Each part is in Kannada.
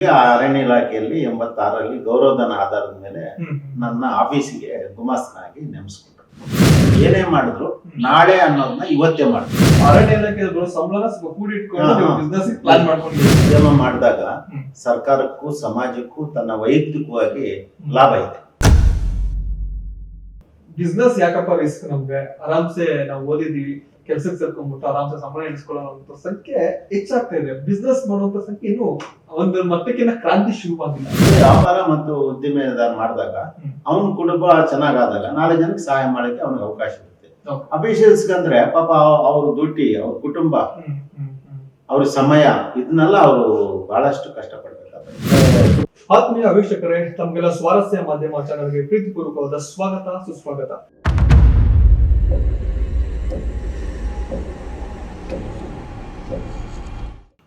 ಅರಣ್ಯ ಇಲಾಖೆಯಲ್ಲಿ 86ರಲ್ಲಿ ಗೌರವಧನ ಆಧಾರದ ಮೇಲೆ ನನ್ನ ಆಫೀಸಿಗೆ ಗುಮಾಸ್ತನಾಗಿ ನೇಮಿಸ್ಕೊಂಡ್ರು. ಏನೇ ಮಾಡಿದ್ರು ನಾಳೆ ಅನ್ನೋದನ್ನ ಇವತ್ತೇ ಮಾಡಿದ್ರು. ಅರಣ್ಯ ಇಲಾಖೆ ಸಂಬಳ ಕೂಡಿಟ್ಕೊಂಡು ಬಿಸ್ನೆಸ್ ಪ್ಲಾನ್ ಮಾಡ್ಕೊಂಡು ಉದ್ಯಮ ಮಾಡಿದಾಗ ಸರ್ಕಾರಕ್ಕೂ ಸಮಾಜಕ್ಕೂ ತನ್ನ ವೈಯಕ್ತಿಕವಾಗಿ ಲಾಭ ಇದೆ. ಬಿಸ್ನೆಸ್ ಯಾಕಪ್ಪ ರಿಸ್ಕ್? ನಮ್ಗೆ ಆರಾಮ್ಸೆ ನಾವು ಓದಿದೀವಿ, ಕೆಲ್ಸಕ್ಕೆ ಸೇರ್ಕೊಂಡ್ಬಿಟ್ಟು ಆರಾಮ್ಸೆ ಸಂಬಳ ಎಣಿಸ್ಕೊಳ್ಳೋ ಸಂಖ್ಯೆ ಹೆಚ್ಚಾಗ್ತಾ ಇದೆ. ಬಿಸ್ನೆಸ್ ಮಾಡುವಂತ ಸಂಖ್ಯೆ ಇನ್ನು ಒಂದು ಮಟ್ಟಕ್ಕಿಂತ ಕ್ರಾಂತಿ ಶುರುವಾಗಿಲ್ಲ. ವ್ಯಾಪಾರ ಮತ್ತು ಉದ್ದಿಮೆದಾರ ಮಾಡಿದಾಗ ಅವನ ಕುಟುಂಬ ಚೆನ್ನಾಗಾದಾಗ 4 ಜನಕ್ಕೆ ಸಹಾಯ ಮಾಡಕ್ಕೆ ಅವನಿಗೆ ಅವಕಾಶ ಇರುತ್ತೆ. ಅಫಿಷಿಯಲ್ಸ್ ಅಂದ್ರೆ ಪಾಪ ಅವ್ರ ದುಡ್ಡಿ, ಅವ್ರ ಕುಟುಂಬ, ಅವ್ರ ಸಮಯ, ಇದನ್ನೆಲ್ಲ ಅವರು ಬಹಳಷ್ಟು ಕಷ್ಟಪಡ್ಬೇಕಾಗ್ತದೆ. ಆತ್ಮೀಯ ವೀಕ್ಷಕರೇ, ತಮ್ಗೆಲ್ಲ ಸ್ವಾರಸ್ಯ ಮಾಧ್ಯಮ ಚಾನಲ್ಗೆ ಪ್ರೀತಿಪೂರ್ವಕವಾದ ಸ್ವಾಗತ, ಸುಸ್ವಾಗತ.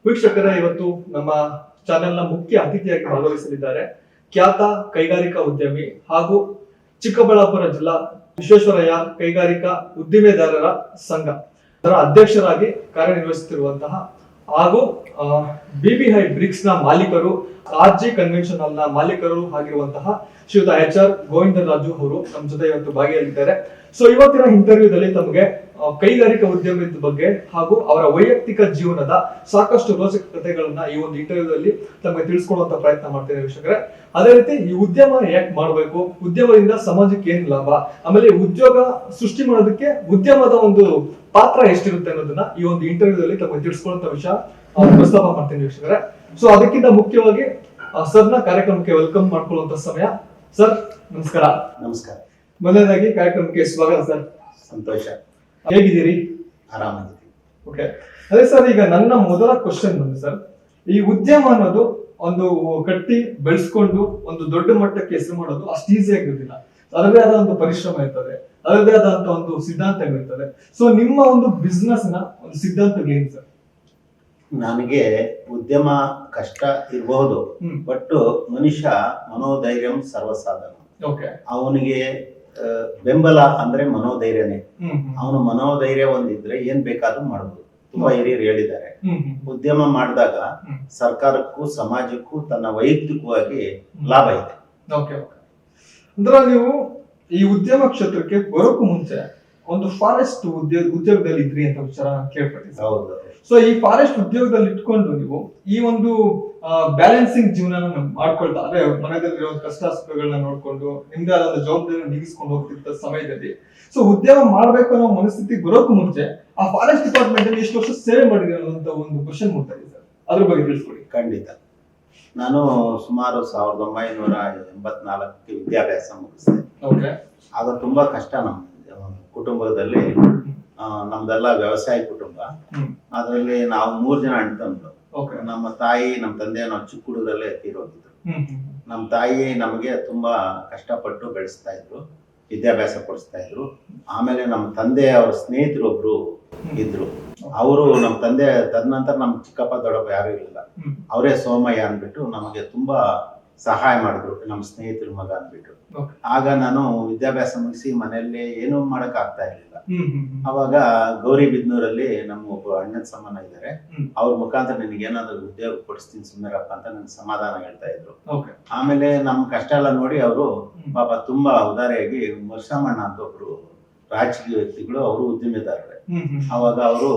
ವೀಕ್ಷಕರೇ, ಇವತ್ತು ನಮ್ಮ ಚಾನೆಲ್ನ ಮುಖ್ಯ ಅತಿಥಿಯಾಗಿ ಭಾಗವಹಿಸಲಿದ್ದಾರೆ ಖ್ಯಾತ ಕೈಗಾರಿಕಾ ಉದ್ಯಮಿ ಹಾಗೂ ಚಿಕ್ಕಬಳ್ಳಾಪುರ ಜಿಲ್ಲಾ ವಿಶ್ವೇಶ್ವರಯ್ಯ ಕೈಗಾರಿಕಾ ಉದ್ದಿಮೆದಾರರ ಸಂಘ ಅದರ ಅಧ್ಯಕ್ಷರಾಗಿ ಕಾರ್ಯನಿರ್ವಹಿಸುತ್ತಿರುವಂತಹ ಹಾಗೂ BBI ಬ್ರಿಕ್ಸ್ ನ ಮಾಲೀಕರು, RG ಕನ್ವೆನ್ಷನ್ ಹಾಲ್ ನ ಮಾಲೀಕರು ಆಗಿರುವಂತಹ ಶ್ರೀಯುತ HR ಗೋವಿಂದರಾಜು ಅವರು ನಮ್ಮ ಜೊತೆ ಇವತ್ತು ಭಾಗಿಯಾಗಿದ್ದಾರೆ. ಸೊ ಇವತ್ತಿನ ಇಂಟರ್ವ್ಯೂದಲ್ಲಿ ತಮಗೆ ಕೈಗಾರಿಕಾ ಉದ್ಯಮದ ಬಗ್ಗೆ ಹಾಗೂ ಅವರ ವೈಯಕ್ತಿಕ ಜೀವನದ ಸಾಕಷ್ಟು ರೋಚಕ ಕಥೆಗಳನ್ನ ಈ ಒಂದು ಇಂಟರ್ವ್ಯೂದಲ್ಲಿ ತಮಗೆ ತಿಳಿಸ್ಕೊಡುವಂತ ಪ್ರಯತ್ನ ಮಾಡ್ತೇನೆ ವೀಕ್ಷಕರೇ. ಅದೇ ರೀತಿ ಈ ಉದ್ಯಮ ಯಾಕೆ ಮಾಡಬೇಕು, ಉದ್ಯಮದಿಂದ ಸಮಾಜಕ್ಕೆ ಏನ್ ಲಾಭ, ಆಮೇಲೆ ಉದ್ಯೋಗ ಸೃಷ್ಟಿ ಮಾಡೋದಕ್ಕೆ ಉದ್ಯಮದ ಒಂದು ಪಾತ್ರ ಎಷ್ಟಿರುತ್ತೆ ಅನ್ನೋದನ್ನ ಈ ಒಂದು ಇಂಟರ್ವ್ಯೂದಲ್ಲಿ ತಮಗೆ ತಿಳಿಸ್ಕೊಳ್ಳುವಂತ ವಿಷಯ ಪ್ರಸ್ತಾಪ ಮಾಡ್ತೀನಿ ವೀಕ್ಷಕರೇ. ಸೊ ಅದಕ್ಕಿಂತ ಮುಖ್ಯವಾಗಿ ಸರ್ನ ಕಾರ್ಯಕ್ರಮಕ್ಕೆ ವೆಲ್ಕಮ್ ಮಾಡ್ಕೊಳ್ಳುವಂತ ಸಮಯ. ಸರ್ ನಮಸ್ಕಾರ. ನಮಸ್ಕಾರ. ಮೊದಲನೇದಾಗಿ ಕಾರ್ಯಕ್ರಮಕ್ಕೆ ಸ್ವಾಗತ ಸರ್. ಸಂತೋಷ. ಹೇಗಿದ್ದೀರಿ? ಆರಾಮಾಗಿದ್ದೀವಿ. ಓಕೆ. ಅದೇ ಸರ್, ಈಗ ನನ್ನ ಮೊದಲ ಕ್ವಶನ್ ಬಂದು ಸರ್, ಈ ಉದ್ಯಮ ಅನ್ನೋದು ಒಂದು ಕಟ್ಟಿ ಬೆಳೆಸ್ಕೊಂಡು ಒಂದು ದೊಡ್ಡ ಮಟ್ಟಕ್ಕೆ ಹೆಸರು ಮಾಡೋದು ಅಷ್ಟು ಈಸಿ ಆಗಿರೋದಿಲ್ಲ. ಅದರದೇ ಆದ ಒಂದು ಪರಿಶ್ರಮ ಇರ್ತದೆ, ಅದರದೇ ಆದಂತ ಒಂದು ಸಿದ್ಧಾಂತಗಳಿರ್ತದೆ. ಸೊ ನಿಮ್ಮ ಒಂದು ಬಿಸ್ನೆಸ್ ನ ಒಂದು ಸಿದ್ಧಾಂತಗಳೇನು ಸರ್? ನನಗೆ ಉದ್ಯಮ ಕಷ್ಟ ಇರಬಹುದು, ಬಟ್ ಮನುಷ್ಯ ಮನೋಧೈರ್ಯಂ ಸರ್ವಸಾಧನ. ಅವನಿಗೆ ಬೆಂಬಲ ಅಂದ್ರೆ ಮನೋಧೈರ್ಯನೇ. ಅವನು ಮನೋಧೈರ್ಯ ಒಂದಿದ್ರೆ ಏನ್ ಬೇಕಾದ್ರೂ ಮಾಡಬಹುದು. ತುಂಬಾ ಹಿರಿಯರು ಹೇಳಿದ್ದಾರೆ, ಉದ್ಯಮ ಮಾಡಿದಾಗ ಸರ್ಕಾರಕ್ಕೂ ಸಮಾಜಕ್ಕೂ ತನ್ನ ವೈಯಕ್ತಿಕವಾಗಿ ಲಾಭ ಇದೆ. ಅಂದ್ರೆ ನೀವು ಈ ಉದ್ಯಮ ಕ್ಷೇತ್ರಕ್ಕೆ ಬರೋಕ್ಕೂ ಮುಂಚೆ ಒಂದು ಫಾರೆಸ್ಟ್ ಉದ್ಯೋಗದಲ್ಲಿ ಇದ್ರಿ ಅಂತ ವಿಚಾರ ಕೇಳ್ಪಟ್ಟಿದ್ದೆ. ಹೌದು. ಸೊ ಈ ಫಾರೆಸ್ಟ್ ಉದ್ಯೋಗದಲ್ಲಿ ಇಟ್ಕೊಂಡು ನೀವು ಈ ಒಂದು ಬ್ಯಾಲೆನ್ಸಿಂಗ್ ಜೀವನ ಮಾಡ್ಕೊಳ್ತಾ, ಅಂದ್ರೆ ಮನೆಯಲ್ಲಿರೋ ಕಷ್ಟ ಸುಖಗಳನ್ನ ನೋಡ್ಕೊಂಡು ನಿಮ್ದೇ ಆದ ಜವಾಬ್ದಾರಿ ನೀಗಿಸ್ಕೊಂಡು ಹೋಗ್ತಿದ್ದ ಸಮಯದಲ್ಲಿ ಸೊ ಉದ್ಯಮ ಮಾಡ್ಬೇಕು ಅನ್ನೋ ಮನಸ್ಥಿತಿ ಬರೋಕ್ಕೂ ಮುಂಚೆ ಆ ಫಾರೆಸ್ಟ್ ಡಿಪಾರ್ಟ್ಮೆಂಟ್ ಅಲ್ಲಿ ಎಷ್ಟು ವರ್ಷ ಸೇವೆ ಮಾಡಿದ್ರೆ ಅನ್ನೋಂತ ಒಂದು ಕ್ವಶನ್ ಮಾಡ್ತಾ ಇದೆ ಸರ್, ಅದ್ರ ಬಗ್ಗೆ ತಿಳಿಸ್ಕೊಡಿ. ಖಂಡಿತ. ನಾನು ಸುಮಾರು 1984ಕ್ಕೆ ವಿದ್ಯಾಭ್ಯಾಸ ಮುಗಿಸಿದೆ. ಆಗ ತುಂಬಾ ಕಷ್ಟ ನಮ್ಮ ಕುಟುಂಬದಲ್ಲಿ. ನಮ್ದೆಲ್ಲ ವ್ಯವಸಾಯ ಕುಟುಂಬ. ಅದರಲ್ಲಿ ನಾವು 3 ಜನ ಅಣ್ಣ ತಮ್ಮರು. ನಮ್ಮ ತಾಯಿ, ನಮ್ಮ ತಂದೆ ನಾವು ಚಿಕ್ಕ ಹುಡುಗರಲ್ಲೇ ತೀರೋಗಿದ್ರು. ನಮ್ಮ ತಾಯಿ ನಮಗೆ ತುಂಬಾ ಕಷ್ಟಪಟ್ಟು ಬೆಳೆಸ್ತಾ ಇದ್ರು, ವಿದ್ಯಾಭ್ಯಾಸ ಕೊಡಿಸ್ತಾ ಇದ್ರು. ಆಮೇಲೆ ನಮ್ಮ ತಂದೆ ಅವ್ರ ಸ್ನೇಹಿತರು ಒಬ್ರು ಇದ್ರು. ಅವರು ನಮ್ಮ ತಂದೆ ತದನಂತರ ನಮ್ ಚಿಕ್ಕಪ್ಪ ದೊಡ್ಡಪ್ಪ ಯಾರು ಇರಲಿಲ್ಲ. ಅವರೇ ಸೋಮಯ್ಯ ಅಂದ್ಬಿಟ್ಟು ನಮಗೆ ತುಂಬಾ ಸಹಾಯ ಮಾಡಿದ್ರು, ನಮ್ಮ ಸ್ನೇಹಿತರ ಮಗ ಅಂದ್ಬಿಟ್ಟು. ಆಗ ನಾನು ವಿದ್ಯಾಭ್ಯಾಸ ಮುಗಿಸಿ ಮನೆಯಲ್ಲಿ ಏನೂ ಮಾಡಕ್ ಆಗ್ತಾ ಇರ್ಲಿಲ್ಲ. ಅವಾಗ ಗೌರಿಬಿದನೂರಲ್ಲಿ ನಮ್ಮ ಒಬ್ಬ ಅಣ್ಣನ ಸಂಬಂಧ ಇದ್ದಾರೆ, ಅವ್ರ ಮುಖಾಂತರ ನಿನಗೆ ಏನಾದ್ರು ಉದ್ಯೋಗ ಕೊಡಿಸ್ತೀನಿ ಸುಮ್ಮನೆರಪ್ಪ ಅಂತ ನನ್ಗೆ ಸಮಾಧಾನ ಹೇಳ್ತಾ ಇದ್ರು. ಆಮೇಲೆ ನಮ್ ಕಷ್ಟ ಎಲ್ಲ ನೋಡಿ ಅವರು ಪಾಪ ತುಂಬಾ ಉದಾರಿಯಾಗಿ ಮರ್ಷಮಣ್ಣ ಅಂತ ಒಬ್ರು ರಾಜಕೀಯ ವ್ಯಕ್ತಿಗಳು, ಅವರು ಉದ್ಯಮಿದಾರರೇ. ಅವಾಗ ಅವರು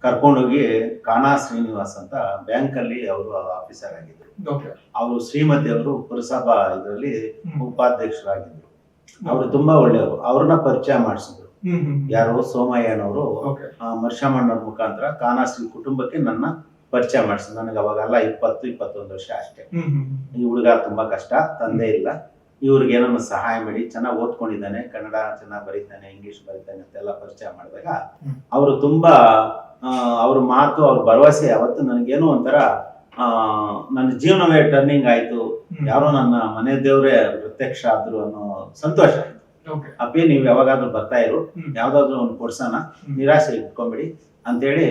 ಕರ್ಕೊಂಡೋಗಿ ಕಾನಾ ಶ್ರೀನಿವಾಸ್ ಅಂತ ಬ್ಯಾಂಕ್ ಅಲ್ಲಿ ಅವರು ಆಫೀಸರ್ ಆಗಿದ್ರು. ಅವರು ಶ್ರೀಮತಿ ಅವರು ಪುರಸಭಾ ಇದರಲ್ಲಿ ಉಪಾಧ್ಯಕ್ಷರಾಗಿದ್ರು. ಅವರು ತುಂಬಾ ಒಳ್ಳೆಯವರು. ಅವ್ರನ್ನ ಪರಿಚಯ ಮಾಡಿಸಿದ್ರು. ಯಾರು ಸೋಮಯ್ಯನವರು ಮರ್ಷಮಣ್ಣವ್ರ ಮುಖಾಂತರ ಕಾನಾಶ್ರೀ ಕುಟುಂಬಕ್ಕೆ ನನ್ನ ಪರಿಚಯ ಮಾಡಿಸಿದ್ರು. ನನಗೆ ಅವಾಗೆಲ್ಲ 20-21 ವರ್ಷ ಅಷ್ಟೇ. ಈ ಹುಡುಗ ತುಂಬಾ ಕಷ್ಟ, ತಂದೆ ಇಲ್ಲ, ಇವ್ರಿಗೆ ಏನನ್ನ ಸಹಾಯ ಮಾಡಿ, ಚೆನ್ನಾಗಿ ಓದ್ಕೊಂಡಿದ್ದಾನೆ, ಕನ್ನಡ ಚೆನ್ನಾಗಿ ಬರೀತಾನೆ, ಇಂಗ್ಲಿಷ್ ಬರೀತಾನೆ ಅಂತೆಲ್ಲ ಪರಿಚಯ ಮಾಡಿದಾಗ ಅವರು ತುಂಬಾ ಅವ್ರ ಮಾತು, ಅವ್ರ ಭರವಸೆ ಅವತ್ತು ನನಗೇನೋ ಒಂಥರ ನನ್ನ ಜೀವನವೇ ಟರ್ನಿಂಗ್ ಆಯ್ತು. ಯಾರೋ ನನ್ನ ಮನೆ ದೇವ್ರೆ ಪ್ರತ್ಯಕ್ಷ ಆದ್ರು ಅನ್ನೋ ಸಂತೋಷ. ಅಪ್ಪಿ ನೀವ್ ಯಾವಾಗಾದ್ರೂ ಬರ್ತಾ ಇರು, ಯಾವ್ದಾದ್ರು ಒಂದು ಕೊಡ್ಸೋಣ, ನಿರಾಸೆ ಇಟ್ಕೊಂಬಿಡಿ ಅಂತೇಳಿ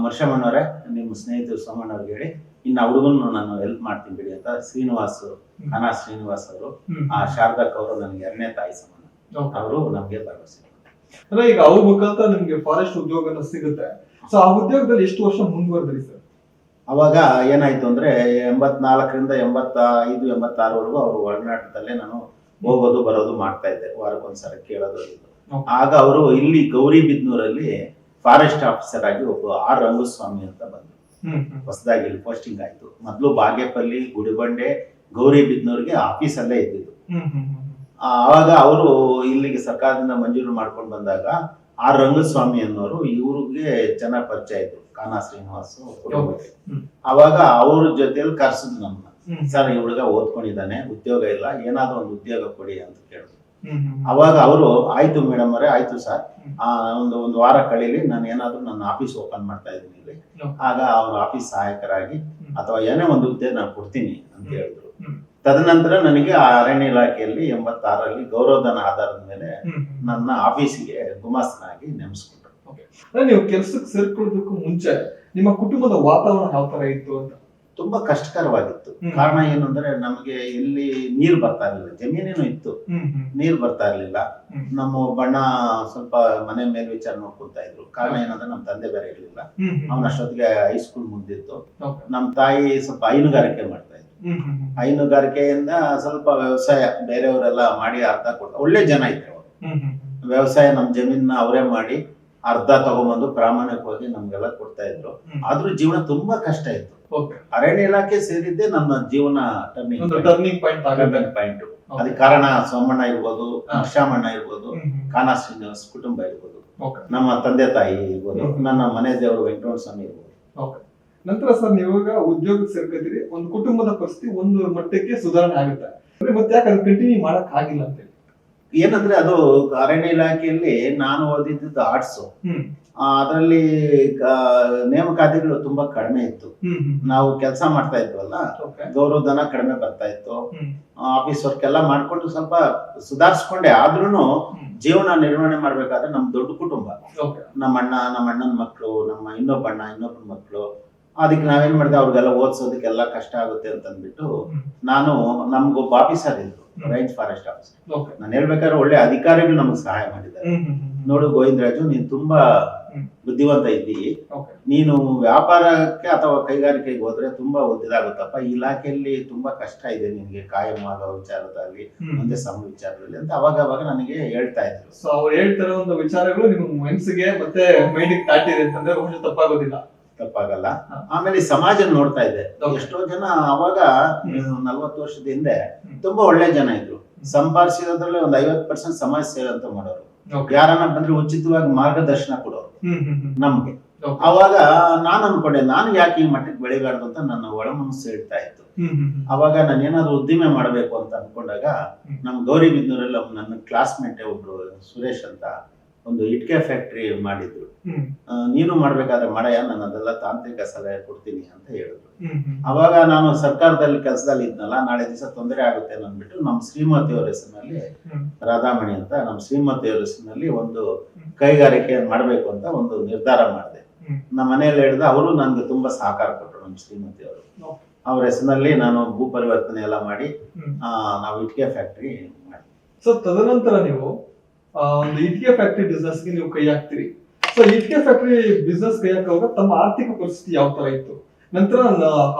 ಮರ್ಷಮಣ್ಣವ್ರೆ ನಿಮ್ಮ ಸ್ನೇಹಿತರು ಸೋಮಣ್ಣವ್ರಿಗೆ ಹೇಳಿ ಇನ್ನು ಹುಡುಗನ್ನು ನಾನು ಹೆಲ್ಪ್ ಮಾಡ್ತೀನಿ ಬಿಡಿ ಅಂತ ಶ್ರೀನಿವಾಸ್, ಕಾನಾ ಶ್ರೀನಿವಾಸ್ ಅವರು, ಆ ಶಾರದಕ್ ಅವರು ನನಗೆ 2ನೇ ತಾಯಿ ಸಮಾನ. ಅವರು ನಮ್ಗೆ ಭರವಸೆ. ಅಂದ್ರೆ ಈಗ ಅವ್ರ ಮುಖಾಂತರ ನಿಮ್ಗೆ ಫಾರೆಸ್ಟ್ ಉದ್ಯೋಗ ಸಿಗುತ್ತೆ. ಸೊ ಆ ಉದ್ಯೋಗದಲ್ಲಿ ಎಷ್ಟು ವರ್ಷ ಮುಂದುವರೆದ್ರಿ ಸರ್? ಅವಾಗ ಏನಾಯ್ತು ಅಂದ್ರೆ 84ರಿಂದ 85, 86ವರೆಗೂ ಅವರು ಒಳನಾಟದಲ್ಲೇ ನಾನು ಹೋಗೋದು ಬರೋದು ಮಾಡ್ತಾ ಇದ್ದೆ, ವಾರಕ್ಕೊಂದ್ಸಲ ಕೇಳೋದು ಇದು. ಆಗ ಅವರು ಇಲ್ಲಿ ಗೌರಿಬಿದನೂರಲ್ಲಿ ಫಾರೆಸ್ಟ್ ಆಫೀಸರ್ ಆಗಿ ಒಬ್ಬ ಆರ್ ರಂಗಸ್ವಾಮಿ ಅಂತ ಬಂದ್ರು. ಹೊಸದಾಗಿ ಇಲ್ಲಿ ಪೋಸ್ಟಿಂಗ್ ಆಯ್ತು. ಮೊದ್ಲು ಬಾಗೇಪಲ್ಲಿ, ಗುಡಿಬಂಡೆ, ಗೌರಿಬಿದನೂರಿಗೆ ಆಫೀಸಲ್ಲೇ ಇದ್ದಿದ್ದು. ಆವಾಗ ಅವರು ಇಲ್ಲಿಗೆ ಸರ್ಕಾರದಿಂದ ಮಂಜೂರು ಮಾಡ್ಕೊಂಡು ಬಂದಾಗ ಆರ್ ರಂಗಸ್ವಾಮಿ ಅನ್ನೋರು ಇವ್ರಿಗೆ ಚೆನ್ನಾಗಿ ಪರಿಚಯ ಇದ್ರು, ಕಾನಾ ಶ್ರೀನಿವಾಸ್ ಕುಟುಂಬಕ್ಕೆ. ಅವಾಗ ಅವ್ರ ಜೊತೆಲಿ ಕರ್ಸಿದ್ ನಮ್ಮನ್ನ, ಸರ್ ಈ ಹುಡುಗ ಓದ್ಕೊಂಡಿದ್ದಾನೆ, ಉದ್ಯೋಗ ಇಲ್ಲ, ಏನಾದ್ರು ಒಂದು ಉದ್ಯೋಗ ಕೊಡಿ ಅಂತ ಕೇಳಿದ್ರು. ಅವಾಗ ಅವರು ಆಯ್ತು ಮೇಡಮ್ ಅವರೇ, ಆಯ್ತು ಸರ್, ಒಂದು ವಾರ ಕಳೀಲಿ, ನಾನು ಏನಾದ್ರು ನನ್ನ ಆಫೀಸ್ ಓಪನ್ ಮಾಡ್ತಾ ಇದ್ದೀನಿ ಇಲ್ಲಿ, ಆಗ ಅವ್ರ ಆಫೀಸ್ ಸಹಾಯಕರಾಗಿ ಅಥವಾ ಏನೇ ಒಂದು ಹುದ್ದೆ ನಾನು ಕೊಡ್ತೀನಿ ಅಂತ ಹೇಳಿದ್ರು. ತದನಂತರ ನನಗೆ ಅರಣ್ಯ ಇಲಾಖೆಯಲ್ಲಿ 86ರಲ್ಲಿ ಗೌರವಧನ ಆಧಾರದ ಮೇಲೆ ನನ್ನ ಆಫೀಸಿಗೆ ಗುಮಾಸ್ತನಾಗಿ ನೇಮಿಸ್ಕೊಂಡ್ರು. ನೀವು ಕೆಲ್ಸಕ್ಕೆ ಸೇರ್ಕೊಳ್ಳೋದಕ್ಕೂ ಮುಂಚೆ ನಿಮ್ಮ ಕುಟುಂಬದ ವಾತಾವರಣ ಯಾವ ತರ ಇತ್ತು ಅಂತ? ತುಂಬಾ ಕಷ್ಟಕರವಾಗಿತ್ತು. ಕಾರಣ ಏನಂದ್ರೆ ನಮ್ಗೆ ಇಲ್ಲಿ ನೀರ್ ಬರ್ತಾ ಇರ್ಲಿಲ್ಲ, ಜಮೀನೇನು ಇತ್ತು, ನೀರ್ ಬರ್ತಾ ಇರ್ಲಿಲ್ಲ. ನಮ್ಮ ಬಣ್ಣ ಸ್ವಲ್ಪ ಮನೆ ಮೇಲ್ವಿಚಾರ ನೋಡ್ಕೊಳ್ತಾ ಇದ್ರು. ಕಾರಣ ಏನಂದ್ರೆ ನಮ್ ತಂದೆ ಬೇರೆ ಇರ್ಲಿಲ್ಲ, ಅವ್ನ ಅಷ್ಟೊತ್ತಿಗೆ ಹೈಸ್ಕೂಲ್ ಮುಗ್ದಿತ್ತು. ನಮ್ ತಾಯಿ ಸ್ವಲ್ಪ ಹೈನುಗಾರಿಕೆ ಮಾಡ್ತಾ ಇದ್ರು. ಹೈನುಗಾರಿಕೆಯಿಂದ ಸ್ವಲ್ಪ ವ್ಯವಸಾಯ ಬೇರೆಯವರೆಲ್ಲ ಮಾಡಿ ಅರ್ಧ ಕೊಡ್ತಾರೆ, ಒಳ್ಳೆ ಜನ ಇದ್ರು ಅವರು. ವ್ಯವಸಾಯ ನಮ್ ಜಮೀನ ಅವರೇ ಮಾಡಿ ಅರ್ಧ ತಗೊಂಬಂದು ಪ್ರಾಮಾಣಿಕವಾಗಿ ನಮ್ಗೆಲ್ಲ ಕೊಡ್ತಾ ಇದ್ರು. ಆದ್ರೂ ಜೀವನ ತುಂಬಾ ಕಷ್ಟ ಇತ್ತು. ಅರಣ್ಯ ಇಲಾಖೆ ಸೇರಿದ್ದೆ ನನ್ನ ಜೀವನ ಟರ್ನಿಂಗ್ ಪಾಯಿಂಟ್. ಅದಕ್ಕೆ ಕಾರಣ ಸೋಮಣ್ಣ ಇರ್ಬೋದು, ಹರ್ಷಾಮಣ್ಣ ಇರ್ಬೋದು, ಕಾನಾ ಶ್ರೀನಿವಾಸ್ ಕುಟುಂಬ ಇರ್ಬೋದು, ನಮ್ಮ ತಂದೆ ತಾಯಿ ಇರ್ಬೋದು, ನನ್ನ ಮನೆ ದೇವರು ವೆಂಕಟರಮಣ ಸ್ವಾಮಿ ಇರ್ಬೋದು. ನಂತರ ಸರ್ ನೀವಾಗ ಉದ್ಯೋಗಕ್ಕೆ ಸೇರ್ಕೊತೀರಿ, ಒಂದು ಕುಟುಂಬದ ಪರಿಸ್ಥಿತಿ ಒಂದು ಮಟ್ಟಕ್ಕೆ ಸುಧಾರಣೆ ಆಗುತ್ತೆ, ಮತ್ತೆ ಯಾಕೆ ಅದು ಕಂಟಿನ್ಯೂ ಮಾಡಕ್ ಆಗಿಲ್ಲ ಅಂತ? ಏನಂದ್ರೆ ಅದು ಅರಣ್ಯ ಇಲಾಖೆಯಲ್ಲಿ ನಾನು ಓದಿದ್ದು ಆರ್ಟ್ಸ್, ಅದರಲ್ಲಿ ನೇಮಕಾತಿಗಳು ತುಂಬಾ ಕಡಿಮೆ ಇತ್ತು. ನಾವು ಕೆಲಸ ಮಾಡ್ತಾ ಇದ್ವಲ್ಲ, ಗೌರವಧನ ಕಡಿಮೆ ಬರ್ತಾ ಇತ್ತು. ಆಫೀಸ್ ವರ್ಕ್ ಎಲ್ಲ ಮಾಡ್ಕೊಂಡು ಸ್ವಲ್ಪ ಸುಧಾರಿಸ್ಕೊಂಡೆ. ಆದ್ರೂನು ಜೀವನ ನಿರ್ವಹಣೆ ಮಾಡ್ಬೇಕಾದ್ರೆ ನಮ್ ದೊಡ್ಡ ಕುಟುಂಬ, ನಮ್ಮ ಅಣ್ಣನ ಮಕ್ಕಳು, ನಮ್ಮ ಇನ್ನೊಬ್ಬನ ಮಕ್ಕಳು, ಅದಕ್ಕೆ ನಾವೇನ್ ಮಾಡಿದೆ, ಅವ್ರಿಗೆಲ್ಲ ಓದಿಸೋದಕ್ಕೆಲ್ಲ ಕಷ್ಟ ಆಗುತ್ತೆ ಅಂತ ಅಂದ್ಬಿಟ್ಟು ನಾನು, ನಮ್ಗೊಬ್ಬ ಆಫೀಸರ್ ಇದ್ರು, ರೇಂಜ್ ಫಾರೆಸ್ಟ್ ಆಫೀಸರ್. ನಾನು ಹೇಳ್ಬೇಕಾದ್ರೆ ಒಳ್ಳೆ ಅಧಿಕಾರಿಗಳು ನಮ್ಗೆ ಸಹಾಯ ಮಾಡಿದ್ದಾರೆ. ನೋಡು ಗೋವಿಂದರಾಜು, ನೀನ್ ತುಂಬಾ ಬುದ್ಧಿವಂತ ಇದ್ದೀವಿ, ನೀನು ವ್ಯಾಪಾರಕ್ಕೆ ಅಥವಾ ಕೈಗಾರಿಕೆಗೆ ಹೋದ್ರೆ ತುಂಬಾ ಒದ್ದಾಗುತ್ತಪ್ಪ, ಈ ಇಲಾಖೆಯಲ್ಲಿ ತುಂಬಾ ಕಷ್ಟ ಇದೆ ನಿನ್ಗೆ, ಕಾಯಂ ಆಗೋ ವಿಚಾರದಲ್ಲಿ, ಮುಂದೆ ಸಮ ವಿಚಾರದಲ್ಲಿ ಅಂತ ಅವಾಗ ನನಗೆ ಹೇಳ್ತಾ ಇದ್ರು. ಸೊ ಅವ್ರು ಹೇಳ್ತಿರೋ ಒಂದು ವಿಚಾರಗಳು ನಿಮ್ ಮನಸ್ಸಿಗೆ ಮತ್ತೆ ಮೈಂಡಿಗೆ ತಾಟಿದೆ ಅಂತಂದ್ರೆ ಬಹುಶಃ ತಪ್ಪಾಗಲ್ಲ. ಆಮೇಲೆ ಸಮಾಜ ನೋಡ್ತಾ ಇದೆ, ಎಷ್ಟೋ ಜನ ಅವಾಗ 40 ವರ್ಷದ ಹಿಂದೆ ತುಂಬಾ ಒಳ್ಳೆ ಜನ ಇದ್ರು, ಸಂಪಾದಿಸಿದ್ರಲ್ಲಿ ಒಂದು 50% ಸಮಾಜ ಸೇವೆ ಅಂತ ಮಾಡೋರು, ಯಾರನ್ನ ಬಂದ್ರೆ ಉಚಿತವಾಗಿ ಮಾರ್ಗದರ್ಶನ ಕೊಡೋರು ನಮ್ಗೆ. ಅವಾಗ ನಾನು ಅನ್ಕೊಂಡೆ, ನಾನು ಯಾಕೆ ಈ ಮಟ್ಟಕ್ಕೆ ಬೆಳಿಬಾರ್ದು ಅಂತ ನನ್ನ ಒಳ ಮನಸ್ಸು ಹೇಳ್ತಾ ಇತ್ತು. ಅವಾಗ ನಾನು ಏನಾದ್ರು ಉದ್ದಿಮೆ ಮಾಡ್ಬೇಕು ಅಂತ ಅನ್ಕೊಂಡಾಗ ನಮ್ ಗೌರಿಬಿದನೂರಲ್ಲಿ ನನ್ನ ಕ್ಲಾಸ್ಮೇಟ್ ಒಬ್ರು ಸುರೇಶ್ ಅಂತ ಒಂದು ಇಟ್ಕೆ ಫ್ಯಾಕ್ಟ್ರಿ ಮಾಡಿದ್ರು. ನೀನು ಮಾಡ್ಬೇಕಾದ್ರೆ ಮಾಡಯ್ಯ, ನಾನು ಅದೆಲ್ಲ ತಾಂತ್ರಿಕ ಸಲಹೆ ಕೊಡ್ತೀನಿ ಅಂತ ಹೇಳಿದ್ರು. ಅವಾಗ ನಾನು ಸರ್ಕಾರದಲ್ಲಿ ಕೆಲಸದಲ್ಲಿ ಇದ್ನಲ್ಲ, ನಾಳೆ ದಿವಸ ತೊಂದರೆ ಆಗುತ್ತೆ ಅಂದ್ಬಿಟ್ಟು ನಮ್ಮ ಶ್ರೀಮತಿಯವರ ಹೆಸರಿನಲ್ಲಿ, ರಾಧಾಮಣಿ ಅಂತ ನಮ್ಮ ಶ್ರೀಮತಿಯವರ ಹೆಸರಿನಲ್ಲಿ ಒಂದು ಕೈಗಾರಿಕೆ ಮಾಡ್ಬೇಕು ಅಂತ ಒಂದು ನಿರ್ಧಾರ ಮಾಡಿದೆ. ನಮ್ಮ ಮನೆಯಲ್ಲಿ ಹೇಳಿದ, ಅವರು ನನ್ಗೆ ತುಂಬಾ ಸಹಕಾರ ಕೊಟ್ಟರು. ನಮ್ಮ ಶ್ರೀಮತಿಯವರು ಅವ್ರ ಹೆಸರಿನಲ್ಲಿ ನಾನು ಭೂ ಪರಿವರ್ತನೆ ಎಲ್ಲ ಮಾಡಿ ನಾವು ಇಟ್ಕೆ ಫ್ಯಾಕ್ಟ್ರಿ ಮಾಡಿ. ಸೊ ತದನಂತರ ನೀವು ಒಂದು ಇಟ್ಕೆ ಫ್ಯಾಕ್ಟ್ರಿ ಬಿಸ್ನೆಸ್ ಗೆ ನೀವು ಕೈ ಹಾಕ್ತೀರಿ. ಸೊ ಇಟ್ಕೆ ಫ್ಯಾಕ್ಟ್ರಿ ಬಿಸ್ನೆಸ್ ಕೈ ಹಾಕುವಾಗ ತಮ್ಮ ಆರ್ಥಿಕ ಪರಿಸ್ಥಿತಿ ಯಾವ ತರ ಇತ್ತು? ನಂತರ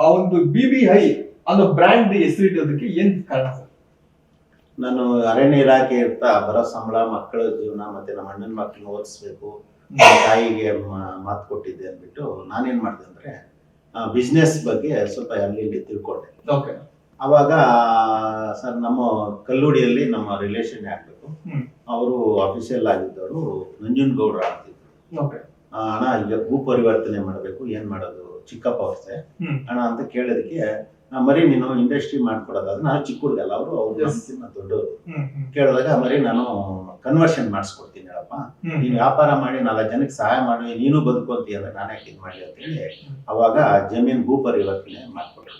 ಆ ಒಂದು BBI ಅನ್ನೋ ಬ್ರ್ಯಾಂಡ್ ಹೆಸರಿಡೋದಕ್ಕೆ ಏನ್ ಕಾರಣ ಸರ್? ನಾನು ಅರಣ್ಯ ಇಲಾಖೆ ಇರ್ತಾ ಬರೋ ಸಂಬಳ, ಮಕ್ಕಳ ಜೀವನ, ಮತ್ತೆ ನಮ್ಮ ಅಣ್ಣನ ಮಕ್ಕಳನ್ನ ಓದಿಸ್ಬೇಕು, ತಾಯಿಗೆ ಮಾತು ಕೊಟ್ಟಿದ್ದೆ ಅಂದ್ಬಿಟ್ಟು ನಾನೇನ್ ಮಾಡಿದೆ ಅಂದ್ರೆ ಬಿಸ್ನೆಸ್ ಬಗ್ಗೆ ಸ್ವಲ್ಪ ಅಲ್ಲಿ ಇಲ್ಲಿ ತಿಳ್ಕೊಂಡೆ. ಅವಾಗ ಸರ್ ನಮ್ಮ ಕಲ್ಲೂಡಿಯಲ್ಲಿ ನಮ್ಮ ರಿಲೇಷನ್ ಆಗ್ಬೇಕು, ಅವರು ಅಫಿಷಿಯಲ್ ಆಗಿದ್ದವರು ನಂಜನಗೌಡ್ರ ಆಗ್ತಿದ್ರು. ಅಣ್ಣ ಈಗ ಭೂ ಪರಿವರ್ತನೆ ಮಾಡಬೇಕು, ಏನ್ ಮಾಡೋದು ಚಿಕ್ಕಪ್ಪ ಅವ್ರಸೆ ಅಣ್ಣ ಅಂತ ಕೇಳೋದಕ್ಕೆ, ಮರಿ ನೀನು ಇಂಡಸ್ಟ್ರಿ ಮಾಡ್ಕೊಡೋದಾದ್ರೆ, ನಾನು ಚಿಕ್ಕ ಹುಡುಗಲ್ಲ, ಅವರು ದೊಡ್ಡವರು. ಕೇಳಿದಾಗ ಮರಿ ನಾನು ಕನ್ವರ್ಷನ್ ಮಾಡಿಸ್ಕೊಡ್ತೀನಿ ಹೇಳಪ್ಪ, ನೀನ್ ವ್ಯಾಪಾರ ಮಾಡಿ 4 ಜನಕ್ಕೆ ಸಹಾಯ ಮಾಡಿ ನೀನು ಬದುಕೊಂತಿ ಅಂದ್ರೆ ನಾನು ಯಾಕೆ ಇದು ಮಾಡಿ ಅಂತ ಹೇಳಿ ಅವಾಗ ಜಮೀನ್ ಭೂ ಪರಿವರ್ತನೆ ಮಾಡ್ಕೊಟ್ರು.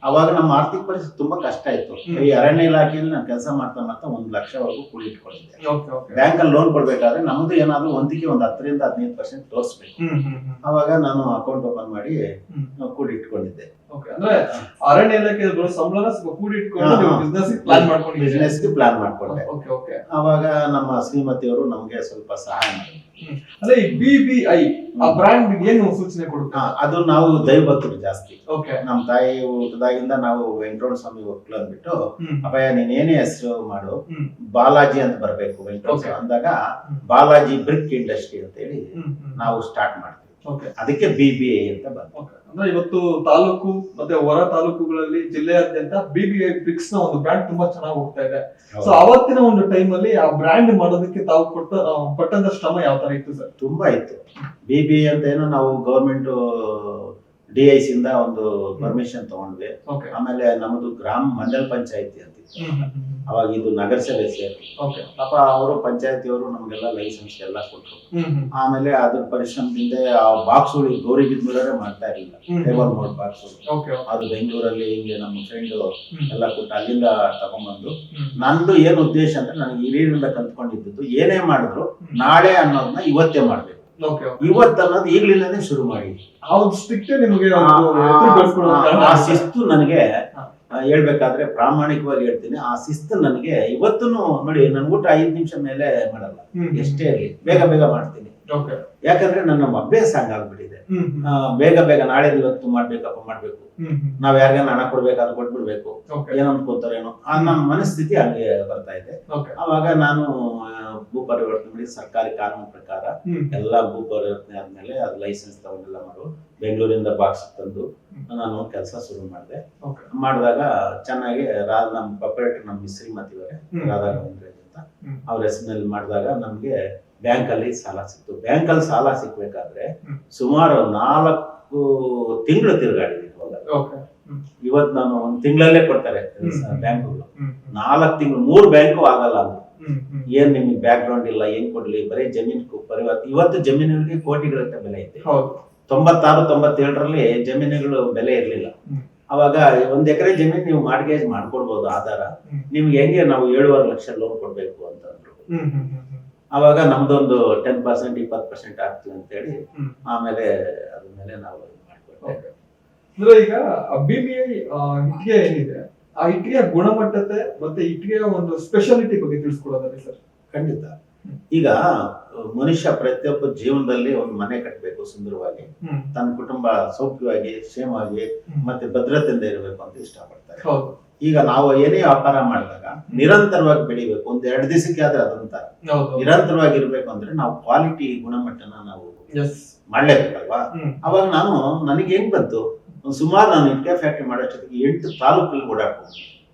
ಅವಾಗ ನಮ್ಮ ಆರ್ಥಿಕ ಪರಿಸ್ಥಿತಿ ತುಂಬಾ ಕಷ್ಟ ಇತ್ತು. ಈ ಅರಣ್ಯ ಇಲಾಖೆಯಲ್ಲಿ ನಾನು ಕೆಲಸ ಮಾಡ್ತಾ 1 ಲಕ್ಷವರೆಗೂ ಕೂಡಿ ಇಟ್ಕೊಂಡಿದ್ದೆ. ಬ್ಯಾಂಕ್ ಅಲ್ಲಿ ಲೋನ್ ಕೊಡ್ಬೇಕಾದ್ರೆ ನಮ್ದು ಏನಾದ್ರು ಒಂದಿಗೆ 10 ರಿಂದ 15% ತೋರಿಸ್ಬೇಕು. ಅವಾಗ ನಾನು ಅಕೌಂಟ್ ಓಪನ್ ಮಾಡಿ ಕೂಡಿ ಇಟ್ಕೊಂಡಿದ್ದೆ. ಅಂದ್ರೆ ಅರಣ್ಯ ಇಲಾಖೆ ಸಂಬಳ ಕೂಡಿ ಇಟ್ಕೊಂಡು ಬಿಸ್ನೆಸ್ ಪ್ಲಾನ್ ಮಾಡ್ಕೊಂಡೆ. ಅವಾಗ ನಮ್ಮ ಶ್ರೀಮತಿಯವರು ನಮ್ಗೆ ಸ್ವಲ್ಪ ಸಹಾಯ ಮಾಡಿದ್ರು. ಅದೇ ಈ BBI ಆ ಬ್ರ್ಯಾಂಡ್ ಏನು ಸೂಚನೆ ಕೊಡುತ್ತೆ? ಅದು ನಾವು ದೈವಭಕ್ತರು ಜಾಸ್ತಿ. ಓಕೆ. ನಮ್ ತಾಯಿ ಊಟದಾಗಿಂದ ನಾವು ವೆಂಕಟರಮಣ ಸ್ವಾಮಿ ಒಕ್ಕಲು ಅಂದ್ಬಿಟ್ಟು ಅಪ್ಪಯ್ಯ ನೀನ್ ಏನೇ ಹೆಸರು ಮಾಡು ಬಾಲಾಜಿ ಅಂತ ಬರ್ಬೇಕು ವೆಂಕಟರಮಣ ಅಂದಾಗ ಬಾಲಾಜಿ ಬ್ರಿಕ್ ಇಂಡಸ್ಟ್ರಿ ಅಂತ ಹೇಳಿ ನಾವು ಸ್ಟಾರ್ಟ್ ಮಾಡ್ತೀವಿ. ಅದಕ್ಕೆ BBI ಅಂತ ಬಂತು. ಅಂದ್ರೆ ಇವತ್ತು ತಾಲೂಕು ಮತ್ತೆ ಹೊರ ತಾಲೂಕುಗಳಲ್ಲಿ ಜಿಲ್ಲೆಯಾದ್ಯಂತ BBI ಬ್ರಿಕ್ಸ್ ನ ಒಂದು ಬ್ರ್ಯಾಂಡ್ ತುಂಬಾ ಚೆನ್ನಾಗಿ ಹೋಗ್ತಾ ಇದೆ. ಸೊ ಅವತ್ತಿನ ಒಂದು ಟೈಮ್ ಅಲ್ಲಿ ಆ ಬ್ರ್ಯಾಂಡ್ ಮಾಡೋದಕ್ಕೆ ತಾವು ಪಟ್ಟಂತ ಶ್ರಮ ಯಾವ ತರ ಇತ್ತು ಸರ್? ತುಂಬಾ ಇತ್ತು. BBI ಅಂತ ಏನೋ ನಾವು ಗವರ್ಮೆಂಟ್ DIC ಇಂದ ಒಂದು ಪರ್ಮಿಷನ್ ತಗೊಂಡ್ವಿ. ಆಮೇಲೆ ನಮ್ದು ಗ್ರಾಮ ಮಂಡಲ ಪಂಚಾಯತಿ ಅಂತ ಅವಾಗ ಇದು ನಗರಸಭೆ ಸೇರಿ ಪಾಪ ಅವರು ಪಂಚಾಯತಿಯವರು ನಮ್ಗೆಲ್ಲ ಲೈಸೆನ್ಸ್ ಎಲ್ಲ ಕೊಟ್ರು. ಆಮೇಲೆ ಅದ್ರ ಪರಿಶ್ರಮದಿಂದ ಆ ಬಾಕ್ಸ್ಗಳು ಗೌರಿ ಬಿದ್ಮೇಲೆ ಮಾಡ್ತಾ ಇರ್ಲಿಲ್ಲ. ಟೇಬಲ್ ಮೋಡ್ ಬಾಕ್ಸ್ ಅದು ಬೆಂಗಳೂರಲ್ಲಿ ಹಿಂಗೆ ನಮ್ಮ ಫ್ರೆಂಡ್ ಎಲ್ಲ ಕೊಟ್ಟು ಅಲ್ಲಿಂದ ತಗೊಂಡ್ಬಂದು ನಂದು ಏನ್ ಉದ್ದೇಶ ಅಂದ್ರೆ ನನಗೆ ಹಿರಿಯರಿಂದ ಕಲ್ತ್ಕೊಂಡಿದ್ದು ಏನೇ ಮಾಡಿದ್ರು ನಾಳೆ ಅನ್ನೋದನ್ನ ಇವತ್ತೇ ಮಾಡ್ಬೇಕು. ಇವತ್ತು ಅನ್ನೋದು ಈಗ್ಲಿಂದಾನೇ ಶುರು ಮಾಡಿ ಆ ಶಿಸ್ತು ನನಗೆ ಹೇಳ್ಬೇಕಾದ್ರೆ ಪ್ರಾಮಾಣಿಕವಾಗಿ ಹೇಳ್ತೀನಿ. ಆ ಶಿಸ್ತು ನನಗೆ ಇವತ್ತು ನೋಡಿ, ನನ್ ಊಟ 5 ನಿಮಿಷ ಮೇಲೆ ಮಾಡಲ್ಲ, ಎಷ್ಟೇ ಇರಲಿ ಬೇಗ ಬೇಗ ಮಾಡ್ತೀನಿ. ಯಾಕಂದ್ರೆ ನನ್ನ ಅಭ್ಯಾಸ ಹಂಗಾಗ್ಬಿಟ್ಟಿದೆ. ಬೇಗ ಬೇಗ ನಾಳೆ ಇವತ್ತು ಮಾಡ್ಬೇಕು. ನಾವ್ ಯಾರಿಗಾನ ಹಣ ಕೊಡ್ಬೇಕಾದ್ರೆ ಕೊಟ್ಬಿಡ್ಬೇಕು, ಏನ್ ಅನ್ಕೋತಾರೇನೋ ನಮ್ಮ ಮನಸ್ಥಿತಿ ಹಂಗೆ ಬರ್ತಾ ಇದೆ. ಅವಾಗ ನಾನು ಭೂ ಪರಿವರ್ತನೆ ಮಾಡಿ ಸರ್ಕಾರಿ ಕಾನೂನು ಪ್ರಕಾರ ಎಲ್ಲಾ ಭೂ ಪರಿವರ್ತನೆ ಆದ್ಮೇಲೆ ಅದು ಲೈಸೆನ್ಸ್ ತಗೊಂಡೆಲ್ಲ ಮಾಡು ಬೆಂಗಳೂರಿಂದ ಬಾಕ್ಸ್ ತಂದು ನಾನು ಕೆಲಸ ಶುರು ಮಾಡಿದೆ. ಮಾಡಿದಾಗ ಚೆನ್ನಾಗಿ ನಮ್ಮ ಪ್ರೊಪರೇಟರ್ ನಮ್ಮ ಶ್ರೀಮತಿ ಅವರೇ ರಾಧಾ ಗೋವಿಂದರಾಜ್ ಅಂತ ಅವ್ರ ಹೆಸರಿನಲ್ಲಿ ಮಾಡಿದಾಗ ನಮ್ಗೆ ಬ್ಯಾಂಕ್ ಅಲ್ಲಿ ಸಾಲ ಸಿಕ್ತು. ಬ್ಯಾಂಕ್ ಅಲ್ಲಿ ಸಾಲ ಸಿಕ್ಬೇಕಾದ್ರೆ ಸುಮಾರು 4 ತಿಂಗಳು ತಿರುಗಾಡಿದ್ವಿ. ಇವತ್ತು ನಾನು 1 ತಿಂಗಳಲ್ಲೇ ಕೊಡ್ತಾರೆ ಬ್ಯಾಂಕ್ಗಳು. 4 ತಿಂಗಳು 3 ಬ್ಯಾಂಕು ಆಗಲ್ಲ ಅಂದ್ರೆ ಏನ್ ನಿಮ್ಗೆ ಬ್ಯಾಕ್ ಗ್ರೌಂಡ್ ಇಲ್ಲ, ಏನ್ ಕೊಡ್ಲಿ, ಬರೀ ಜಮೀನು ಪರಿವರ್ತನೆ. ಇವತ್ತು ಜಮೀನುಗಳಿಗೆ ಕೋಟಿಗಳಂತ ಬೆಲೆ ಐತೆ. 96-97ರಲ್ಲಿ ಜಮೀನುಗಳು ಬೆಲೆ ಇರ್ಲಿಲ್ಲ. ಅವಾಗ 1 ಎಕರೆ ಜಮೀನು ನೀವು ಮಾರ್ಗೇಜ್ ಮಾಡ್ಕೊಡ್ಬೋದು ಆಧಾರ. ನಿಮ್ಗೆ ಹೆಂಗೆ ನಾವು 7.5 ಲಕ್ಷ ಲೋನ್ ಕೊಡ್ಬೇಕು ಅಂತಂದ್ರು. ಅವಾಗ ನಮ್ದೊಂದು 10% 20% ಆಗ್ತೀವಿ ಅಂತ ಹೇಳಿ ಆಮೇಲೆ ಅದ್ರ ಮೇಲೆ ನಾವು ಮಾಡ್ಕೊಡ್ತೇವೆ. ಅಂದ್ರೆ ಈಗ BBI ಇಟ್ಟಿಗೆ ಏನಿದೆ, ಆ ಇಟ್ಟಿಗೆಯ ಗುಣಮಟ್ಟತೆ ಮತ್ತೆ ಇಟ್ಟಿಗೆಯ ಒಂದು ಸ್ಪೆಷಾಲಿಟಿ ಬಗ್ಗೆ ತಿಳಿಸ್ಕೊಡೋದಾದ್ರೆ ಸರ್? ಖಂಡಿತ. ಈಗ ಮನುಷ್ಯ ಪ್ರತಿಯೊಬ್ಬ ಜೀವನದಲ್ಲಿ ಒಂದು ಮನೆ ಕಟ್ಟಬೇಕು ಸುಂದರವಾಗಿ, ತನ್ನ ಕುಟುಂಬ ಸೌಖ್ಯವಾಗಿ ಕ್ಷೇಮವಾಗಿ ಮತ್ತೆ ಭದ್ರತೆಯಿಂದ ಇರಬೇಕು ಅಂತ ಇಷ್ಟಪಡ್ತಾರೆ. ಈಗ ನಾವು ಏನೇ ವ್ಯಾಪಾರ ಮಾಡಿದಾಗ ನಿರಂತರವಾಗಿ ಬೆಳಿಬೇಕು. 1-2 ದಿವಸಕ್ಕೆ ಆದ್ರೆ ಅದಂತರ ನಿರಂತರವಾಗಿ ಇರ್ಬೇಕು ಅಂದ್ರೆ ನಾವು ಕ್ವಾಲಿಟಿ ಗುಣಮಟ್ಟನ ನಾವು ಮಾಡ್ಲೇಬೇಕಲ್ವಾ? ಅವಾಗ ನನಗೆ ಹೆಂಗ್ ಬಂತು, ಸುಮಾರು ನಾನು ಇಟ್ಕೆ ಫ್ಯಾಕ್ಟ್ರಿ ಮಾಡೋಷ್ಟೊತ್ತಿಗೆ 8 ತಾಲೂಕಲ್ಲಿ ಓಡಾಡ್ಬೋದು.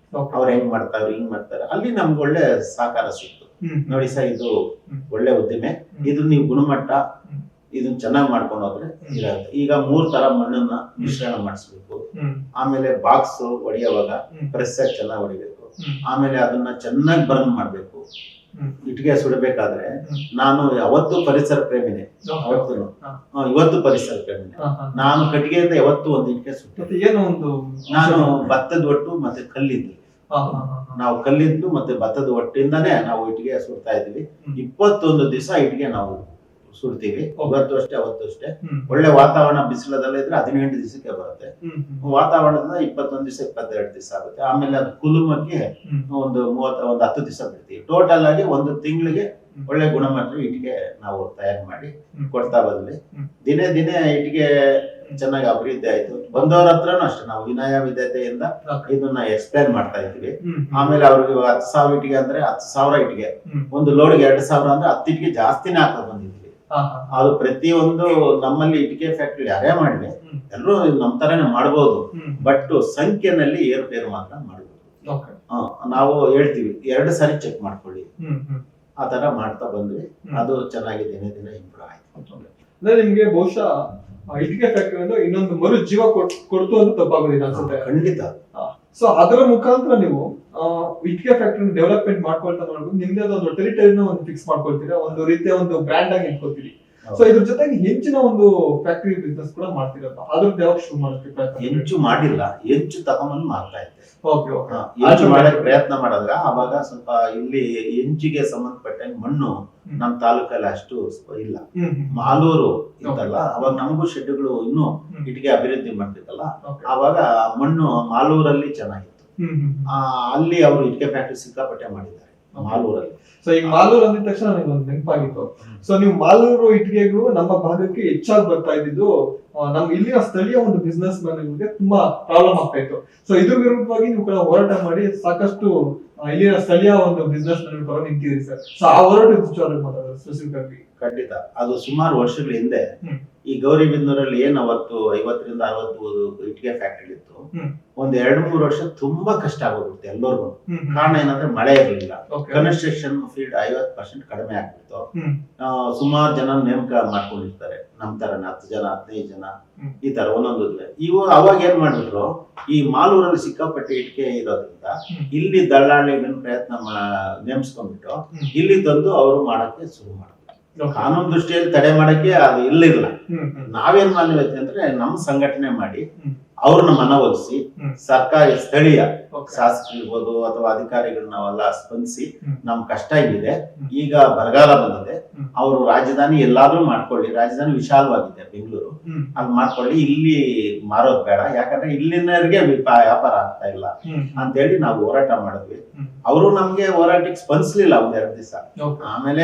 ಅವ್ರು ಹೆಂಗ್ ಮಾಡ್ತಾರೆ ಹಿಂಗ್ ಮಾಡ್ತಾರೆ. ಅಲ್ಲಿ ನಮ್ಗೆ ಒಳ್ಳೆ ಸಹಕಾರ ಸಿಕ್ತು. ನೋಡಿ ಸರ್, ಇದು ಒಳ್ಳೆ ಉದ್ದಿಮೆ, ಇದು ನೀವು ಗುಣಮಟ್ಟ ಇದನ್ನ ಚೆನ್ನಾಗಿ ಮಾಡ್ಕೊಂಡು ಹೋದ್ರೆ ಇರುತ್ತೆ. ಈಗ 3 ತರ ಮಣ್ಣನ್ನ ಮಿಶ್ರಣ ಮಾಡಿಸ್ಬೇಕು. ಆಮೇಲೆ ಬಾಕ್ಸ್ ಹೊಡಿಯುವಾಗ ಪ್ರೆಸ್ ಚೆನ್ನಾಗಿ ಹೊಡಿಬೇಕು. ಆಮೇಲೆ ಅದನ್ನ ಚೆನ್ನಾಗಿ ಬರ್ನ್ ಮಾಡ್ಬೇಕು. ಇಟ್ಟಿಗೆ ಸುಡಬೇಕಾದ್ರೆ ನಾನು ಯಾವತ್ತು ಪರಿಸರ ಪ್ರೇಮಿನೇ, ಇವತ್ತು ಪರಿಸರ ಪ್ರೇಮಿನೇ. ನಾನು ಕಟ್ಟಿಗೆಯಿಂದ ಯಾವತ್ತು ಒಂದು ಇಟ್ಟಿಗೆ ಸುಡ್ತೀನಿ. ನಾನು ಭತ್ತದ ಒಟ್ಟು ಮತ್ತೆ ಕಲ್ಲಿದ್ದು, ನಾವು ಕಲ್ಲಿದ್ದು ಮತ್ತೆ ಭತ್ತದ ಒಟ್ಟಿಂದಾನೇ ನಾವು ಇಟ್ಟಿಗೆ ಸುಡ್ತಾ ಇದೀವಿ. 21 ದಿವಸ ಇಟ್ಟಿಗೆ ನಾವು ಸುಡ್ತೀವಿ. ಇವತ್ತು ಅಷ್ಟೇ ಅವತ್ತು ಅಷ್ಟೇ. ಒಳ್ಳೆ ವಾತಾವರಣ ಬಿಸಿಲದಲ್ಲೇ ಇದ್ರೆ 18 ದಿವಸಕ್ಕೆ ಬರುತ್ತೆ. ವಾತಾವರಣದಿಂದ 21 ದಿವಸ 22 ದಿವಸ ಆಗುತ್ತೆ. ಆಮೇಲೆ ಅದು ಕುಲುಮಕ್ಕೆ ಒಂದು 10 ದಿವಸ ಬಿಡ್ತೀವಿ. ಟೋಟಲ್ ಆಗಿ 1 ತಿಂಗಳಿಗೆ ಒಳ್ಳೆ ಗುಣಮಟ್ಟ ಇಟ್ಟಿಗೆ ನಾವು ತಯಾರು ಮಾಡಿ ಕೊಡ್ತಾ ಬಂದ್ವಿ. ದಿನೇ ದಿನೇ ಇಟ್ಟಿಗೆ ಚೆನ್ನಾಗಿ ಅಭಿವೃದ್ಧಿ ಆಯ್ತು. ಬಂದವರ ಹತ್ರನೂ ಅಷ್ಟೇ ನಾವು ವಿನಯ ವಿಧತೆಯಿಂದ ಇದನ್ನ ಎಕ್ಸ್ಪ್ಲೈನ್ ಮಾಡ್ತಾ ಇದ್ವಿ. ಆಮೇಲೆ ಅವ್ರಿಗೆ 10,000 ಇಟ್ಟಿಗೆ ಅಂದ್ರೆ 10,000 ಇಟ್ಟಿಗೆ, ಒಂದು ಲೋಡ್ಗೆ 2,000 ಅಂದ್ರೆ 10 ಇಟ್ಟಿಗೆ ಜಾಸ್ತಿನೇ ಹಾಕೋದು ಬಂದಿದ್ವಿ. ಅದು ಪ್ರತಿಯೊಂದು ನಮ್ಮಲ್ಲಿ ಇಟ್ಟಿಗೆ ಫ್ಯಾಕ್ಟ್ರಿ ಯಾರೇ ಮಾಡ್ಲಿ ಎಲ್ಲರೂ ನಮ್ ತರನೇ ಮಾಡ್ಬೋದು. ಬಟ್ ಸಂಖ್ಯೆನಲ್ಲಿ ಏರುಪೇರು ಮಾತ್ರ ಮಾಡ್ಬೋದು. ನಾವು ಹೇಳ್ತೀವಿ 2 ಸಾರಿ ಚೆಕ್ ಮಾಡ್ಕೊಳ್ಳಿ, ಆ ತರ ಮಾಡ್ತಾ ಬಂದ್ವಿ. ಅದು ಚೆನ್ನಾಗಿ ದಿನೇ ದಿನ ಇಂಪ್ರೂವ್ ಆಯ್ತು. ನಿಮ್ಗೆ ಬಹುಶಃ ಇಟ್ಟಿಗೆ ಫ್ಯಾಕ್ಟರಿ ಅಂದ್ರೆ ಇನ್ನೊಂದು ಮರು ಜೀವ ಕೊಡ್ತು ಅಂತ ತಪ್ಪಾಗೋದಿಲ್ಲ ಅನ್ಸುತ್ತೆ. ಖಂಡಿತ. ಸೊ ಅದರ ಮುಖಾಂತರ ನೀವು ಇಟ್ಟಿಗೆ ಫ್ಯಾಕ್ಟರಿ ಡೆವಲಪ್ಮೆಂಟ್ ಮಾಡ್ಕೊಳ್ತಾ ಮಾಡ್ಬೋದು. ನಿಮ್ದೇ ಒಂದು ಟೆರಿಟರಿನ ಒಂದು ಫಿಕ್ಸ್ ಮಾಡ್ಕೊಳ್ತೀರಾ, ಒಂದು ರೀತಿಯ ಒಂದು ಬ್ರ್ಯಾಂಡ್ ಆಗಿ ಇಟ್ಕೊಳ್ತೀರಿ. ಸೊ ಇದ್ರ ಜೊತೆಗೆ ಹೆಚ್ಚಿನ ಒಂದು ಫ್ಯಾಕ್ಟರಿ ಬಿಸ್ನೆಸ್ ಕೂಡ ಮಾಡ್ತಿರಲ್ಲ, ಅದ್ರದ್ದು ಯಾವಾಗ ಶುರು ಮಾಡೋದಕ್ಕೆ ಹೆಂಚು ಮಾಡಿಲ್ಲ, ಹೆಂಚು ತಗೊಂಬಂದು ಮಾಡ್ತಾ ಇದ್ದೆ. ಹೆಂಚು ಮಾಡಕ್ ಪ್ರಯತ್ನ ಮಾಡಿದಾಗ ಅವಾಗ ಸ್ವಲ್ಪ ಇಲ್ಲಿ ಹೆಂಚಿಗೆ ಸಂಬಂಧಪಟ್ಟಂಗೆ ಮಣ್ಣು ನಮ್ ತಾಲೂಕಲ್ಲಿ ಅಷ್ಟು ಇಲ್ಲ. ಮಾಲೂರು ಇತ್ತಲ್ಲ, ಅವಾಗ ನಮಗೂ ಶೆಡ್ಗಳು ಇನ್ನೂ ಇಟ್ಟಿಗೆ ಅಭಿವೃದ್ಧಿ ಮಾಡ್ತಿತ್ತಲ್ಲ, ಅವಾಗ ಮಣ್ಣು ಮಾಲೂರಲ್ಲಿ ಚೆನ್ನಾಗಿತ್ತು. ಅಲ್ಲಿ ಅವರು ಇಟ್ಟಿಗೆ ಫ್ಯಾಕ್ಟ್ರಿ ಸಿಕ್ಕಾಪಟ್ಟೆ ಮಾಡಿದ್ದಾರೆ. ಮಾಲೂರಲ್ಲಿ. ಸೊ ಈಗ ಮಾಲೂರು ಅಂದಿದ ತಕ್ಷಣ ನನಗೆ ಒಂದು ನೆನಪಾಗಿತ್ತು. ಸೊ ನೀವು ಮಾಲೂರು ಇಟ್ಟಿಗೆಗಳು ನಮ್ಮ ಭಾಗಕ್ಕೆ ಹೆಚ್ಚಾಗಿ ಬರ್ತಾ ಇದ್ದಿದ್ದು ನಮ್ಮ ಇಲ್ಲಿನ ಸ್ಥಳೀಯ ಒಂದು ಬಿಸ್ನೆಸ್ ಮ್ಯಾನ್ಗಳಿಗೆ ತುಂಬಾ ಪ್ರಾಬ್ಲಮ್ ಆಗ್ತಾ ಇತ್ತು. ಸೊ ಇದ್ರ ವಿರುದ್ಧವಾಗಿ ನೀವು ಕೂಡ ಹೋರಾಟ ಮಾಡಿ ಸಾಕಷ್ಟು ಇಲ್ಲಿನ ಸ್ಥಳೀಯ ಒಂದು ಬಿಸ್ನೆಸ್ ಮ್ಯಾನ್ ಪರ ನಿಂತಿದ್ದೀರಿ ಸರ್. ಸೊ ಆ ಹೋರಾಟದ ವಿಚಾರ ಮಾತಾಡೋದು ಸ್ಪೆಸಿಫಿಕ್ ಆಗಿ. ಖಂಡಿತ ಅದು ಸುಮಾರು ವರ್ಷಗಳ ಹಿಂದೆ ಈ ಗೌರಿಬಿದನೂರಲ್ಲಿ ಏನ್ ಅವತ್ತು 50 ರಿಂದ 60 ಇಟ್ಟಿಗೆ ಫ್ಯಾಕ್ಟರಿ ಇತ್ತು. ಒಂದ್ 2-3 ವರ್ಷ ತುಂಬಾ ಕಷ್ಟ ಆಗೋಗ್ಬಿಡ್ತು ಎಲ್ಲರಿಗೂ. ಕಾರಣ ಏನಂದ್ರೆ ಮಳೆ ಇರಲಿಲ್ಲ, ಕನ್ಸ್ಟ್ರಕ್ಷನ್ ಫೀಲ್ಡ್ 50% ಕಡಿಮೆ ಆಗ್ಬಿಡ್ತು. ಸುಮಾರು ಜನ ನೇಮಕ ಮಾಡ್ಕೊಂಡಿರ್ತಾರೆ, ನಮ್ ತರ 10 ಜನ 15 ಜನ ಈ ತರ ಒಂದೊಂದು. ಇವು ಅವಾಗ ಏನ್ ಮಾಡ್ಬಿಟ್ರು, ಈ ಮಾಲೂರಲ್ಲಿ ಸಿಕ್ಕಾಪಟ್ಟೆ ಇಟ್ಟಿಗೆ ಇರೋದ್ರಿಂದ ಇಲ್ಲಿ ದಳ್ಳಾಳಿಗಳ ಪ್ರಯತ್ನ ನೇಮಿಸ್ಕೊಂಡ್ಬಿಟ್ಟು ಇಲ್ಲಿ ತಂದು ಅವರು ಮಾಡಕ್ಕೆ ಶುರು ಮಾಡಿದ್ರು. ಕಾನೂನು ದೃಷ್ಟಿಯಲ್ಲಿ ತಡೆ ಮಾಡಕ್ಕೆ ಅದು ಇಲ್ಲಿಲ್ಲ. ನಾವೇನ್ ಮಾಡಿದ್ವಿ ಅಂದ್ರೆ ನಮ್ಮ ಸಂಘಟನೆ ಮಾಡಿ ಅವ್ರನ್ನ ಮನವೊಲಿಸಿ ಸರ್ಕಾರಿ ಸ್ಥಳೀಯ ಶಾಸಕರು ಇರ್ಬೋದು ಅಥವಾ ಅಧಿಕಾರಿಗಳು ನಾವೆಲ್ಲ ಸ್ಪಂದಿಸಿ ನಮ್ ಕಷ್ಟ ಇದೆ, ಈಗ ಬರಗಾಲ ಬಂದಿದೆ, ಅವರು ರಾಜಧಾನಿ ಎಲ್ಲಾದ್ರೂ ಮಾಡ್ಕೊಳ್ಳಿ, ರಾಜಧಾನಿ ವಿಶಾಲವಾಗಿದೆ ಬೆಂಗಳೂರು, ಅಲ್ಲಿ ಮಾಡ್ಕೊಳ್ಳಿ, ಇಲ್ಲಿ ಮಾರೋದ್ ಬೇಡ, ಯಾಕಂದ್ರೆ ಇಲ್ಲಿನವರಿಗೆ ವ್ಯಾಪಾರ ಆಗ್ತಾ ಇಲ್ಲ ಅಂತ ಹೇಳಿ ನಾವು ಹೋರಾಟ ಮಾಡಿದ್ವಿ. ಅವರು ನಮ್ಗೆ ಹೋರಾಟಕ್ಕೆ ಸ್ಪಂದಿಸ್ಲಿಲ್ಲ ಒಂದ್ 2 ದಿವಸ. ಆಮೇಲೆ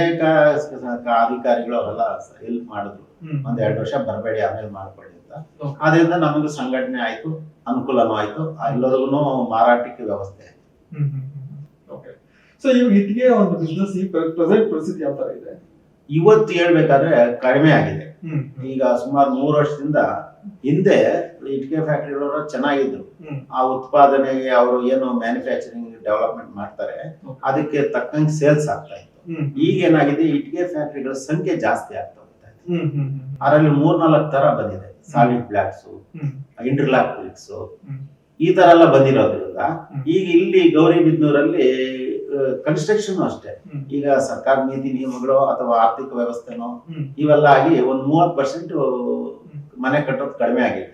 ಅಧಿಕಾರಿಗಳು ಅವರೆಲ್ಲ ಹೆಲ್ಪ್ ಮಾಡಿದ್ರು, ಒಂದ್ 2 ವರ್ಷ ಬರಬೇಡಿ ಆಮೇಲೆ ಮಾಡ್ಕೊಳ್ಳಿ ಅಂತ. ಅದರಿಂದ ನಮಗೂ ಸಂಘಟನೆ ಆಯ್ತು, ಅನುಕೂಲನೂ ಆಯ್ತು, ಎಲ್ಲರಿಗೂ ಮಾರಾಟಕ್ಕೆ ವ್ಯವಸ್ಥೆ ಆಯ್ತು. ಸೊ ಇವಾಗ ಇಟ್ಟಿಗೆ ಒಂದು ಬಿಸ್ನೆಸ್ ಈ ಪ್ರೆಸೆಂಟ್ ಪರಿಸ್ಥಿತಿ ಯಾವ ತರ ಇದೆ? ಇವತ್ತು ಹೇಳ್ಬೇಕಾದ್ರೆ ಕಡಿಮೆ ಆಗಿದೆ. ಈಗ ಸುಮಾರು 3 ವರ್ಷದಿಂದ ಹಿಂದೆ ಇಟ್ಟಿಗೆ ಫ್ಯಾಕ್ಟರಿಗಳವರು ಚೆನ್ನಾಗಿದ್ರು. ಆ ಉತ್ಪಾದನೆಗೆ ಅವರು ಏನು ಮ್ಯಾನುಫ್ಯಾಕ್ಚರಿಂಗ್ ಡೆವಲಪ್ಮೆಂಟ್ ಮಾಡ್ತಾರೆ ಅದಕ್ಕೆ ತಕ್ಕಂಗೆ ಸೇಲ್ಸ್ ಆಗ್ತಾ ಇತ್ತು. ಈಗ ಏನಾಗಿದೆ, ಇಟ್ಟಿಗೆ ಫ್ಯಾಕ್ಟರಿಗಳ ಸಂಖ್ಯೆ ಜಾಸ್ತಿ ಆಗ್ತಾ ಹೋಗ್ತಾ ಇದೆ. ಅದರಲ್ಲಿ 3-4 ತರ ಬಂದಿದೆ. ಸಾಲಿಡ್ ಬ್ಲಾಕ್ಸ್, ಇಂಟರ್ಲಾಕ್ ಬ್ರಿಕ್ಸ್, ಈ ತರ ಎಲ್ಲ ಬಂದಿರೋದ್ರಿಂದ ಈಗ ಇಲ್ಲಿ ಗೌರಿಬಿದನೂರಲ್ಲಿ ಕನ್ಸ್ಟ್ರಕ್ಷನ್ ಅಷ್ಟೇ. ಈಗ ಸರ್ಕಾರ ನೀತಿ ನಿಯಮಗಳು ಅಥವಾ ಆರ್ಥಿಕ ವ್ಯವಸ್ಥೆನೋ ಇವೆಲ್ಲ ಆಗಿ ಒಂದ್ 30% ಮನೆ ಕಟ್ಟೋದು ಕಡಿಮೆ ಆಗಿದೆ.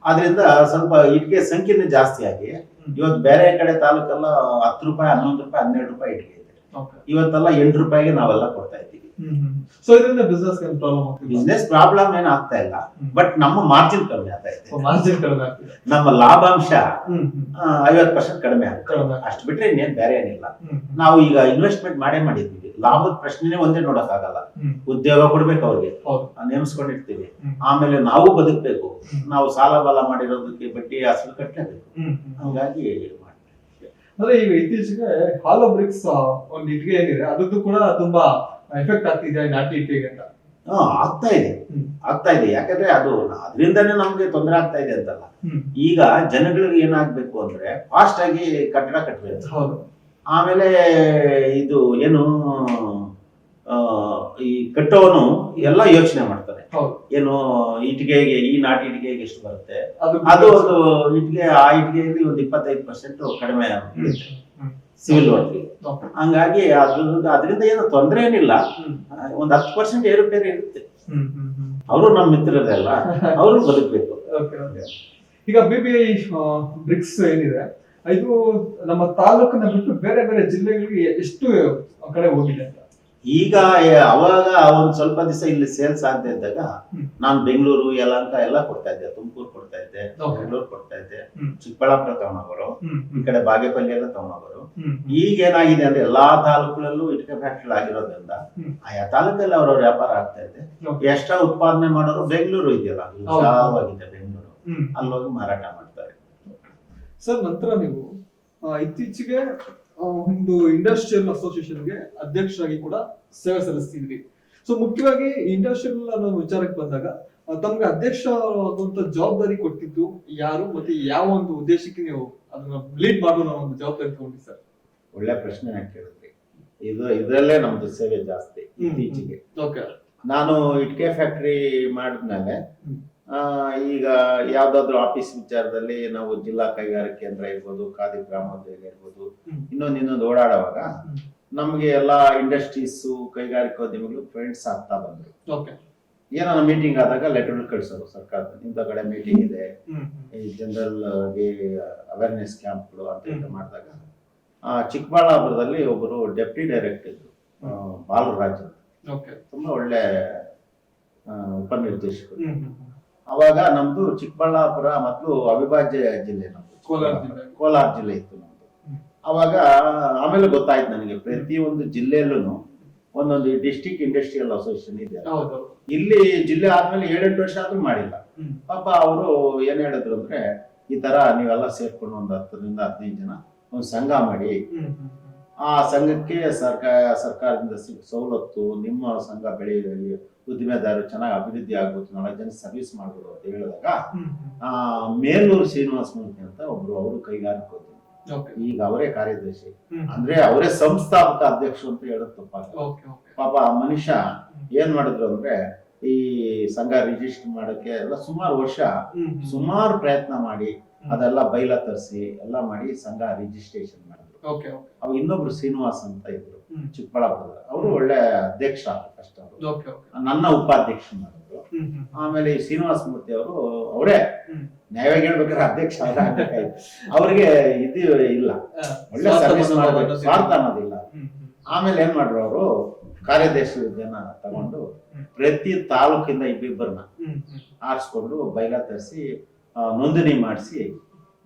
ಆದ್ರಿಂದ ಸ್ವಲ್ಪ ಇಟ್ಟಿಗೆ ಸಂಖ್ಯೆನೇ ಜಾಸ್ತಿ ಆಗಿ ಇವತ್ತು ಬೇರೆ ಕಡೆ ತಾಲೂಕೆಲ್ಲ 10 ರೂಪಾಯಿ, 11 ರೂಪಾಯಿ, 12 ರೂಪಾಯಿ ಇಟ್ಟಿಗೆ ಇದೆ. ಇವತ್ತೆಲ್ಲ 8 ರೂಪಾಯಿಗೆ ನಾವೆಲ್ಲ ಕೊಡ್ತಾ ಇದ್ದೀವಿ. ಸೊ ಇದರಿಂದ ಬಿಸ್ನೆಸ್ ಪ್ರಾಬ್ಲಮ್ ಏನು ಆಗ್ತಾ ಇಲ್ಲ, ಬಟ್ ನಮ್ಮ ಮಾರ್ಜಿನ್ ಕಡಿಮೆ ಆಗ್ತಾ ಇದೆ. ಮಾರ್ಜಿನ್ ಕಡಿಮೆ ಆಗ್ತಿದೆ, ನಮ್ಮ ಲಾಭಾಂಶ 50% ಕಡಿಮೆ ಆಗ್ತದೆ. ಅಷ್ಟು ಬಿಟ್ರೆ ಇನ್ನೇನ್ ಬೇರೆ ಏನಿಲ್ಲ. ನಾವು ಈಗ ಇನ್ವೆಸ್ಟ್ಮೆಂಟ್ ಮಾಡಿದ್ವಿ, ಲಾಭದ ಪ್ರಶ್ನೆನೇ ಒಂದೇ ನೋಡಕ್ ಆಗಲ್ಲ. ಉದ್ಯೋಗ ಕೊಡ್ಬೇಕು ಅವ್ರಿಗೆ, ನೇಮಿಸ್ಕೊಂಡಿರ್ತೀವಿ, ಆಮೇಲೆ ನಾವು ಬದುಕ್ಬೇಕು, ನಾವು ಸಾಲ ಬಾಲ ಮಾಡಿರೋದಕ್ಕೆ ಬಡ್ಡಿ ಅಸಲು ಕಟ್ಟಲೇಬೇಕು. ಹಂಗಾಗಿ ಅಂದ್ರೆ ಈಗ ಇತ್ತೀಚೆಗೆ ಹಾಲೋ ಬ್ರಿಕ್ಸ್ ಒಂದು ಇಟ್ಟಿಗೆ ಏನಿದೆ ಅದಕ್ಕೂ ಕೂಡ ತುಂಬಾ ಎಫೆಕ್ಟ್ ಆಗ್ತಿದೆ ನಾಟಿ ಇಟ್ಟಿಗೆ ಅಂತ. ಆಗ್ತಾ ಇದೆ. ಯಾಕಂದ್ರೆ ಅದರಿಂದಾನೇ ನಮ್ಗೆ ತೊಂದರೆ ಆಗ್ತಾ ಇದೆ ಅಂತಲ್ಲ. ಈಗ ಜನಗಳಿಗೆ ಏನಾಗ್ಬೇಕು ಅಂದ್ರೆ ಫಾಸ್ಟ್ ಆಗಿ ಕಟ್ಟಡ ಕಟ್ಟಬೇಕು. ಆಮೇಲೆ ಇದು ಏನು ಈ ಕಟ್ಟೋನು ಎಲ್ಲ ಯೋಚನೆ ಮಾಡ್ತಾನೆ, ಏನು ಇಟ್ಟಿಗೆಗೆ, ಈ ನಾಟಿ ಇಟ್ಟಿಗೆಗೆ ಎಷ್ಟು ಬರುತ್ತೆ, ಅದು ಒಂದು ಇಟ್ಟಿಗೆ, ಆ ಇಟ್ಟಿಗೆಯಲ್ಲಿ ಒಂದು 25% ಕಡಿಮೆ ಸಿವಿಲ್ ವರ್ಕ್ಗೆ. ಹಂಗಾಗಿ ಅದರಿಂದ ಏನು ತೊಂದರೆ ಏನಿಲ್ಲ, ಒಂದ್ 10% ಏರುಪೇರು ಇರುತ್ತೆ. ಅವರು ನಮ್ಮ ಮಿತ್ರರೆಲ್ಲ, ಅವರು ಬದುಕಬೇಕು. ಈಗ BBI ಬ್ರಿಕ್ಸ್ ಏನಿದೆ ಇದು ನಮ್ಮ ತಾಲೂಕನ್ನ ಬಿಟ್ಟು ಬೇರೆ ಬೇರೆ ಜಿಲ್ಲೆಗಳಿಗೆ ಎಷ್ಟು ಕಡೆ ಹೋಗಿದೆ ಅಂತ? ಈಗ ಅವಾಗ ಒಂದ್ ಸ್ವಲ್ಪ ದಿವಸ ಇಲ್ಲಿ ಸೇಲ್ಸ್ ಆಗದೆ ಇದ್ದಾಗ ನಾನು ಬೆಂಗಳೂರು, ಯಲಹಂಕ ಎಲ್ಲ ಕೊಡ್ತಾ ಇದ್ದೆ, ತುಮಕೂರು ಕೊಡ್ತಾ ಇದ್ದೆ, ಬೆಂಗಳೂರು ಕೊಡ್ತಾ ಇದ್ದೆ, ಚಿಕ್ಕಬಳ್ಳಾಪುರ ತಗೊಂಡೋಗೋರು, ಈ ಕಡೆ ಬಾಗೇಪಲ್ಲಿ ಎಲ್ಲ ತಗೊಂಡೋಗೋರು. ಈಗ ಏನಾಗಿದೆ ಅಂದ್ರೆ ಎಲ್ಲಾ ತಾಲೂಕುಗಳಲ್ಲೂ ಇಟ್ಟಿಗೆ ಫ್ಯಾಕ್ಟರಿ ಆಗಿರೋದ್ರಿಂದ ಆಯಾ ತಾಲೂಕಲ್ಲಿ ಅವ್ರ ವ್ಯಾಪಾರ ಆಗ್ತಾ ಇದೆ. ಎಷ್ಟ ಉತ್ಪಾದನೆ ಮಾಡೋರು ಬೆಂಗಳೂರು ಇದೆಯಲ್ಲ, ವಿಶಾಲವಾಗಿದೆ ಬೆಂಗಳೂರು, ಅಲ್ಲೋಗಿ ಮಾರಾಟ ಮಾಡ್ತಾರೆ. ಸರ್, ನಂತರ ನೀವು ಇತ್ತೀಚೆಗೆ ಒಂದು ಇಂಡಸ್ಟ್ರಿಯಲ್ ಅಸೋಸಿಯೇಷನ್ಗೆ ಅಧ್ಯಕ್ಷರಾಗಿ ಕೂಡ ಸೇವೆ ಸಲ್ಲಿಸ್ತಿದ್ರಿ. ಸೊ ಮುಖ್ಯವಾಗಿ ಇಂಡಸ್ಟ್ರಿಯಲ್ ಅನ್ನೋ ವಿಚಾರಕ್ಕೆ ಬಂದಾಗ ತಮ್ಗೆ ಅಧ್ಯಕ್ಷ ಆಗುವಂತ ಜವಾಬ್ದಾರಿ ಕೊಟ್ಟಿದ್ದು ಯಾರು, ಮತ್ತೆ ಯಾವ ಒಂದು ಉದ್ದೇಶಕ್ಕೆ ನೀವು ಅದನ್ನ ಲೀಡ್ ಮಾಡೋ ಒಂದು ಜವಾಬ್ದಾರಿ ತಗೊಂಡಿ ಸರ್? ಒಳ್ಳೆ ಪ್ರಶ್ನೆ ಕೇಳಿದ್ರಿ. ಇದರಲ್ಲೇ ನಮ್ದು ಸೇವೆ ಜಾಸ್ತಿ ಇತ್ತೀಚೆಗೆ. ನಾನು ಇಟ್ಟಿಗೆ ಫ್ಯಾಕ್ಟರಿ ಮಾಡಿದ್ಮೇಲೆ ಈಗ ಯಾವ್ದಾದ್ರು ಆಫೀಸ್ ವಿಚಾರದಲ್ಲಿ ನಾವು ಜಿಲ್ಲಾ ಕೈಗಾರಿಕಾ ಕೇಂದ್ರ ಇರ್ಬೋದು, ಖಾದಿ ಗ್ರಾಮೋದ್ಯೋಗ ಇರ್ಬೋದು, ಇನ್ನೊಂದು ಓಡಾಡುವಾಗ ನಮ್ಗೆ ಎಲ್ಲಾ ಇಂಡಸ್ಟ್ರೀಸ್, ಕೈಗಾರಿಕೋದ್ಯಮಿಗಳು ಫ್ರೆಂಡ್ಸ್ ಆಗ್ತಾ ಬಂದ್ರು. ಏನಾರ ಮೀಟಿಂಗ್ ಆದಾಗ ಲೆಟರ್ ಕಳಿಸೋರು ಸರ್ಕಾರದ, ಇಂಥ ಕಡೆ ಮೀಟಿಂಗ್ ಇದೆ, ಈ ಜನರಲ್ ಅವೇರ್ನೆಸ್ ಕ್ಯಾಂಪ್ಗಳು ಅಂತ ಮಾಡಿದಾಗ ಚಿಕ್ಕಬಳ್ಳಾಪುರದಲ್ಲಿ ಒಬ್ಬರು ಡೆಪ್ಟಿ ಡೈರೆಕ್ಟರ್ ಇದ್ರು, ಬಾಲರಾಜ್ ಅಂತ, ತುಂಬಾ ಒಳ್ಳೆ ಉಪನಿರ್ದೇಶಕರು. ಅವಾಗ ನಮ್ದು ಚಿಕ್ಕಬಳ್ಳಾಪುರ ಮತ್ತು ಅವಿಭಾಜ್ಯ ಜಿಲ್ಲೆ, ನಮ್ದು ಕೋಲಾರ ಜಿಲ್ಲೆ ಇತ್ತು ನಮ್ದು. ಅವಾಗ ಆಮೇಲೆ ಗೊತ್ತಾಯ್ತು ನನಗೆ ಪ್ರತಿಯೊಂದು ಜಿಲ್ಲೆಯಲ್ಲೂ ಒಂದೊಂದು ಡಿಸ್ಟಿಕ್ ಇಂಡಸ್ಟ್ರಿಯಲ್ ಅಸೋಸಿಯೇಷನ್ ಇದೆ. ಇಲ್ಲಿ ಜಿಲ್ಲೆ ಆದ್ಮೇಲೆ 7-8 ವರ್ಷ ಆದ್ರೂ ಮಾಡಿಲ್ಲ. ಪಾಪ ಅವರು ಏನ್ ಹೇಳಿದ್ರು ಅಂದ್ರೆ, ಈ ತರ ನೀವೆಲ್ಲ ಸೇರ್ಕೊಂಡು ಒಂದು 10-15 ಜನ ಒಂದು ಸಂಘ ಮಾಡಿ, ಆ ಸಂಘಕ್ಕೆ ಸರ್ಕಾರದಿಂದ ಸವಲತ್ತು, ನಿಮ್ಮ ಸಂಘ ಬೆಳೆಯುವ ಉದ್ದಿಮೆದಾರರು ಚೆನ್ನಾಗಿ ಅಭಿವೃದ್ಧಿ ಆಗ್ಬೋದು, 4 ಜನ ಸರ್ವಿಸ್ ಮಾಡ್ಬೋದು ಅಂತ ಹೇಳಿದಾಗ ಮೇಲೂರು ಶ್ರೀನಿವಾಸ ಮೂರ್ತಿ ಅಂತ ಒಬ್ರು, ಅವರು ಕೈಗಾರಿಕೋದ್ಯಮಿ, ಈಗ ಅವರೇ ಕಾರ್ಯದರ್ಶಿ, ಅಂದ್ರೆ ಅವರೇ ಸಂಸ್ಥಾಪಕ ಅಧ್ಯಕ್ಷರು ಅಂತ ಹೇಳೋದು ತಪ್ಪಾಗಲ್ಲ. ಪಾಪ ಆ ಮನುಷ್ಯ ಏನ್ ಮಾಡಿದ್ರು ಅಂದ್ರೆ, ಈ ಸಂಘ ರಿಜಿಸ್ಟರ್ ಮಾಡಕ್ಕೆ ಎಲ್ಲ ಸುಮಾರು ವರ್ಷ ಸುಮಾರು ಪ್ರಯತ್ನ ಮಾಡಿ ಅದೆಲ್ಲ ಬೈಲ ತರಿಸಿ ಎಲ್ಲ ಮಾಡಿ ಸಂಘ ರಿಜಿಸ್ಟ್ರೇಷನ್ ಮಾಡಿದ್ರು. ಅವ್ ಇನ್ನೊಬ್ರು ಶ್ರೀನಿವಾಸ್ ಅಂತ ಇದ್ರು ಚಿಕ್ಕಬಳ್ಳಾಪುರದ, ಅವರು ಒಳ್ಳೆ ಅಧ್ಯಕ್ಷ ಫಸ್ಟ್, ಅವರು ನನ್ನ ಉಪಾಧ್ಯಕ್ಷ ಮಾಡಿದ್ರು. ಆಮೇಲೆ ಈ ಶ್ರೀನಿವಾಸ ಮೂರ್ತಿ ಅವರು ಅವರೇ ನ್ಯಾಯವಾಗಿ ಹೇಳ್ಬೇಕಾದ್ರೆ ಅಧ್ಯಕ್ಷ ಆಗ್ಬೇಕಾಯ್ತು. ಅವ್ರಿಗೆ ಇದು ಇಲ್ಲ, ಒಳ್ಳೆ ಸರ್ವಿಸ್ ಮಾಡ್ಬೇಕು, ಸ್ವಾರ್ಥ ಅನ್ನೋದಿಲ್ಲ. ಆಮೇಲೆ ಏನ್ ಮಾಡ್ರು, ಅವರು ಕಾರ್ಯದರ್ಶಿ ಜನ ತಗೊಂಡು ಪ್ರತಿ ತಾಲೂಕಿಂದ ಇಬ್ಬಿಬ್ಬರನ್ನ ಆರಿಸ್ಕೊಂಡು ಬೈಲ ತರಿಸಿ ನೋಂದಣಿ ಮಾಡಿಸಿ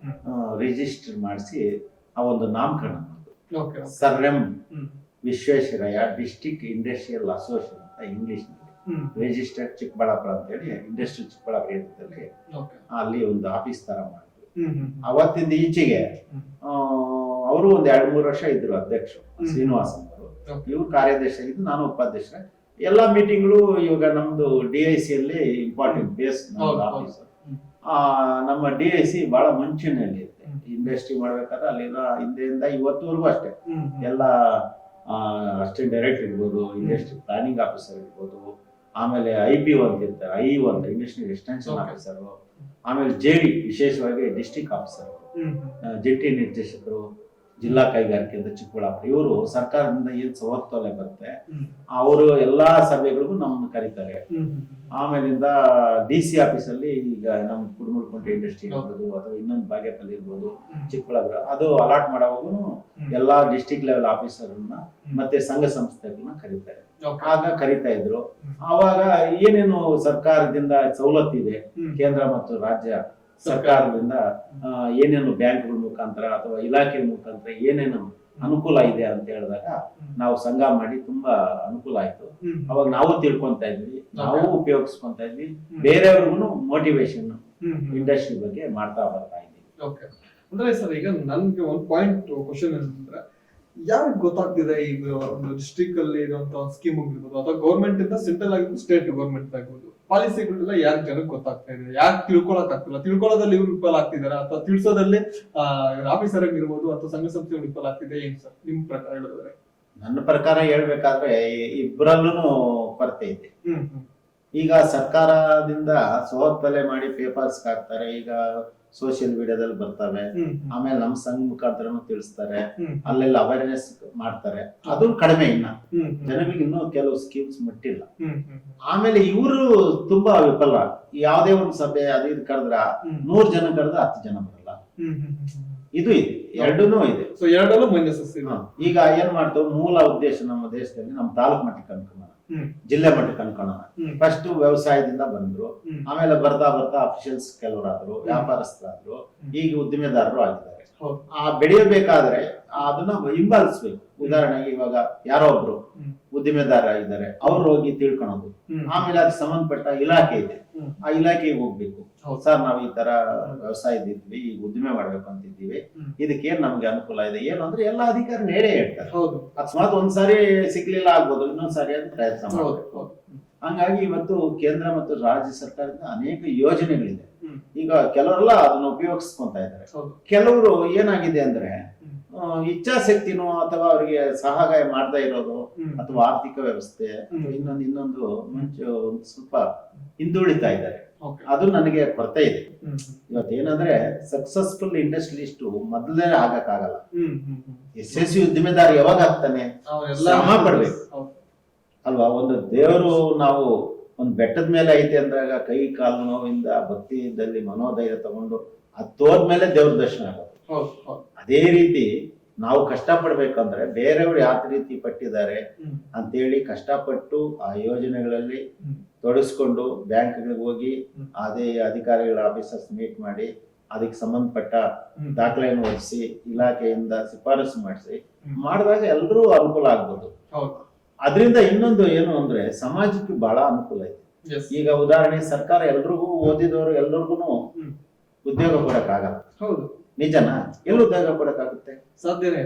ರಿಜಿಸ್ಟರ್ ಮಾಡಿಸಿ ಆ ಒಂದು ನಾಮಕರಣ ಮಾಡಿದ್ರು. Sir M Visvesvaraya district industrial association ಅಂತ ಇಂಗ್ಲಿಷ್ ರಿಜಿಸ್ಟರ್ಡ್ ಚಿಕ್ಕಬಳ್ಳಾಪುರ ಅಂತೇಳಿ ಇಂಡಸ್ಟ್ರಿಯಲ್ ಚಿಕ್ಕಬಳ್ಳಾಪುರ ಏರಿಯಾದಲ್ಲಿ ಅಲ್ಲಿ ಒಂದು ಆಫೀಸ್ ತರ ಮಾಡಿದ್ರು. ಅವತ್ತಿಂದ ಈಚೆಗೆ ಅವರು ಒಂದ್ 2-3 ವರ್ಷ ಇದ್ರು ಅಧ್ಯಕ್ಷರು, ಶ್ರೀನಿವಾಸನ್ ಅವರು. ಇವ್ರು ಕಾರ್ಯದರ್ಶಿ ಆಗಿದ್ದು, ನಾನು ಉಪಾಧ್ಯಕ್ಷ. ಎಲ್ಲಾ ಮೀಟಿಂಗ್ಗಳು ಇವಾಗ ನಮ್ದು DIC ಅಲ್ಲಿ ಇಂಪಾರ್ಟೆಂಟ್ ಬೇಸ್ ಆಫೀಸ್. ನಮ್ಮ DIC ಬಹಳ ಮುಂಚೂಣಿಯಲ್ಲಿ ಇರುತ್ತೆ. ಇಂಡಸ್ಟ್ರಿ ಮಾಡ್ಬೇಕಾದ್ರೆ ಅಲ್ಲಿನ ಹಿಂದೆಯಿಂದ ಇವತ್ತುವರೆಗೂ ಅಷ್ಟೇ ಎಲ್ಲ ಅಸಿಸ್ಟೆಂಟ್ ಡೈರೆಕ್ಟರ್ ಇರ್ಬೋದು, ಇಂಡಸ್ಟ್ರಿ ಪ್ಲಾನಿಂಗ್ ಆಫೀಸರ್ ಇರ್ಬೋದು, ಆಮೇಲೆ IPO ಅಂತ ಇರ್ತಾರೆ, IEO ಅಂತ ಇಂಡಸ್ಟ್ರಿಯಲ್ ಎಕ್ಸ್ಟೆನ್ಷನ್ ಆಫೀಸರ್, ಆಮೇಲೆ JD ವಿಶೇಷವಾಗಿ ಡಿಸ್ಟ್ರಿಕ್ಟ್ ಆಫೀಸರ್, ಜಂಟಿ ನಿರ್ದೇಶಕರು, ಜಿಲ್ಲಾ ಕೈಗಾರಿಕೆ ಅಂತ ಚಿಕ್ಕಬಳ್ಳಾಪುರ, ಇವರು ಸರ್ಕಾರದಿಂದ ಏನ್ ಸವಲತ್ತುಲೆ ಬರುತ್ತೆ ಅವರು ಎಲ್ಲಾ ಸಭೆಗಳಿಗೂ ನಮ್ಮನ್ನು ಕರೀತಾರೆ. ಆಮೇಲಿಂದ DC ಆಫೀಸಲ್ಲಿ ಈಗ ನಮ್ಮ ಕುಡುಮುಳ್ಕೊಂಡೆ ಇಂಡಸ್ಟ್ರಿ ಇರ್ಬೋದು ಅಥವಾ ಇನ್ನೊಂದು ಬಾಗೇಪಲ್ಲಿ ಇರ್ಬೋದು, ಚಿಕ್ಕಬಳ್ಳಾಪುರ, ಅದು ಅಲಾಟ್ ಮಾಡೋವಾಗೂ ಎಲ್ಲಾ ಡಿಸ್ಟ್ರಿಕ್ಟ್ ಲೆವೆಲ್ ಆಫೀಸರ್ನ ಮತ್ತೆ ಸಂಘ ಸಂಸ್ಥೆಗಳನ್ನ ಕರೀತಾರೆ. ಆಗ ಕರೀತಾ ಇದ್ರು. ಆವಾಗ ಏನೇನು ಸರ್ಕಾರದಿಂದ ಸವಲತ್ತಿದೆ, ಕೇಂದ್ರ ಮತ್ತು ರಾಜ್ಯ ಸರ್ಕಾರದಿಂದ ಏನೇನು ಬ್ಯಾಂಕ್ಗಳ ಮುಖಾಂತರ ಅಥವಾ ಇಲಾಖೆ ಮುಖಾಂತರ ಏನೇನು ಅನುಕೂಲ ಇದೆ ಅಂತ ಹೇಳಿದಾಗ ನಾವು ಸಂಘ ಮಾಡಿ ತುಂಬಾ ಅನುಕೂಲ ಆಯ್ತು. ಅವಾಗ ನಾವು ತಿಳ್ಕೊಂತ ಇದ್ವಿ, ನಾವು ಉಪಯೋಗಿಸ್ಕೊಂತ ಇದ್ವಿ, ಬೇರೆಯವ್ರಿಗೂ ಮೋಟಿವೇಶನ್ ಇಂಡಸ್ಟ್ರಿ ಬಗ್ಗೆ ಮಾಡ್ತಾ ಬರ್ತಾ ಇದ್ವಿ. ಅಂದ್ರೆ ಸರ್, ಈಗ ನನ್ಗೆ ಒಂದು ಪಾಯಿಂಟ್ ಕ್ವಶನ್ ಏನಂದ್ರೆ, ಯಾರಿಗೆ ಗೊತ್ತಾಗ್ತಿದೆ ಈಗ ಒಂದು ಡಿಸ್ಟ್ರಿಕ್ಟ್ ಅಲ್ಲಿ ಇರುವಂತಹ ಸ್ಕೀಮ್ ಆಗಿರ್ಬೋದು ಅಥವಾ ಗೌರ್ಮೆಂಟ್ ಇಂದ ಸೆಂಟ್ರಲ್ ಆಗಿರ್ಬೋದು ಸ್ಟೇಟ್ ಗೌರ್ಮೆಂಟ್ ಆಗಿರ್ಬೋದು, ಪಾಲಿಸಿಗಳೆಲ್ಲ ಯಾರು ಜನಕ್ಕೆ ಗೊತ್ತಾಗ್ತಾ ಇದೆ, ಯಾಕೆ ತಿಳ್ಕೊಳಕ್ ಆಗ್ತಿಲ್ಲ? ತಿಳ್ಕೊಳ್ಳೋದಲ್ಲಿ ಇವ್ರು ವಿಫಲ ಆಗ್ತಿದಾರ ಅಥವಾ ತಿಳಿಸೋದಲ್ಲಿ ಆಫೀಸರ್ ಆಗಿರ್ಬೋದು ಅಥವಾ ಸಂಘ ಸಂಸ್ಥೆಗಳು ವಿಫಲ ಆಗ್ತಿದೆ? ಏನ್ ಸರ್ ನಿಮ್ ಪ್ರಕಾರ ಹೇಳಿದ್ರೆ? ನನ್ನ ಪ್ರಕಾರ ಹೇಳ್ಬೇಕಾದ್ರೆ ಇಬ್ಬರಲ್ಲೂ ಕೊರತೆ ಇದೆ. ಈಗ ಸರ್ಕಾರದಿಂದ ಸೋತ್ತಲೆ ಮಾಡಿ ಪೇಪರ್ಸ್ ಹಾಕ್ತಾರೆ, ಈಗ ಸೋಷಿಯಲ್ ಮೀಡಿಯಾದಲ್ಲಿ ಬರ್ತವೆ, ಆಮೇಲೆ ನಮ್ಮ ಸಂಘ ಮುಖಾಂತರನು ತಿಳಿಸ್ತಾರೆ, ಅಲ್ಲೆಲ್ಲ ಅವೇರ್ನೆಸ್ ಮಾಡ್ತಾರೆ, ಅದು ಕಡಿಮೆ. ಇನ್ನ ಜನಗಳಿಗೆ ಇನ್ನೂ ಕೆಲವು ಸ್ಕೀಮ್ಸ್ ಮುಟ್ಟಿಲ್ಲ. ಆಮೇಲೆ ಇವರು ತುಂಬಾ ವಿಫಲ. ಯಾವುದೇ ಒಂದು ಸಭೆ ಅದು ಇದು ಕರೆದ್ರ 100 ಜನ ಕರೆದ್ರೆ 10 ಜನ ಬರಲ್ಲ. ಇದು ಇದೆ, ಎರಡೂ ಇದೆ. ಎರಡಲ್ಲೂ ಮೈನಸ್. ಈಗ ಏನ್ ಮಾಡ್ತೇವೆ, ಮೂಲ ಉದ್ದೇಶ ನಮ್ಮ ದೇಶದಲ್ಲಿ ನಮ್ಮ ತಾಲೂಕು ಮಟ್ಟಕ್ಕೆ ಅನ್ಕೋಣ, ಜಿಲ್ಲೆ ಮಟ್ಟಕ್ಕೆ ಅನ್ಕೋಣ. ಫಸ್ಟ್ ವ್ಯವಸಾಯದಿಂದ ಬಂದ್ರು, ಆಮೇಲೆ ಬರ್ತಾ ಬರ್ತಾ ಅಫಿಷಿಯಲ್ಸ್ ಕೆಲವರಾದ್ರು, ವ್ಯಾಪಾರಸ್ಥರಾದ್ರು, ಈಗ ಉದ್ದಿಮೆದಾರರು ಆಗಿದ್ದಾರೆ. ಆ ಬೆಳೆಯಬೇಕಾದ್ರೆ ಅದನ್ನ ಹಿಂಬಾಲಿಸ್ಬೇಕು. ಉದಾಹರಣೆಗೆ ಇವಾಗ ಯಾರೋ ಒಬ್ರು ಉದ್ದಿಮೆದಾರ ಇದ್ದಾರೆ, ಅವ್ರು ಹೋಗಿ ತಿಳ್ಕೊಳೋದು. ಆಮೇಲೆ ಅದಕ್ಕೆ ಸಂಬಂಧಪಟ್ಟ ಇಲಾಖೆ ಇದೆ, ಆ ಇಲಾಖೆಗೆ ಹೋಗ್ಬೇಕು. ಸರ್, ನಾವು ಈ ತರ ವ್ಯವಸಾಯದಿದ್ವಿ, ಈಗ ಉದ್ದಿಮೆ ಮಾಡ್ಬೇಕು ಅಂತಿದ್ದೀವಿ, ಇದಕ್ಕೆ ಏನ್ ನಮ್ಗೆ ಅನುಕೂಲ ಇದೆ ಏನು ಅಂದ್ರೆ ಎಲ್ಲಾ ಅಧಿಕಾರಿ ನೇರೇ ಹೇಳ್ತಾರೆ. ಅಕಸ್ಮಾತ್ ಒಂದ್ಸಾರಿ ಸಿಗ್ಲಿಲ್ಲ ಆಗ್ಬೋದು, ಇನ್ನೊಂದ್ಸಾರಿ ಅಂತ ಪ್ರಯತ್ನ ಮಾಡಬೇಕು. ಹಂಗಾಗಿ ಇವತ್ತು ಕೇಂದ್ರ ಮತ್ತು ರಾಜ್ಯ ಸರ್ಕಾರದಿಂದ ಅನೇಕ ಯೋಜನೆಗಳಿದೆ. ಈಗ ಕೆಲವರೆಲ್ಲ ಅದನ್ನ ಉಪಯೋಗಿಸ್ಕೊಂತ ಇದ್ದಾರೆ. ಕೆಲವರು ಏನಾಗಿದೆ ಅಂದ್ರೆ ಇಚ್ಛಾಶಕ್ತಿನೋ ಅಥವಾ ಅವರಿಗೆ ಸಹಾಯ ಮಾಡ್ತಾ ಇರೋದು ಅಥವಾ ಆರ್ಥಿಕ ವ್ಯವಸ್ಥೆ ಇನ್ನೊಂದು ಮುಂಚೆ ಸ್ವಲ್ಪ ಹಿಂದುಳಿತಾ ಇದ್ದಾರೆ. ಅದು ನನಗೆ ಕೊರತೆ ಇದೆ. ಇವತ್ತೇನಂದ್ರೆ ಸಕ್ಸಸ್ಫುಲ್ ಇಂಡಸ್ಟ್ರಿಯಲಿಸ್ಟ್ ಮೊದಲೇ ಆಗಕ್ಕಾಗಲ್ಲ. ಯಶಸ್ವಿ ಉದ್ದಿಮೆದಾರ ಯಾವಾಗ ಆಗ್ತಾನೆ? ಶ್ರಮ ಪಡ್ಬೇಕು ಅಲ್ವಾ? ಒಂದು ದೇವರು ನಾವು ಒಂದು ಬೆಟ್ಟದ ಮೇಲೆ ಐತೆ ಅಂದಾಗ ಕೈ ಕಾಲು ನೋವಿಂದ ಭಕ್ತಿಯಲ್ಲಿ ಮನೋಧೈರ್ಯ ತಗೊಂಡು ಹತ್ತೋದ್ಮೇಲೆ ದೇವ್ರ ದರ್ಶನ ಆಗೋದು. ಅದೇ ರೀತಿ ನಾವು ಕಷ್ಟಪಡ್ಬೇಕಂದ್ರೆ ಬೇರೆಯವರು ಯಾವ ರೀತಿ ಪಟ್ಟಿದ್ದಾರೆ ಅಂತೇಳಿ ಕಷ್ಟಪಟ್ಟು ಆ ಯೋಜನೆಗಳಲ್ಲಿ ತೊಡಗಿಸ್ಕೊಂಡು ಬ್ಯಾಂಕ್ಗಳಿಗೆ ಹೋಗಿ ಅದೇ ಅಧಿಕಾರಿಗಳ ಆಫೀಸರ್ಸ್ ಮೀಟ್ ಮಾಡಿ ಅದಕ್ಕೆ ಸಂಬಂಧಪಟ್ಟ ದಾಖಲೆಯನ್ನು ಒದಗಿಸಿ ಇಲಾಖೆಯಿಂದ ಶಿಫಾರಸು ಮಾಡಿಸಿ ಮಾಡಿದಾಗ ಎಲ್ಲರೂ ಅನುಕೂಲ ಆಗ್ಬೋದು. ಅದರಿಂದ ಇನ್ನೊಂದು ಏನು ಅಂದ್ರೆ ಸಮಾಜಕ್ಕೆ ಬಹಳ ಅನುಕೂಲ ಇದೆ. ಈಗ ಉದಾಹರಣೆ ಸರ್ಕಾರ ಎಲ್ರಿಗೂ ಓದಿದವರು ಎಲ್ರಿಗೂ ಉದ್ಯೋಗ ಕೊಡಕ್ಕಾಗಲ್ಲ. ನಿಜನಾ? ಎಲ್ಲಿ ಉದ್ಯೋಗ ಕೊಡಕ್ಕಾಗುತ್ತೆ? ಸಾಧ್ಯನೇ.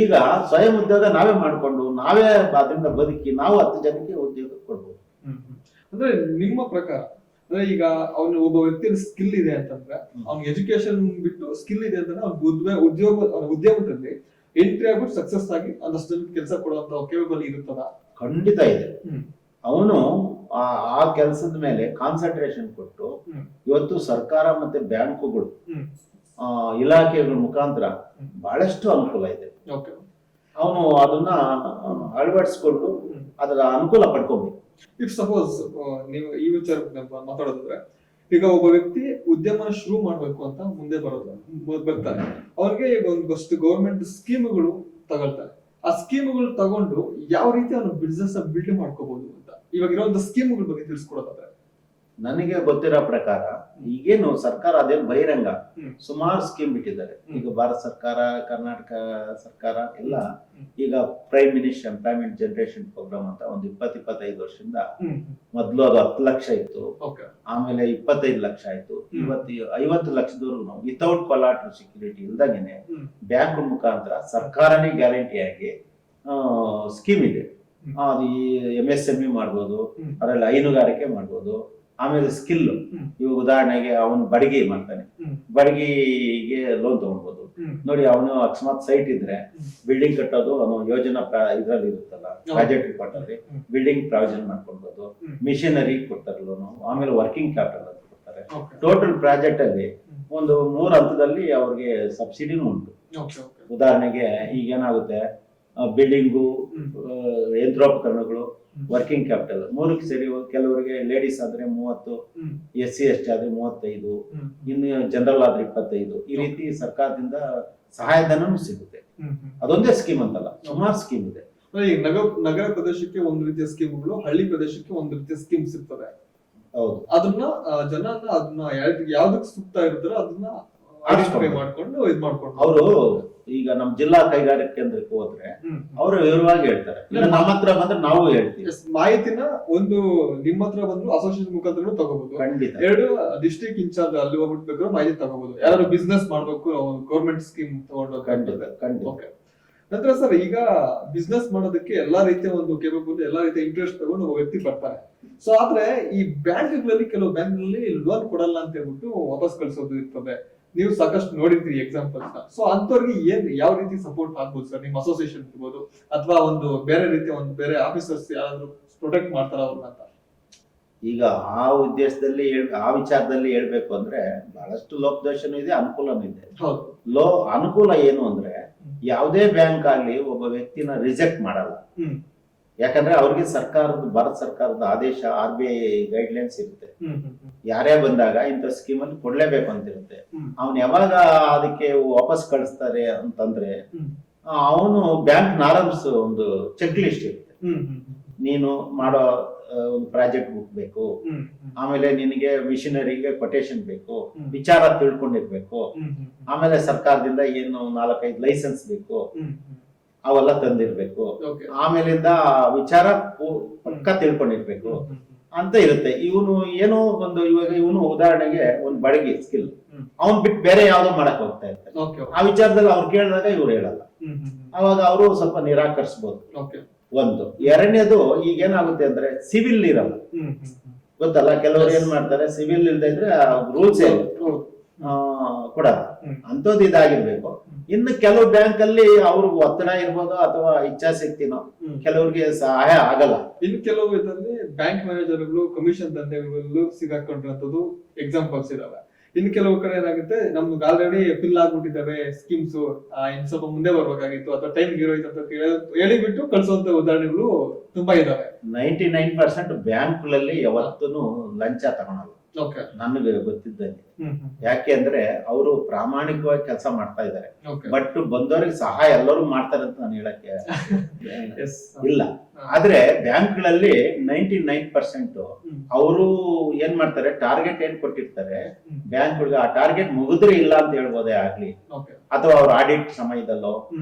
ಈಗ ಸ್ವಯಂ ಉದ್ಯೋಗ ನಾವೇ ಮಾಡ್ಕೊಂಡು ನಾವೇ ಅದರಿಂದ ಬದುಕಿ ನಾವು 10 ಜನಕ್ಕೆ ಉದ್ಯೋಗ ಕೊಡ್ಬೋದು. ಅಂದ್ರೆ ನಿಮ್ಮ ಪ್ರಕಾರ ಅಂದ್ರೆ ಈಗ ಅವ್ನು ಒಬ್ಬ ವ್ಯಕ್ತಿ ಸ್ಕಿಲ್ ಇದೆ ಅಂತಂದ್ರೆ ಅವ್ನಿಗೆ ಎಜುಕೇಶನ್ ಬಿಟ್ಟು ಸ್ಕಿಲ್ ಇದೆ ಅಂತಂದ್ರೆ ಅವ್ನ ಉದ್ಯಮದಲ್ಲಿ ಎಂಟ್ರಿ ಆಗ್ಬಿಟ್ಟು ಸಕ್ಸಸ್ ಆಗಿ ಒಂದಷ್ಟು ಕೆಲಸ ಕೊಡುವಂತ ಕೇಬಲ್ ಇರುತ್ತದ? ಖಂಡಿತ ಇದೆ. ಅವನು ಆ ಕೆಲಸದ ಮೇಲೆ ಕಾನ್ಸಂಟ್ರೇಷನ್ ಕೊಟ್ಟು ಇವತ್ತು ಸರ್ಕಾರ ಮತ್ತೆ ಬ್ಯಾಂಕುಗಳು ಇಲಾಖೆಗಳ ಮುಖಾಂತರ ಬಹಳಷ್ಟು ಅನುಕೂಲ ಇದೆ. ಅವನು ಅದನ್ನ ಅಳವಡಿಸ್ಕೊಂಡು ಅದರ ಅನುಕೂಲ ಪಡ್ಕೋಬೇಕು. ಇಫ್ ಸಪೋಸ್ ನೀವು ಈ ವಿಚಾರ ಮಾತಾಡೋದಾದ್ರೆ ಈಗ ಒಬ್ಬ ವ್ಯಕ್ತಿ ಉದ್ಯಮನ ಶುರು ಮಾಡ್ಬೇಕು ಅಂತ ಮುಂದೆ ಬರ್ತಾರೆ, ಅವ್ರಿಗೆ ಈಗ ಒಂದಷ್ಟು ಗೌರ್ಮೆಂಟ್ ಸ್ಕೀಮ್ಗಳು ತಗೊಳ್ತಾರೆ. ಆ ಸ್ಕೀಮ್ಗಳು ತಗೊಂಡು ಯಾವ ರೀತಿ ಅವನು ಬಿಸ್ನೆಸ್ ಬಿಲ್ಡ್ ಮಾಡ್ಕೋಬಹುದು ಅಂತ ಇವಾಗ ಇರುವಂತ ಸ್ಕೀಮ್ಗಳ ಬಗ್ಗೆ ತಿಳಿಸ್ಕೊಡೋದಾದ್ರೆ? ನನಗೆ ಗೊತ್ತಿರೋ ಪ್ರಕಾರ ಈಗೇನು ಸರ್ಕಾರ ಅದೇನು ಬಹಿರಂಗ ಸುಮಾರು ಸ್ಕೀಮ್ ಬಿಟ್ಟಿದ್ದಾರೆ. ಈಗ ಭಾರತ ಸರ್ಕಾರ, ಕರ್ನಾಟಕ ಸರ್ಕಾರ ಎಲ್ಲ ಈಗ prime minister employment generation program ಅಂತ ಒಂದು 20-25 ವರ್ಷದಿಂದ ಮೊದಲು ಅದು 10 ಲಕ್ಷ ಇತ್ತು, ಆಮೇಲೆ 25 ಲಕ್ಷ ಆಯ್ತು, ಇವತ್ತು 50 ಲಕ್ಷದವರೆಗೂ ವಿತೌಟ್ ಕೊಲಾಟರಲ್ ಸೆಕ್ಯೂರಿಟಿ ಇಲ್ದಂಗೆನೆ ಬ್ಯಾಂಕ್ ಮುಖಾಂತರ ಸರ್ಕಾರನೇ ಗ್ಯಾರಂಟಿಯಾಗಿ ಸ್ಕೀಮ್ ಇದೆ. ಅದು MSME ಮಾಡ್ಬೋದು, ಅದರಲ್ಲಿ ಹೈನುಗಾರಿಕೆ ಮಾಡ್ಬೋದು. ಆಮೇಲೆ ಸ್ಕಿಲ್, ಇವಾಗ ಉದಾಹರಣೆಗೆ ಅವನು ಬಡಗಿ ಮಾಡ್ತಾನೆ, ಬಡಗಿಗೆ ಲೋನ್ ತಗೊಳ್ಬೋದು. ನೋಡಿ, ಅವನು ಅಕಸ್ಮಾತ್ ಸೈಟ್ ಇದ್ರೆ ಬಿಲ್ಡಿಂಗ್ ಕಟ್ಟೋದು ಅವನು ಯೋಜನಾ ಇದ್ರಲ್ಲಿ ಇರುತ್ತಲ್ಲ, ಪ್ರಾಜೆಕ್ಟ್ ರಿಪೋರ್ಟ್ ಅಲ್ಲಿ ಬಿಲ್ಡಿಂಗ್ ಪ್ರಾವಿಷನ್ ಮಾಡ್ಕೊಳ್ಬೋದು. ಮಿಷನರಿ ಕೊಡ್ತಾರೆ ಲೋನು, ಆಮೇಲೆ ವರ್ಕಿಂಗ್ ಕ್ಯಾಪಿಟಲ್ ಅಂತ ಕೊಡ್ತಾರೆ. ಟೋಟಲ್ ಪ್ರಾಜೆಕ್ಟ್ ಅಲ್ಲಿ ಒಂದು 3 ಹಂತದಲ್ಲಿ ಅವ್ರಿಗೆ ಸಬ್ಸಿಡಿನೂ ಉಂಟು. ಉದಾಹರಣೆಗೆ ಈಗ ಏನಾಗುತ್ತೆ, ಬಿಲ್ಡಿಂಗು, ಯಂತ್ರೋಪಕರಣಗಳು, ವರ್ಕಿಂಗ್ ಕ್ಯಾಪಿಟಲ್ 3ಕ್ಕೆ ಸೇರಿ ಕೆಲವರಿಗೆ ಲೇಡೀಸ್ ಆದ್ರೆ 30, SC ST ಆದ್ರೆ 35, ಇನ್ನು ಜನರಲ್ ಆದ್ರೆ 25. ಈ ರೀತಿ ಸರ್ಕಾರದಿಂದ ಸಹಾಯಧನನೂ ಸಿಗುತ್ತೆ. ಅದೊಂದೇ ಸ್ಕೀಮ್ ಅಂತಲ್ಲ, ಸುಮಾರು ಸ್ಕೀಮ್ ಇದೆ. ನಗರ ಪ್ರದೇಶಕ್ಕೆ ಒಂದು ರೀತಿಯ ಸ್ಕೀಮ್ಗಳು, ಹಳ್ಳಿ ಪ್ರದೇಶಕ್ಕೆ ಒಂದು ರೀತಿಯ ಸ್ಕೀಮ್ಸ್ ಇರ್ತವೆ. ಹೌದು, ಅದನ್ನ ಯಾವ್ದಕ್ಕೆ ಸೂಕ್ತ ಇರ್ತಾರೋ ಅದನ್ನ ಮಾಡ್ಕೊಂಡು ಅವರು ಈಗ ನಮ್ ಜಿಲ್ಲಾ ಕೈಗಾರಿಕಾ ಕೇಂದ್ರಕ್ಕೆ ಹೋದ್ರೆ ಅವರು ವಿವರವಾಗಿ ಹೇಳ್ತಾರೆ. ನಮ್ಮ ಹತ್ರ ಬಂದ್ರೆ ನಾವು ಹೇಳ್ತೀವಿ. ಮಾಹಿತಿನ ಒಂದು ನಿಮ್ಮ ಹತ್ರ ಬಂದ್ರು ಅಸೋಸಿಯೇಷನ್ ಮುಖಾಂತರ ತಗೋಬಹುದು. ಖಂಡಿತ. 2 ಡಿಸ್ಟ್ರಿಕ್ಟ್ ಇನ್ಚಾರ್ಜ್ ಅಲ್ಲಿ ಹೋಗ್ಬಿಟ್ಟು ಬೇಕಾದ್ರೂ ಮಾಹಿತಿ ತಗೋಬಹುದು. ಯಾರು ಬಿಸ್ನೆಸ್ ಮಾಡ್ಬೇಕು, ಗೌರ್ಮೆಂಟ್ ಸ್ಕೀಮ್ ತಗೊಂಡು. ನಂತರ ಸರ್, ಈಗ ಬಿಸ್ನೆಸ್ ಮಾಡೋದಕ್ಕೆ ಎಲ್ಲಾ ರೀತಿಯ ಒಂದು ಕೇಬಲ್, ಎಲ್ಲಾ ರೀತಿಯ ಇಂಟ್ರೆಸ್ಟ್ ತಗೊಂಡು ಒಬ್ಬ ವ್ಯಕ್ತಿ ಬರ್ತಾರೆ. ಸೊ ಆದ್ರೆ ಈ ಬ್ಯಾಂಕ್ಗಳಲ್ಲಿ ಕೆಲವು ಬ್ಯಾಂಕ್ಗಳಲ್ಲಿ ಲೋನ್ ಕೊಡಲ್ಲ ಅಂತ ಹೇಳ್ಬಿಟ್ಟು ವಾಪಸ್ ಕಳಿಸೋದು ಇರ್ತದೆ. ನೀವು ಸಾಕಷ್ಟು ನೋಡಿರ್ತೀರಿ ಎಕ್ಸಾಂಪಲ್ಸ್. ಸೊ ಅಂತವ್ರಿಗೆ ಯಾವ ರೀತಿ ಸಪೋರ್ಟ್ ಆಗ್ಬೋದು ಸರ್? ನಿಮ್ಮ ಅಸೋಸಿಯೇಷನ್ ಇರ್ಬೋದು ಅಥವಾ ಒಂದು ಬೇರೆ ರೀತಿಯ ಒಂದು ಬೇರೆ ಆಫೀಸರ್ಸ್ ಯಾರಾದ್ರೂ ಪ್ರೊಟೆಕ್ಟ್ ಮಾಡ್ತಾರ ಅವ್ರನ್ನ ಅಂತ? ಈಗ ಆ ಉದ್ದೇಶದಲ್ಲಿ ಆ ವಿಚಾರದಲ್ಲಿ ಹೇಳ್ಬೇಕು ಅಂದ್ರೆ ಬಹಳಷ್ಟು ಲೋಪದೋಷನೂ ಇದೆ, ಅನುಕೂಲನೂ ಇದೆ. ಅನುಕೂಲ ಏನು ಅಂದ್ರೆ ಯಾವುದೇ ಬ್ಯಾಂಕ್ ಆಗ್ಲಿ ಒಬ್ಬ ವ್ಯಕ್ತಿನ ರಿಜೆಕ್ಟ್ ಮಾಡಲ್ಲ. ಯಾಕಂದ್ರೆ ಅವ್ರಿಗೆ ಭಾರತ ಸರ್ಕಾರದ ಆದೇಶ, RBI ಗೈಡ್ಲೈನ್ಸ್ ಇರುತ್ತೆ. ಯಾರೇ ಬಂದಾಗ ಇಂಥ ಸ್ಕೀಮ್ ಅಲ್ಲಿ ಕೊಡ್ಲೇಬೇಕು ಅಂತ ಇರುತ್ತೆ. ಅವ್ನು ಯಾವಾಗ ಅದಕ್ಕೆ ವಾಪಸ್ ಕಳಿಸ್ತಾರೆ ಅಂತಂದ್ರೆ ಅವನು ಬ್ಯಾಂಕ್ ನಾರ್ಮ್ಸ್ ಒಂದು ಚೆಕ್ ಲಿಸ್ಟ್ ಇರುತ್ತೆ. ನೀನು ಮಾಡೋ ಒಂದು ಪ್ರಾಜೆಕ್ಟ್ ಬುಕ್ ಬೇಕು, ಆಮೇಲೆ ನಿನಗೆ ಮಿಷನರಿಗೆ ಕೊಟೇಶನ್ ಬೇಕು, ವಿಚಾರ ತಿಳ್ಕೊಂಡಿರ್ಬೇಕು, ಆಮೇಲೆ ಸರ್ಕಾರದಿಂದ ಏನು 4-5 ಲೈಸೆನ್ಸ್ ಬೇಕು, ಅವೆಲ್ಲ ತಂದಿರ್ಬೇಕು, ಆಮೇಲಿಂದ ವಿಚಾರ ಪಕ್ಕ ತಿಳ್ಕೊಂಡಿರ್ಬೇಕು ಅಂತ ಇರುತ್ತೆ. ಇವನು ಏನೋ ಒಂದು, ಇವಾಗ ಇವನು ಉದಾಹರಣೆಗೆ ಒಂದು ಬಡಗಿ ಸ್ಕಿಲ್, ಅವನ್ ಬಿಟ್ಟು ಬೇರೆ ಯಾವ್ದೋ ಮಾಡಕ್ ಹೋಗ್ತಾ ಇರ್ತಾರೆ. ಆ ವಿಚಾರದಲ್ಲಿ ಅವ್ರು ಕೇಳಿದಾಗ ಇವ್ರು ಹೇಳಲ್ಲ, ಅವಾಗ ಅವರು ಸ್ವಲ್ಪ ನಿರಾಕರಿಸಬಹುದು. ಒಂದು. ಎರಡನೇದು, ಈಗ ಏನಾಗುತ್ತೆ ಅಂದ್ರೆ ಸಿವಿಲ್ ಇರಲ್ಲ, ಗೊತ್ತಲ್ಲ. ಕೆಲವರು ಏನ್ ಮಾಡ್ತಾರೆ, ಸಿವಿಲ್ ಇಲ್ದೇ ಇದ್ರೆ ರೂಲ್ಸ್ ಕೊಡಲ್ಲ. ಅಂತದ್ದು ಇದಾಗಿರ್ಬೇಕು. ಇನ್ನು ಕೆಲವು ಬ್ಯಾಂಕ್ ಅಲ್ಲಿ ಅವ್ರಿಗೆ ಒತ್ತಡ ಇರ್ಬೋದು ಅಥವಾ ಇಚ್ಛಾಶಕ್ತಿನೋ ಕೆಲವ್ರಿಗೆ ಸಹಾಯ ಆಗಲ್ಲ. ಇನ್ನು ಕೆಲವು ಇದರಲ್ಲಿ ಬ್ಯಾಂಕ್ ಮ್ಯಾನೇಜರ್ಗಳು ಕಮಿಷನ್ ದಂಧೆಗಳು ಸಿಗಾಕೊಂಡಿರೋದು ಎಕ್ಸಾಂಪಲ್ಸ್ ಇದಾವೆ. ಇನ್ನು ಕೆಲವು ಕಡೆ ಏನಾಗುತ್ತೆ, ನಮ್ಗೆ ಆಲ್ರೆಡಿ ಫಿಲ್ ಆಗ್ಬಿಟ್ಟಿದ್ದಾವೆ ಸ್ಕೀಮ್ಸ್, ಇನ್ ಸ್ವಲ್ಪ ಮುಂದೆ ಬರ್ಬೇಕಾಗಿತ್ತು ಅಥವಾ ಟೈಮ್ ಇರೋಯ್ತು ಅಂತ ಹೇಳಿಬಿಟ್ಟು ಕಳ್ಸುವಂತ ಉದಾಹರಣೆಗಳು ತುಂಬಾ ಇದಾವೆ. 99% ಬ್ಯಾಂಕ್ಗಳಲ್ಲಿ ಯಾವತ್ತೂ ಲಂಚ ತಗೊಳಲ್ಲ. ಓಕೆ ನನಗೆ ಗೊತ್ತಿದ್ದಂಗೆ. ಹ್ಮ್ ಯಾಕೆ ಅಂದ್ರೆ ಅವರು ಪ್ರಾಮಾಣಿಕವಾಗಿ ಕೆಲಸ ಮಾಡ್ತಾ ಇದ್ದಾರೆ. ಓಕೆ ಬಟ್ ಬಂದವರಿಗೆ ಸಹಾಯ ಎಲ್ಲರೂ ಮಾಡ್ತಾರೆ ಅಂತ ನಾನು ಹೇಳಕ್ಕೆ ಎಸ್ ಇಲ್ಲ. ಆದ್ರೆ ಬ್ಯಾಂಕ್ಗಳಲ್ಲಿ 99% ಅವರು ಏನ್ ಮಾಡ್ತಾರೆ, ಟಾರ್ಗೆಟ್ ಏನ್ ಕೊಟ್ಟಿರ್ತಾರೆ ಬ್ಯಾಂಕ್ಗಳಿಗೆ, ಆ ಟಾರ್ಗೆಟ್ ಮುಗಿದ್ರೆ ಇಲ್ಲ ಅಂತ ಹೇಳ್ಬೋದೇ ಆಗ್ಲಿ, ಓಕೆ ಅಥವಾ ಅವ್ರ ಆಡಿಟ್ ಸಮಯದಲ್ಲೋ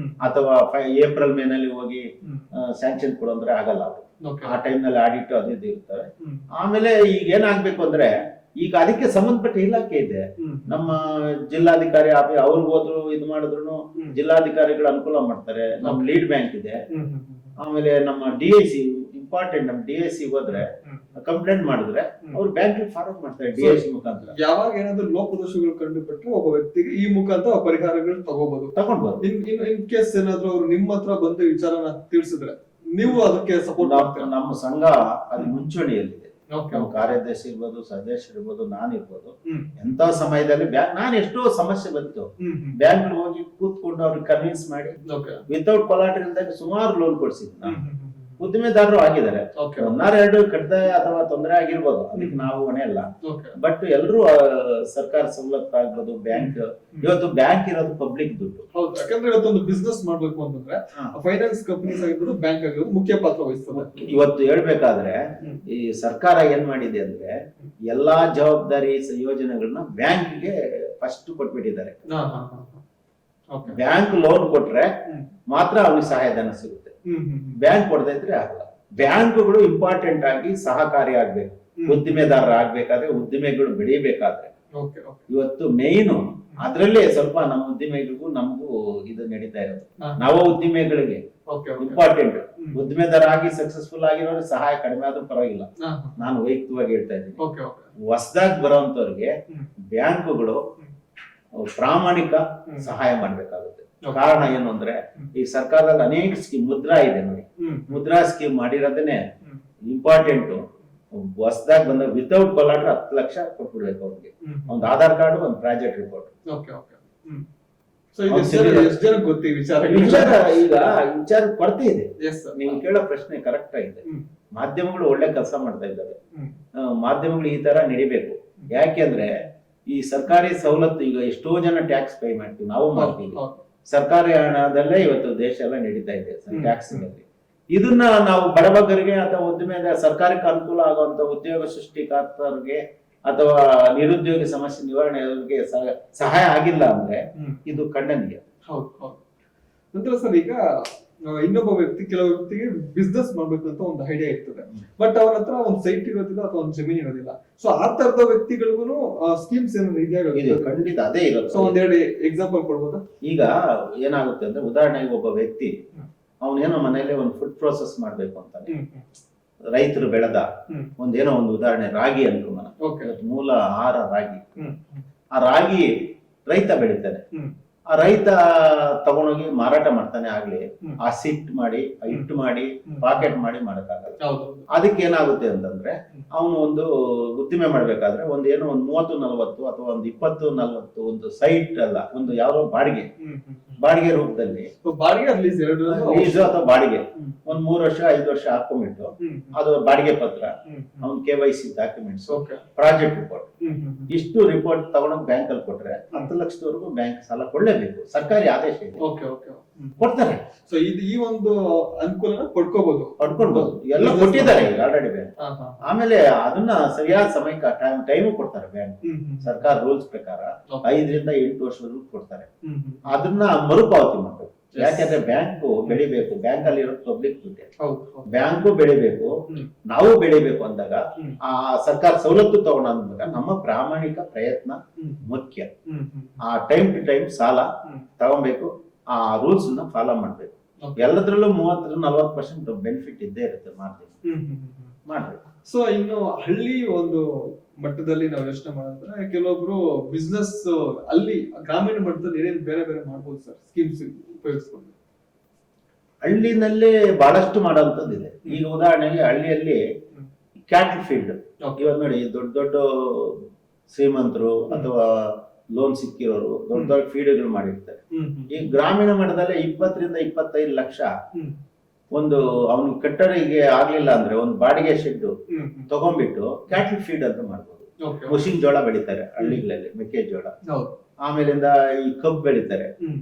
ಅಥವಾ ಏಪ್ರಿಲ್ ಮೇನಲ್ಲಿ ಹೋಗಿ ಸ್ಯಾಂಕ್ಷನ್ ಕೊಡು ಅಂದ್ರೆ ಆಗಲ್ಲ. ಅವರು ಓಕೆ ಆ ಟೈಮ್ ನಲ್ಲಿ ಆಡಿಟ್ ಅದು ಇದು ಇರ್ತವೆ. ಆಮೇಲೆ ಈಗ ಏನಾಗ್ಬೇಕು ಅಂದ್ರೆ, ಈಗ ಅದಕ್ಕೆ ಸಂಬಂಧಪಟ್ಟ ಇಲಾಖೆ ಇದೆ. ನಮ್ಮ ಜಿಲ್ಲಾಧಿಕಾರಿ ಅವ್ರಿಗೆ ಹೋದ್ರು ಇದು ಮಾಡಿದ್ರು ಜಿಲ್ಲಾಧಿಕಾರಿಗಳು ಅನುಕೂಲ ಮಾಡ್ತಾರೆ. ನಮ್ ಲೀಡ್ ಬ್ಯಾಂಕ್ ಇದೆ. ಆಮೇಲೆ ನಮ್ಮ DIC ಇಂಪಾರ್ಟೆಂಟ್, ನಮ್ DIC ಹೋದ್ರೆ ಕಂಪ್ಲೇಂಟ್ ಮಾಡಿದ್ರೆ ಅವ್ರು ಬ್ಯಾಂಕ್ ಫಾರ್ವರ್ಡ್ ಮಾಡ್ತಾರೆ DIC ಮುಖಾಂತರ. ಯಾವಾಗ ಏನಾದ್ರು ಲೋಪದೋಷಗಳು ಕಂಡು ಬಿಟ್ರೆ ಒಬ್ಬ ವ್ಯಕ್ತಿಗೆ ಈ ಮುಖಾಂತರ ಪರಿಹಾರಗಳು ತಗೋಬಹುದು. ಇನ್ ಕೇಸ್ ಏನಾದ್ರು ಅವ್ರು ನಿಮ್ಮ ಹತ್ರ ಬಂದು ವಿಚಾರನ ತಿಳಿಸಿದ್ರೆ ನೀವು ಅದಕ್ಕೆ ಸಪೋರ್ಟ್ ಮಾಡ್ತೀರಾ? ನಮ್ಮ ಸಂಘ ಅದು ಮುಂಚೂಣಿಯಲ್ಲಿದೆ. ನಮ್ಮ ಕಾರ್ಯದರ್ಶಿ ಇರ್ಬೋದು, ಸದಸ್ಯರು ಇರ್ಬೋದು, ನಾನಿರ್ಬೋದು. ಎಂತ ಸಮಯದಲ್ಲಿ ನಾನು ಎಷ್ಟೋ ಸಮಸ್ಯೆ ಬಂತು, ಬ್ಯಾಂಕ್ ಹೋಗಿ ಕೂತ್ಕೊಂಡು ಅವ್ರಿಗೆ ಕನ್ವಿನ್ಸ್ ಮಾಡಿ ವಿತೌಟ್ ಕೊಲಾಟರಲ್ ಇಲ್ದಾಗ ಸುಮಾರು ಲೋನ್ ಕೊಡ್ಸಿದ್ವಿ. ನಾನು ಉದ್ದಿಮೆದಾರರು ಆಗಿದ್ದಾರೆ. ಒಂದಾರೆರಡು ಕಡಿದಾಯ ಅಥವಾ ತೊಂದರೆ ಆಗಿರ್ಬೋದು, ಅದಕ್ಕೆ ನಾವು ಹೊಣೆ ಅಲ್ಲ. ಬಟ್ ಎಲ್ರು ಸರ್ಕಾರ ಸವಲತ್ತು ಆಗ್ಬೋದು. ಬ್ಯಾಂಕ್ ಇವತ್ತು ಬ್ಯಾಂಕ್ ಇರೋದು ಪಬ್ಲಿಕ್ ದುಡ್ಡು. ಹೌದು, ಯಾಕಂದ್ರೆ ಇವತ್ತೊಂದು ಬಿಸ್ನೆಸ್ ಮಾಡ್ಬೇಕು ಅಂತಂದ್ರೆ ಫೈನಾನ್ಸ್ ಕಂಪನೀಸ್ ಆಗಿರ್ಬೋದು, ಬ್ಯಾಂಕ್ ಆಗಿರ್ಬೋದು ಮುಖ್ಯ ಪಾತ್ರ ವಹಿಸ್ತದೆ. ಇವತ್ತು ಹೇಳ್ಬೇಕಾದ್ರೆ ಈ ಸರ್ಕಾರ ಏನ್ ಮಾಡಿದೆ ಅಂದ್ರೆ, ಎಲ್ಲಾ ಜವಾಬ್ದಾರಿ ಯೋಜನೆಗಳನ್ನ ಬ್ಯಾಂಕ್ಗೆ ಫಸ್ಟ್ ಕೊಟ್ಬಿಟ್ಟಿದ್ದಾರೆ. ಬ್ಯಾಂಕ್ ಲೋನ್ ಕೊಟ್ರೆ ಮಾತ್ರ ಅವ್ರಿಗೆ ಸಹಾಯಧನ ಸಿಗುತ್ತೆ. ಬ್ಯಾಂಕ್ ಕೊಡದೇ ಇದ್ರೆ ಆಗಲ್ಲ. ಬ್ಯಾಂಕ್ಗಳು ಇಂಪಾರ್ಟೆಂಟ್ ಆಗಿ ಸಹಕಾರಿ ಆಗ್ಬೇಕು. ಉದ್ದಿಮೆದಾರರ ಆಗ್ಬೇಕಾದ್ರೆ, ಉದ್ದಿಮೆಗಳು ಬೆಳಿಬೇಕಾದ್ರೆ ಇವತ್ತು ಮೇಯ್ನು ಅದ್ರಲ್ಲೇ ಸ್ವಲ್ಪ ನಮ್ಮ ಉದ್ದಿಮೆಗಳಿಗೂ ನಮಗೂ ಇದು ನಡೀತಾ ಇರೋದು. ನವ ಉದ್ದಿಮೆಗಳಿಗೆ ಇಂಪಾರ್ಟೆಂಟ್. ಉದ್ದಿಮೆದಾರ ಆಗಿ ಸಕ್ಸಸ್ಫುಲ್ ಆಗಿರೋರಿಗೆ ಸಹಾಯ ಕಡಿಮೆ ಆದ್ರೂ ಪರವಾಗಿಲ್ಲ, ನಾನು ವೈಯಕ್ತಿಕವಾಗಿ ಹೇಳ್ತಾ ಇದ್ದೀನಿ. ಹೊಸದಾಗಿ ಬರೋಂತವ್ರಿಗೆ ಬ್ಯಾಂಕುಗಳು ಪ್ರಾಮಾಣಿಕ ಸಹಾಯ ಮಾಡ್ಬೇಕಾಗುತ್ತೆ. ಕಾರಣ ಏನು ಅಂದ್ರೆ, ಈ ಸರ್ಕಾರದಲ್ಲಿ ಅನೇಕ ಸ್ಕೀಮ್, ಮುದ್ರಾ ಇದೆ ನೋಡಿ, ಮುದ್ರಾ ಸ್ಕೀಮ್ ಮಾಡಿರೋದನ್ನೇ ಇಂಪಾರ್ಟೆಂಟ್. ಹೊಸದಾಗಿ ಬಂದ ವಿತೌಟ್ ಕೊಲಾಟರ್ 10 ಲಕ್ಷ ಕೊಟ್ಬಿಡ್ಬೇಕು ಅವ್ರಿಗೆ. ಒಂದು ಆಧಾರ್ ಕಾರ್ಡ್, ಒಂದು ಪ್ರಾಜೆಕ್ಟ್ ರಿಪೋರ್ಟ್. ಈಗ ವಿಚಾರ ಕೊರತೆ ಇದೆ. ನೀವು ಕೇಳೋ ಪ್ರಶ್ನೆ ಕರೆಕ್ಟ್ ಆಗಿದೆ. ಮಾಧ್ಯಮಗಳು ಒಳ್ಳೆ ಕೆಲಸ ಮಾಡ್ತಾ ಇದ್ದಾವೆ. ಮಾಧ್ಯಮಗಳು ಈ ತರ ನಡಿಬೇಕು. ಯಾಕೆಂದ್ರೆ ಈ ಸರ್ಕಾರಿ ಸವಲತ್ತು, ಈಗ ಎಷ್ಟೋ ಜನ ಟ್ಯಾಕ್ಸ್ ಪೇ ಮಾಡ್ತೀವಿ, ನಾವು ಮಾಡ್ತೀವಿ. ಸರ್ಕಾರಿ ಹಣದಲ್ಲೇ ಇವತ್ತು ದೇಶ ಎಲ್ಲ ನಡೀತಾ ಇದೆ ಟ್ಯಾಕ್ಸ್ ನಲ್ಲಿ. ಇದನ್ನ ನಾವು ಬಡಬಗ್ಗರಿಗೆ ಅಥವಾ ಉದ್ದಿಮೆದ ಸರ್ಕಾರಕ್ಕೆ ಅನುಕೂಲ ಆಗುವಂತ ಉದ್ಯೋಗ ಸೃಷ್ಟಿಕರ್ತರಿಗೆ ಅಥವಾ ನಿರುದ್ಯೋಗ ಸಮಸ್ಯೆ ನಿವಾರಣೆಗೆ ಸಹಾಯ ಆಗಿಲ್ಲ ಅಂದ್ರೆ ಇದು ಖಂಡನೀಯ. ನಂತರ ಸರ್, ಈಗ ಇನ್ನೊಬ್ಬ ವ್ಯಕ್ತಿ, ಕೆಲವು ವ್ಯಕ್ತಿಗೆ ಬಿಸ್ನೆಸ್ ಮಾಡ್ಬೇಕು ಅಂತ ಒಂದು ಐಡಿಯಾ ಇರ್ತದೆ, ಬಟ್ ಅವ್ರ ಹತ್ರ ಒಂದು ಸೈಟ್ ಇರೋದಿಲ್ಲ ಅಥವಾ ಒಂದು ಜಮೀನ್ ಇರೋದಿಲ್ಲ. ಸೊ ಆ ತರದ ವ್ಯಕ್ತಿಗಳಿಗೂ ಸ್ಕೀಮ್ಸ್ ಏನಾದ್ರು ಇದೆಯಾ? ಖಂಡಿತ ಅದೇ ಇರೋದು. ಸೊ ಒಂದೆರಡು ಎಕ್ಸಾಂಪಲ್ ಕೊಡ್ಬೋದಾ? ಈಗ ಏನಾಗುತ್ತೆ ಅಂದ್ರೆ, ಉದಾಹರಣೆಗೆ ಒಬ್ಬ ವ್ಯಕ್ತಿ ಅವನೇನೋ ಮನೆಯಲ್ಲಿ ಒಂದು ಫುಡ್ ಪ್ರೋಸೆಸ್ ಮಾಡ್ಬೇಕು ಅಂತಾನೆ. ರೈತರು ಬೆಳೆದ ಒಂದೇನೋ ಒಂದು ಉದಾಹರಣೆ ರಾಗಿ ಅಂದ್ರು ಮನ, ಮೂಲ ಆಹಾರ ರಾಗಿ. ಆ ರಾಗಿ ರೈತ ಬೆಳಿತಾನೆ. ಆ ರೈತ ತಗೊಂಡೋಗಿ ಮಾರಾಟ ಮಾಡ್ತಾನೆ ಆಗ್ಲಿ, ಆ ಸಿಟ್ ಮಾಡಿ, ಹಿಟ್ಟು ಮಾಡಿ, ಪಾಕೆಟ್ ಮಾಡಿ ಮಾಡಕ್ಕಾಗಲ್ಲ. ಅದಕ್ಕೆ ಏನಾಗುತ್ತೆ ಅಂತಂದ್ರೆ, ಅವನು ಒಂದು ಉದ್ದಿಮೆ ಮಾಡ್ಬೇಕಾದ್ರೆ ಒಂದು 30-40 ಅಥವಾ ಒಂದು 20-40 ಒಂದು ಸೈಟ್ ಅಲ್ಲ, ಒಂದು ಯಾವ್ದೋ ಬಾಡಿಗೆ ರೂಪದಲ್ಲಿ, ಲೀಸ್ ಅಥವಾ ಬಾಡಿಗೆ ಒಂದ್ 3 ವರ್ಷ 5 ವರ್ಷ ಹಾಕೊಂಡ್ಬಿಟ್ಟು, ಅದು ಬಾಡಿಗೆ ಪತ್ರ, ಅವ್ನ್ KYC ಡಾಕ್ಯುಮೆಂಟ್ಸ್, ಪ್ರಾಜೆಕ್ಟ್ ರಿಪೋರ್ಟ್, ಇಷ್ಟು ರಿಪೋರ್ಟ್ ತಗೊಂಡೋಗಿ ಬ್ಯಾಂಕ್ ಅಲ್ಲಿ ಕೊಟ್ರೆ 10 ಲಕ್ಷದವರೆಗೂ ಬ್ಯಾಂಕ್ ಸಾಲ ಕೊಡ್ಲೇಬೇಕು. ಸರ್ಕಾರಿ ಆದೇಶ ಇದೆ, ಕೊಡ್ತಾರೆ. ಸೊ ಇದು ಈ ಒಂದು ಅನುಕೂಲನ ಪಡ್ಕೊಳ್ಬಹುದು. ಎಲ್ಲ ಕೊಟ್ಟಿದ್ದಾರೆ ಈಗ ಆಲ್ರೆಡಿ ಬ್ಯಾಂಕ್. ಆಮೇಲೆ ಅದನ್ನ ಸರಿಯಾದ ಸಮಯಕ್ಕೆ ಟೈಮು ಕೊಡ್ತಾರೆ ಬ್ಯಾಂಕ್. ಸರ್ಕಾರ ರೂಲ್ಸ್ ಪ್ರಕಾರ 5ರಿಂದ 8 ವರ್ಷವರೆಗೂ ಕೊಡ್ತಾರೆ. ಅದನ್ನ ಮರುಪಾವತಿ ಮಾಡ್ಬೇಕು. ಯಾಕೆಂದ್ರೆ ಬ್ಯಾಂಕು ಬೆಳಿಬೇಕು. ಬ್ಯಾಂಕ್ ಅಲ್ಲಿ ಇರೋ ಪಬ್ಲಿಕ್ ದುಡ್ಡೆ, ಬ್ಯಾಂಕು ಬೆಳಿಬೇಕು, ನಾವು ಬೆಳಿಬೇಕು ಅಂದಾಗ ಆ ಸರ್ಕಾರ ಸವಲತ್ತು ತಗೊಂಡಾಗ ನಮ್ಮ ಪ್ರಾಮಾಣಿಕ ಪ್ರಯತ್ನ ಮುಖ್ಯ. ಆ ಟೈಮ್ ಟು ಟೈಮ್ ಸಾಲ ತಗೊಬೇಕು, ಆ ರೂಲ್ಸ್ ನ ಫಾಲೋ ಮಾಡ್ಬೇಕು. ಎಲ್ಲದ್ರಲ್ಲೂ 30-40% ಬೆನಿಫಿಟ್ ಇದ್ದೇ ಇರುತ್ತೆ. ಮಾಡ್ಬೇಕು. ಸೊ ಇನ್ನು ಹಳ್ಳಿ ಒಂದು ಮಟ್ಟದಲ್ಲಿ ನಾವು ಯೋಚನೆ ಮಾಡಿದ್ರೆ, ಕೆಲವೊಬ್ರು ಬಿಸ್ನೆಸ್ ಅಲ್ಲಿ ಗ್ರಾಮೀಣ ಮಟ್ಟದಲ್ಲಿ ಏನೇನು ಬೇರೆ ಬೇರೆ ಮಾಡ್ಬೋದು ಸರ್, ಸ್ಕೀಮ್ಸ್ ಉಪಯೋಗಿಸ್ಕೊಂಡು? ಹಳ್ಳಿನಲ್ಲೇ ಬಹಳಷ್ಟು ಮಾಡೋಂಥದ್ದಿದೆ. ಈಗ ಉದಾಹರಣೆಗೆ ಹಳ್ಳಿಯಲ್ಲಿ ಕ್ಯಾಟಲ್ ಫೀಲ್ಡ್, ಇವಾಗ ನೋಡಿ ದೊಡ್ಡ ದೊಡ್ಡ ಶ್ರೀಮಂತರು ಅಥವಾ ಲೋನ್ ಸಿಕ್ಕಿರೋರು ದೊಡ್ಡ ದೊಡ್ಡ ಫೀಡ್ಗಳು ಮಾಡಿರ್ತಾರೆ. ಈ ಗ್ರಾಮೀಣ ಮಟ್ಟದಲ್ಲಿ 20-25 ಲಕ್ಷ ಒಂದು ಅವನು ಕಟ್ಟಡಿಗೆ ಆಗ್ಲಿಲ್ಲ ಅಂದ್ರೆ ಒಂದು ಬಾಡಿಗೆ ಶೆಡ್ ತಗೊಂಡ್ಬಿಟ್ಟು ಕ್ಯಾಟಲ್ ಫೀಡ್ ಅಂತ ಮಾಡ್ಬೋದು. Okay. ಮುಷಿನ್ ಜೋಳ ಬೆಳಿತಾರೆ ಹಳ್ಳಿಗಳಲ್ಲಿ, ಮೆಕ್ಕೆಜೋಳ. ಹೌದು. ಆಮೇಲಿಂದ ಈ ಕಬ್ಬು ಬೆಳಿತಾರೆ, ಹ್ಮ್.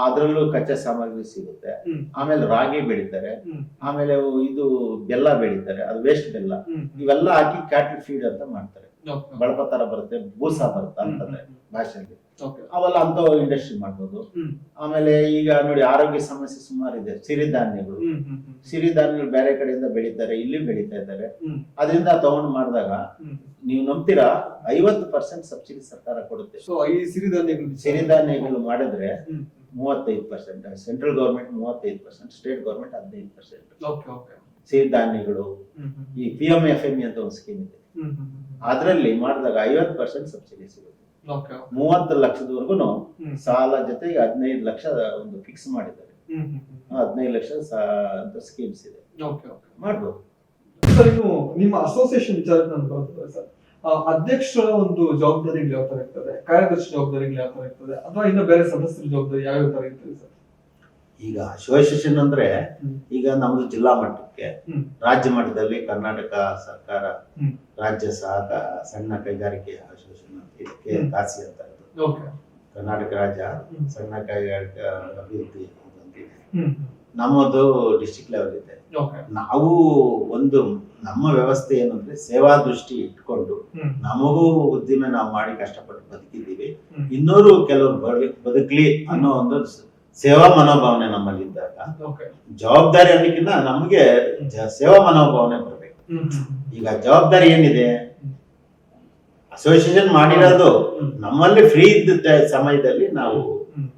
ಅದ್ರಲ್ಲೂ ಕಚ್ಚಾ ಸಾಮಗ್ರಿ ಸಿಗುತ್ತೆ. ಹ್ಮ್. ಆಮೇಲೆ ರಾಗಿ ಬೆಳಿತಾರೆ, ಹ್ಮ್. ಆಮೇಲೆ ಇದು ಬೆಲ್ಲ ಬೆಳಿತಾರೆ, ಅದು ವೇಸ್ಟ್ ಬೆಲ್ಲ. ಹ್ಮ್. ಇವೆಲ್ಲ ಹಾಕಿ ಕ್ಯಾಟಲ್ ಫೀಡ್ ಅಂತ ಮಾಡ್ತಾರೆ. Okay. ಬಳಪ ತರ ಬರುತ್ತೆ, ಬೂಸ ಬರುತ್ತೆ ಅಂತಂದ್ರೆ ಭಾಷೆಯಲ್ಲಿ. Okay. ಅವೆಲ್ಲ ಅಂತ ಇಂಡಸ್ಟ್ರಿ ಮಾಡ್ಬೋದು. ಹ್ಮ್. ಆಮೇಲೆ ಈಗ ನೋಡಿ ಆರೋಗ್ಯ ಸಮಸ್ಯೆ ಸುಮಾರಿದೆ. ಸಿರಿಧಾನ್ಯಗಳು, ಹ್ಮ್. ಹ್ಮ್. ಹ್ಮ್. ಸಿರಿಧಾನ್ಯಗಳು ಬೇರೆ ಕಡೆಯಿಂದ ಬೆಳೀತಾರೆ, ಇಲ್ಲಿ ಬೆಳೀತಾ ಇದ್ದಾರೆ. ಹ್ಮ್. ಅದರಿಂದ ತಗೊಂಡು ಮಾಡಿದಾಗ ಹ್ಮ್. ನೀವು ನಂಬ್ತೀರಾ 50% ಸಬ್ಸಿಡಿ ಸರ್ಕಾರ ಕೊಡುತ್ತೆ. ಸೊ ಈ ಸಿರಿಧಾನ್ಯಗಳು ಸಿರಿಧಾನ್ಯಗಳು ಮಾಡಿದ್ರೆ ಹ್ಮ್. 35%, central government 35%, state government 15%. Okay okay. ಸಿರಿಧಾನ್ಯಗಳು, ಹ್ಮ್. ಹ್ಮ್. ಈ PMFME ಅಂತ ಒಂದು ಸ್ಕೀಮ್ ಇದೆ, ಹ್ಮ್. ಹ್ಮ್. ಅದರಲ್ಲಿ ಮಾಡಿದಾಗ 50% ಸಬ್ಸಿಡಿ ಸಿಗುತ್ತೆ. ಓಕೆ. 30 ಲಕ್ಷದವರೆಗೂ ಹ್ಮ್. ಸಾಲ ಜೊತೆಗೆ 15 ಲಕ್ಷ ಒಂದು ಫಿಕ್ಸ್ ಮಾಡಿದ್ದಾರೆ. ಹ್ಮ್. ಹ್ಮ್. 15 ಲಕ್ಷ ಅಂತ ಸ್ಕೀಮ್ಸ್ ಇದೆ, ಓಕೆ ಓಕೆ. ಮಾಡ್ಬೋದು. ಸರ್ ಇನ್ನು ನಿಮ್ಮ ಅಸೋಸಿಯೇಷನ್ ವಿಚಾರಕ್ಕೆ ನಾನು ಬರ್ತದೆ ಸರ್. ಅಧ್ಯಕ್ಷರ ಒಂದು ಜವಾಬ್ದಾರಿಗಳು ಯಾವ ತರ ಇರ್ತದೆ, ಕಾರ್ಯದರ್ಶಿ ಜವಾಬ್ದಾರಿಗಳು ಯಾವ ತರ ಇರ್ತದೆ, ಅಥವಾ ಇನ್ನು ಬೇರೆ ಸದಸ್ಯರ ಜವಾಬ್ದಾರಿ ಯಾವ ತರ ಇರ್ತದೆ ಸರ್? ಈಗ ಅಸೋಸಿಯೇಷನ್ ಅಂದ್ರೆ ಹ್ಮ್. ಈಗ ನಮ್ದು ಜಿಲ್ಲಾ ಮಟ್ಟಕ್ಕೆ, ಹ್ಮ್. ರಾಜ್ಯ ಮಟ್ಟದಲ್ಲಿ ಕರ್ನಾಟಕ ಸರ್ಕಾರ ಹ್ಮ್. ರಾಜ್ಯ ಸಣ್ಣ ಕೈಗಾರಿಕೆ ಅಸೋಸಿಯೇಷನ್ ಅಂತ ಇದಕ್ಕೆ ಹ್ಮ್. ಕಾಸಿ ಅಂತ ಇರೋದು. ಓಕೆ. ಕರ್ನಾಟಕ ರಾಜ್ಯ ಹ್ಮ್. ಸಣ್ಣ ಕೈಗಾರಿಕಾ ಅಭಿವೃದ್ಧಿ ಅಂತಿದೆ. ಹ್ಮ್. ನಮ್ಮದು ಡಿಸ್ಟ್ರಿಕ್ಟ್ ಲೆವೆಲ್ ಇದೆ. ಓಕೆ. ನಾವು ಒಂದು ನಮ್ಮ ವ್ಯವಸ್ಥೆ ಏನಂದ್ರೆ ಸೇವಾ ದೃಷ್ಟಿ ಇಟ್ಕೊಂಡು ಹ್ಮ್. ನಮಗೂ ಉದ್ದಿಮೆ ನಾವು ಮಾಡಿ ಕಷ್ಟಪಟ್ಟು ಬದುಕಿದ್ದೀವಿ, ಹ್ಮ್. ಇನ್ನೂರು ಕೆಲವರು ಬದುಕಲಿ ಅನ್ನೋ ಒಂದು ಸೇವಾ ಮನೋಭಾವನೆ ನಮ್ಮಲ್ಲಿ ಇದ್ದಾಗ, ಓಕೆ. ಜವಾಬ್ದಾರಿ ಅನ್ನೋಕ್ಕಿಂತ ನಮಗೆ ಸೇವಾ ಮನೋಭಾವನೆ ಬರಬೇಕು. ಹ್ಮ್. ಈಗ ಜವಾಬ್ದಾರಿ ಏನಿದೆ, ಹ್ಮ್. ಅಸೋಸಿಯೇಷನ್ ಮಾಡಿರೋದು ಹ್ಮ್. ನಮ್ಮಲ್ಲಿ ಫ್ರೀ ಇದ್ದ ಸಮಯದಲ್ಲಿ ನಾವು ಹ್ಮ್.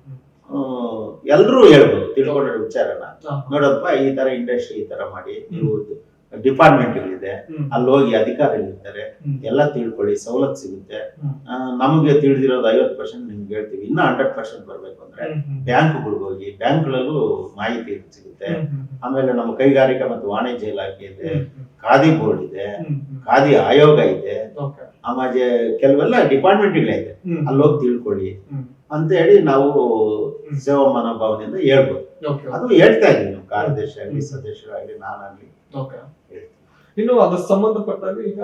ಎಲ್ಲರೂ ಹೇಳ್ಬೋದು ತಿಳ್ಕೊಂಡಿರೋ ವಿಚಾರನ. ಹಾ. ನೋಡಪ್ಪ ಈ ತರ ಇಂಡಸ್ಟ್ರಿ ಈ ತರ ಮಾಡಿ, ನೀವು ಡಿಪಾರ್ಟ್ಮೆಂಟ್ಗಳಿದೆ, ಹ್ಮ್. ಅಲ್ಲಿ ಹೋಗಿ ಅಧಿಕಾರಿಗಳಿರ್ತಾರೆ, ಹ್ಮ್. ಎಲ್ಲ ತಿಳ್ಕೊಳ್ಳಿ, ಸವಲತ್ತು ಸಿಗುತ್ತೆ. ಹ್ಮ್. ನಮಗೆ ತಿಳಿದಿರೋದು 50% ನಿಮ್ಗೆ ಹೇಳ್ತೀವಿ, ಇನ್ನ 100% ಬರ್ಬೇಕು ಅಂದ್ರೆ ಹ್ಮ್. ಬ್ಯಾಂಕ್ಗಳಿಗೆ ಹೋಗಿ, ಬ್ಯಾಂಕ್ಗಳಲ್ಲೂ ಮಾಹಿತಿ ಸಿಗುತ್ತೆ. ಹ್ಮ್. ಆಮೇಲೆ ನಮ್ಮ ಕೈಗಾರಿಕಾ ಮತ್ತು ವಾಣಿಜ್ಯ ಇಲಾಖೆ ಇದೆ, ಹ್ಮ್. ಖಾದಿ ಬೋರ್ಡ್ ಇದೆ, ಹ್ಮ್. ಖಾದಿ ಆಯೋಗ ಇದೆ, ಓಕೆ. ಆಮೇಲೆ ಕೆಲವೆಲ್ಲ ಡಿಪಾರ್ಟ್ಮೆಂಟ್ಗಳಿದೆ, ಹ್ಮ್. ಅಲ್ಲಿ ಹೋಗಿ ತಿಳ್ಕೊಳ್ಳಿ ಹ್ಮ್. ಅಂತ ಹೇಳಿ ನಾವು ಸೇವಾ ಮನೋಭಾವನೆಯಿಂದ ಹೇಳ್ಬೋದು. ಓಕೆ. ಅದು ಹೇಳ್ತಾ ಇದೀವಿ ನಾವು, ಕಾರ್ಯದರ್ಶಿ ಆಗಲಿ, ಸದಸ್ಯರಾಗಲಿ, ನಾನಾಗ್ಲಿ. ಓಕೆ. ಇನ್ನು ಅದ್ರ ಸಂಬಂಧಪಟ್ಟಾಗ ಈಗ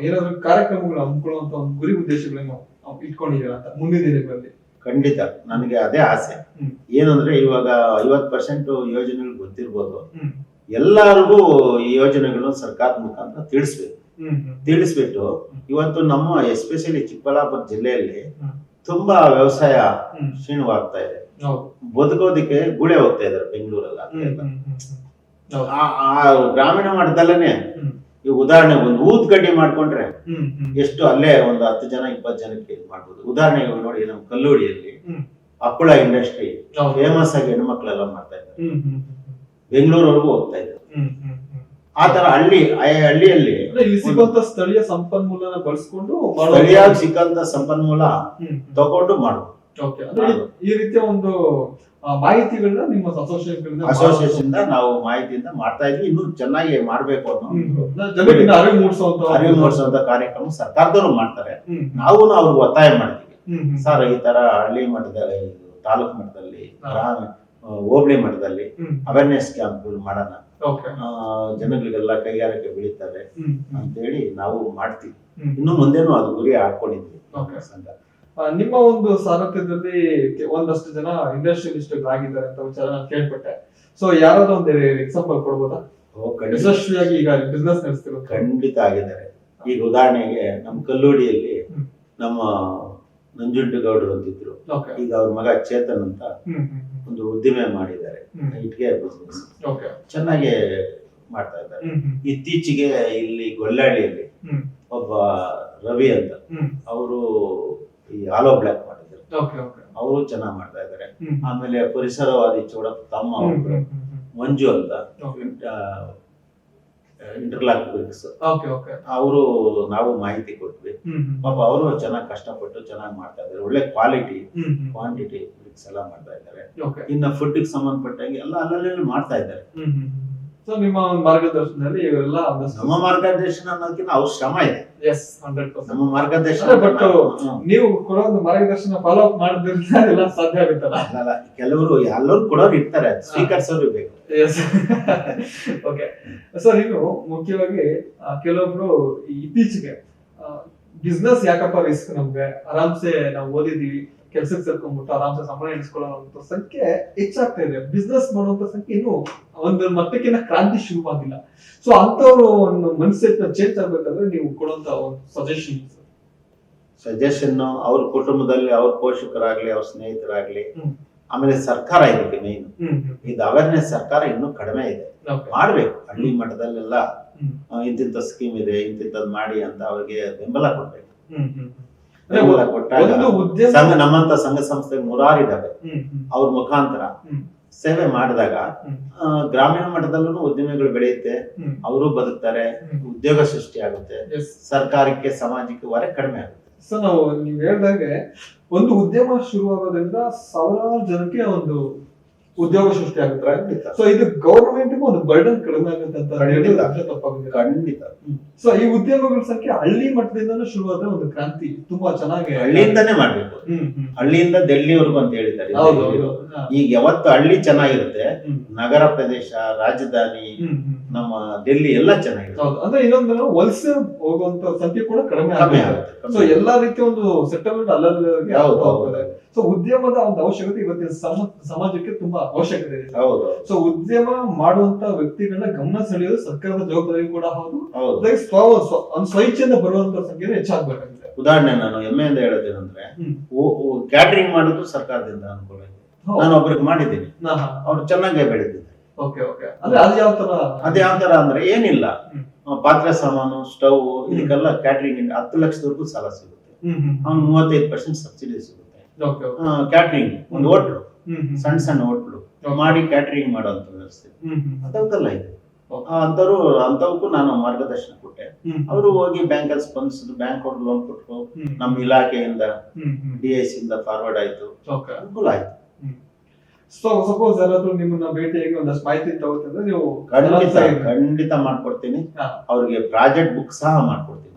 ಏನಾದ್ರು ಕಾರ್ಯಕ್ರಮಗಳು ಹಮ್ಮಿಕೊಳ್ಳುವಂತ ಒಂದು ಗುರಿ ಉದ್ದೇಶಗಳನ್ನು ಇಟ್ಕೊಂಡಿದ್ದೀರಾ ಅಂತ ಮುಂದಿನ ದಿನಗಳಲ್ಲಿ? ಖಂಡಿತ ನನಗೆ ಅದೇ ಆಸೆ. ಹ್ಮ್. ಏನಂದ್ರೆ ಇವಾಗ 50% ಯೋಜನೆಗಳು ಗೊತ್ತಿರ್ಬೋದು, ಹ್ಮ್. ಎಲ್ಲರಿಗೂ ಈ ಯೋಜನೆಗಳನ್ನು ಸರ್ಕಾರದ ಮುಖಾಂತರ ತಿಳಿಸ್ಬೇಕು. ಹ್ಮ್. ಹ್ಮ್. ತಿಳಿಸ್ಬಿಟ್ಟು ಇವತ್ತು ನಮ್ಮ ಎಸ್ಪೆಷಲಿ ಚಿಕ್ಕಬಳ್ಳಾಪುರ ಜಿಲ್ಲೆಯಲ್ಲಿ ಹ್ಮ್. ತುಂಬಾ ವ್ಯವಸಾಯ ಹ್ಮ್. ಕ್ಷೀಣವಾಗ್ತಾ ಇದೆ. ಹೌದು. ಬದುಕೋದಿಕ್ಕೆ ಗುಳೆ ಹೋಗ್ತಾ ಇದಾರೆ ಬೆಂಗಳೂರಲ್ಲಿ. ಹ್ಮ್. ಹ್ಮ್. ಹ್ಮ್. ಹೌದು. ಆ ಗ್ರಾಮೀಣ ಮಟ್ಟದಲ್ಲೇನೆ ಹ್ಮ್. ಈ ಉದಾಹರಣೆ ಒಂದು ಊದ್ ಗಡ್ಡಿ ಮಾಡ್ಕೊಂಡ್ರೆ ಹ್ಮ್. ಹ್ಮ್. ಎಷ್ಟು ಅಲ್ಲೇ ಒಂದು 10 ಜನ 20 ಜನಕ್ಕೆ ಇದು ಮಾಡ್ಬೋದು. ಉದಾಹರಣೆಗೆ ನೋಡಿ, ನಮ್ಮ ಕಲ್ಲೋಡಿಯಲ್ಲಿ ಹ್ಮ್. ಹಪ್ಪಳ ಇಂಡಸ್ಟ್ರಿ ಹೌದು. ಫೇಮಸ್ ಆಗಿ ಹೆಣ್ಮಕ್ಳೆಲ್ಲ ಮಾಡ್ತಾ ಇದ್ದಾರೆ, ಹ್ಮ್. ಹ್ಮ್. ಬೆಂಗಳೂರವರೆಗೂ ಹೋಗ್ತಾ ಇದ್ದಾರೆ. ಹ್ಮ್. ಹ್ಮ್. ಹ್ಮ್. ಆ ತರ ಹಳ್ಳಿಯಲ್ಲಿ ಅಂದ್ರೆ ಇಲ್ಲಿ ಸಿಗುವಂತ ಸ್ಥಳೀಯ ಸಂಪನ್ಮೂಲನ ಬಳಸ್ಕೊಂಡು ಸರಿಯಾಗಿ ಸಿಕ್ಕಂತ ಸಂಪನ್ಮೂಲ ಹ್ಮ್. ತಗೊಂಡು ಮಾಡ್ಬೋದು. ಓಕೆ. ಅಂದ್ರೆ ಈ ರೀತಿಯ ಒಂದು ಮಾಹಿತಿಗಳನ್ನ ನಿಮ್ಮ ಅಸೋಸಿಯೇಷನ್ ನಾವು ಮಾಹಿತಿಯಿಂದ ಮಾಡ್ತಾ ಇದ್ವಿ, ಇನ್ನೂ ಚೆನ್ನಾಗಿ ಮಾಡ್ಬೇಕು ಅನ್ನೋ ಜನರಿಗೆ ಅರಿವು ಮೂಡಿಸುವಂತ ಕಾರ್ಯಕ್ರಮ ಸರ್ಕಾರದವರು ಮಾಡ್ತಾರೆ. ಹ್ಮ್. ನಾವು ಅವ್ರಿಗೆ ಒತ್ತಾಯ ಮಾಡ್ತೀವಿ, ಹ್ಮ್. ಹ್ಮ್. ಸರ್ ಈ ತರ ಹಳ್ಳಿ ಮಟ್ಟದಲ್ಲಿ, ತಾಲೂಕು ಮಟ್ಟದಲ್ಲಿ, ಹೋಬಳಿ ಮಟ್ಟದಲ್ಲಿ ಹ್ಮ್. ಅವೇರ್ನೆಸ್ ಕ್ಯಾಂಪ್ಗಳು ಮಾಡೋಣ, ಓಕೆ. ಜನಗಳಿಗೆಲ್ಲ ಕೈಗಾರಿಕೆ ಬೆಳೀತಾರೆ ಹ್ಮ್. ಅಂತೇಳಿ ನಾವು ಮಾಡ್ತೀವಿ. ಹ್ಮ್. ಇನ್ನು ಮುಂದೆನೂ ಅದು ಗುರಿ ಹಾಕೊಂಡಿದ್ವಿ ಓಕೆ. ಸಂಘ. ನಿಮ್ಮ ಒಂದು ಸಾರಥ್ಯದಲ್ಲಿ ಒಂದಷ್ಟು ಜನ ಇಂಡಸ್ಟ್ರಿಯಲಿಸ್ಟ್ ಆಗಿದ್ದಾರೆ ಅಂತ ವಿಚಾರ ನಾನು ಕೇಳ್ಪಟ್ಟೆ. ಸೊ ಯಾರಾದ್ರೂ ಒಂದು ಎಕ್ಸಾಂಪಲ್ ಕೊಡ್ಬೋದಾ? ಯಶಸ್ವಿಯಾಗಿ ಈಗ ಬಿಸ್ನೆಸ್ ನಡೆಸ್ತಿರೋ? ಖಂಡಿತ ಆಗಿದ್ದಾರೆ. ಈಗ ಉದಾಹರಣೆಗೆ ನಮ್ಮ ಕಲ್ಲೋಡಿಯಲ್ಲಿ ಹ್ಮ್. ನಮ್ಮ ನಂಜುಂಡಗೌಡರು ಅಂತಿದ್ರು, ಓಕೆ. ಈಗ ಅವ್ರ ಮಗ ಚೇತನ್ ಅಂತ ಹ್ಮ್. ಹ್ಮ್. ಒಂದು ಉದ್ದಿಮೆ ಮಾಡಿದ್ದಾರೆ, ಹ್ಮ್. ಇಟ್ಗೆ ಬಿಸ್ನೆಸ್ ಓಕೆ. ಚೆನ್ನಾಗಿ ಮಾಡ್ತಾ ಇದ್ದಾರೆ. ಹ್ಮ್. ಹ್ಮ್. ಇತ್ತೀಚೆಗೆ ಇಲ್ಲಿ ಗೊಲ್ಲಹಳ್ಳಿಯಲ್ಲಿ ಹ್ಮ್. ಒಬ್ಬ ರವಿ ಅಂತ, ಹ್ಮ್. ಅವರು ಈ ಆಲೋ ಬ್ಲಾಕ್ ಮಾಡಿದ್ರು, ಓಕೆ. ಓಕೆ. ಅವರು ಚೆನ್ನಾಗಿ ಮಾಡ್ತಾ ಇದ್ದಾರೆ. ಹ್ಮ್. ಆಮೇಲೆ ಪರಿಸರವಾದಿ ಚೌಡಪ್ಪ ತಮ್ಮ ಒಬ್ರು ಮಂಜು ಅಂತ, okay. Interlock bricks, okay. Okay. ಅವರು ನಾವು ಮಾಹಿತಿ ಕೊಟ್ವಿ. ಹ್ಮ್. ಪಾಪ ಅವರು ಚೆನ್ನಾಗಿ ಕಷ್ಟಪಟ್ಟು ಚೆನ್ನಾಗಿ ಮಾಡ್ತಾ ಇದ್ದಾರೆ, ಒಳ್ಳೆ ಕ್ವಾಲಿಟಿ ಹ್ಮ್. ಕ್ವಾಂಟಿಟಿ ಬ್ರಿಕ್ಸ್ ಎಲ್ಲ ಮಾಡ್ತಾ ಇದ್ದಾರೆ. ಓಕೆ. ಇನ್ನು ಫುಡ್ ಸಂಬಂಧಪಟ್ಟಂಗೆ ಎಲ್ಲ ಅಲ್ಲಲ್ಲಿ ಮಾಡ್ತಾ ಇದ್ದಾರೆ. ಹ್ಮ್. ಹ್ಮ್. ಸೊ ನಿಮ್ಮ ಒಂದು ಮಾರ್ಗದರ್ಶನದಲ್ಲಿ ಇವರೆಲ್ಲ ನಮ್ಮ ಮಾರ್ಗದರ್ಶನ ಅನ್ನೋದಕ್ಕಿಂತ ಅವ್ರ ಶ್ರಮ ಇದೆ. ಎಸ್ 100%. ನಮ್ಮ ಮಾರ್ಗದರ್ಶನ ಬಟ್ ನೀವು ಕೊಡೋ ಒಂದು ಮಾರ್ಗದರ್ಶನ ಫಾಲೋ ಅಪ್ ಮಾಡೋದ್ರಿಂದ ಎಲ್ಲ ಸಾಧ್ಯ ಆಗುತ್ತಲ್ಲ? ಅಲ್ಲ, ಕೆಲವರು ಎಲ್ಲರೂ ಕೊಡೋರು ಇರ್ತಾರೆ, ಸ್ವೀಕರಿಸೋರು ಬೇಕು. ಎಸ್. ಓಕೆ ಸರ್, ಇನ್ನು ಮುಖ್ಯವಾಗಿ ಕೆಲವೊಬ್ರು ಇತ್ತೀಚೆಗೆ ಬಿಸ್ನೆಸ್ ಯಾಕಪ್ಪ ರಿಸ್ಕ್ ನಮ್ಗೆ, ಆರಾಮ್ಸೆ ನಾವು ಓದಿದೀವಿ, ಕೆಲ್ಸಕ್ಕೆ ಸೇರ್ಕೊಂಡ್ಬಿಟ್ಟು ಆರಾಮ್ಸೆ ಸಂಬಳ ಇಡಿಸ್ಕೊಳ್ಳೋ ಸಂಖ್ಯೆ ಹೆಚ್ಚಾಗ್ತಾ ಇದೆ. ಬಿಸ್ನೆಸ್ ಮಾಡುವಂತ ಸಂಖ್ಯೆ ಇನ್ನು ಒಂದು ಮಟ್ಟಕ್ಕಿಂತ ಕ್ರಾಂತಿ ಶುರುವಾಗಿಲ್ಲ. ಸೊ ಅಂತವ್ರು ಒಂದು ಮನ್ಸೆಟ್ ಚೇಂಜ್ ಆಗ್ಬೇಕಾದ್ರೆ ನೀವು ಕೊಡುವಂತ ಒಂದು ಸಜೆಷನ್ ಅವ್ರ ಕುಟುಂಬದಲ್ಲಿ ಅವ್ರ ಪೋಷಕರಾಗ್ಲಿ ಅವ್ರ ಸ್ನೇಹಿತರಾಗ್ಲಿ, ಆಮೇಲೆ ಸರ್ಕಾರ ಇದಕ್ಕೆ ಮೇನ್ ಇದು ಅವೇರ್ನೆಸ್ ಸರ್ಕಾರ ಇನ್ನೂ ಕಡಿಮೆ ಇದೆ. ಮಾಡ್ಬೇಕು ಹಳ್ಳಿ ಮಟ್ಟದಲ್ಲೆಲ್ಲ ಇಂತಿಂತ ಸ್ಕೀಮ್ ಇದೆ ಇಂತಿಂತದ್ ಮಾಡಿ ಅಂತ ಅವ್ರಿಗೆ ಬೆಂಬಲ ಕೊಡ್ಬೇಕು. ಬೆಂಬಲ ಕೊಟ್ಟಾಗ ಸಂಘ ನಮ್ಮಂತ ಸಂಘ ಸಂಸ್ಥೆ 100 ಇದಾವೆ, ಅವ್ರ ಮುಖಾಂತರ ಸೇವೆ ಮಾಡಿದಾಗ ಗ್ರಾಮೀಣ ಮಟ್ಟದಲ್ಲೂ ಉದ್ಯಮಿಗಳು ಬೆಳೆಯುತ್ತೆ, ಅವರು ಬದುಕ್ತಾರೆ, ಉದ್ಯೋಗ ಸೃಷ್ಟಿ ಆಗುತ್ತೆ, ಸರ್ಕಾರಕ್ಕೆ ಸಮಾಜಕ್ಕೆ ಹೊರೆ ಕಡಿಮೆ ಆಗುತ್ತೆ. ಸೊ ನೀವ್ ಹೇಳ್ದಾಗೆ ಒಂದು ಉದ್ಯಮ ಶುರುವಾಗೋದ್ರಿಂದ ಸಾವಿರಾರು ಜನಕ್ಕೆ ಒಂದು ಉದ್ಯೋಗ ಸೃಷ್ಟಿ ಆಗುತ್ತೆ. ಸೊ ಇದು ಗವರ್ಮೆಂಟ್ ಒಂದು ಬರ್ಡನ್ ಕಡಿಮೆ ಆಗುತ್ತೆ ಅಂತ ತಪ್ಪಾಗುತ್ತೆ. ಖಂಡಿತ. ಸೊ ಈ ಉದ್ಯಮಗಳ ಸಂಖ್ಯೆ ಹಳ್ಳಿ ಮಟ್ಟದಿಂದನೂ ಶುರುವಾದ್ರೆ ಒಂದು ಕ್ರಾಂತಿ ತುಂಬಾ ಚೆನ್ನಾಗಿ ಹಳ್ಳಿಯಿಂದಾನೇ ಮಾಡ್ಬೇಕು. ಹಳ್ಳಿಯಿಂದ ಡೆಲ್ಲಿವರೆಗೂ ಅಂತ ಹೇಳಿದ್ದಾರೆ. ಈಗ ಯಾವತ್ತು ಹಳ್ಳಿ ಚೆನ್ನಾಗಿರುತ್ತೆ, ನಗರ ಪ್ರದೇಶ ರಾಜಧಾನಿ ನಮ್ಮ ಡೆಲ್ಲಿ ಎಲ್ಲ ಚೆನ್ನಾಗಿರುತ್ತೆ. ಅಂದ್ರೆ ಇನ್ನೊಂದು ವಲಸೆ ಹೋಗುವಂತ ಸಂಖ್ಯೆ ಕೂಡ ಕಡಿಮೆ ಆಗುತ್ತೆ. ಸೊ ಎಲ್ಲಾ ರೀತಿಯ ಒಂದು ಸೆಟಲ್ಮೆಂಟ್ ಅಲ್ಲಲ್ಲಿ. ಸೊ ಉದ್ಯಮದ ಒಂದು ಅವಶ್ಯಕತೆ ಇವತ್ತಿನ ಸಮಾಜಕ್ಕೆ ತುಂಬಾ ಅವಶ್ಯಕತೆ ಇದೆ. ಸೊ ಉದ್ಯಮ ಮಾಡುವಂತ ವ್ಯಕ್ತಿಗಳನ್ನ ಗಮನ ಸೆಳೆಯೋದು ಸರ್ಕಾರದ ಜವಾಬ್ದಾರಿ ಕೂಡ ಹೌದು. ಸ್ವಇಚ್ಛೆಯಿಂದ ಬರುವಂತ ಸಂಖ್ಯೆ ಹೆಚ್ಚಾಗಬೇಕಾಗಿದೆ. ಉದಾಹರಣೆ ನಾನು ಹೆಮ್ಮೆಯಿಂದ ಹೇಳೋದೇನಂದ್ರೆ, ಕ್ಯಾಟರಿಂಗ್ ಮಾಡೋದು ಸರ್ಕಾರದಿಂದ ಅನುಕೂಲ ಇದೆ. ನಾನು ಒಬ್ರಿಗೆ ಮಾಡಿದ್ದೀನಿ, ಅವ್ರು ಚೆನ್ನಾಗೇ ಬೆಳೆದಿದ್ದಾರೆ. ಅದೇ ಯಾವ ತರ ಅಂದ್ರೆ ಏನಿಲ್ಲ, ಪಾತ್ರೆ ಸಾಮಾನು ಸ್ಟವ್ ಇದಕ್ಕೆಲ್ಲ ಕ್ಯಾಟರಿಂಗ್ 10 ಲಕ್ಷದವರೆಗೂ ಸಾಲ ಸಿಗುತ್ತೆ. ಅವ್ನು 35% ಸಬ್ಸಿಡಿ ಸಿಗುತ್ತೆ. ಕ್ಯಾಟರಿಂಗ್ ಒಂದು ಹೋಟ್ಲು, ಸಣ್ಣ ಹೋಟ್ಲು ಮಾಡಿ ಕ್ಯಾಟರಿಂಗ್ ಮಾಡೋಂತ ವ್ಯವಸ್ಥೆ ಅದಕ್ಕೆಲ್ಲ ಇದೆ. ಅಂತವಕ್ಕೂ ನಾನು ಮಾರ್ಗದರ್ಶನ ಕೊಟ್ಟೆ. ಅವರು ಹೋಗಿ ಬ್ಯಾಂಕ್ ಅಲ್ಲಿ ಸ್ಪಂದಿಸಿದ್ರು, ಬ್ಯಾಂಕ್ ಅವ್ರು ಲೋನ್ ಕೊಟ್ಟರು, ನಮ್ಮ ಇಲಾಖೆಯಿಂದ DIC ಇಂದ ಫಾರ್ವರ್ಡ್ ಆಯ್ತು, ಅನುಕೂಲ ಆಯ್ತು. ಸಪೋಸ್ ಯಾರಾದ್ರೂ ನಿಮ್ಮನ್ನ ಭೇಟಿಯಾಗಿ ಒಂದಷ್ಟು ಮಾಹಿತಿ ತಗೋತಿದ್ರೆ ನೀವು ಖಂಡಿತ ಮಾಡ್ಕೊಡ್ತೀನಿ. ಅವ್ರಿಗೆ ಪ್ರಾಜೆಕ್ಟ್ ಬುಕ್ ಸಹ ಮಾಡ್ಕೊಡ್ತೀನಿ.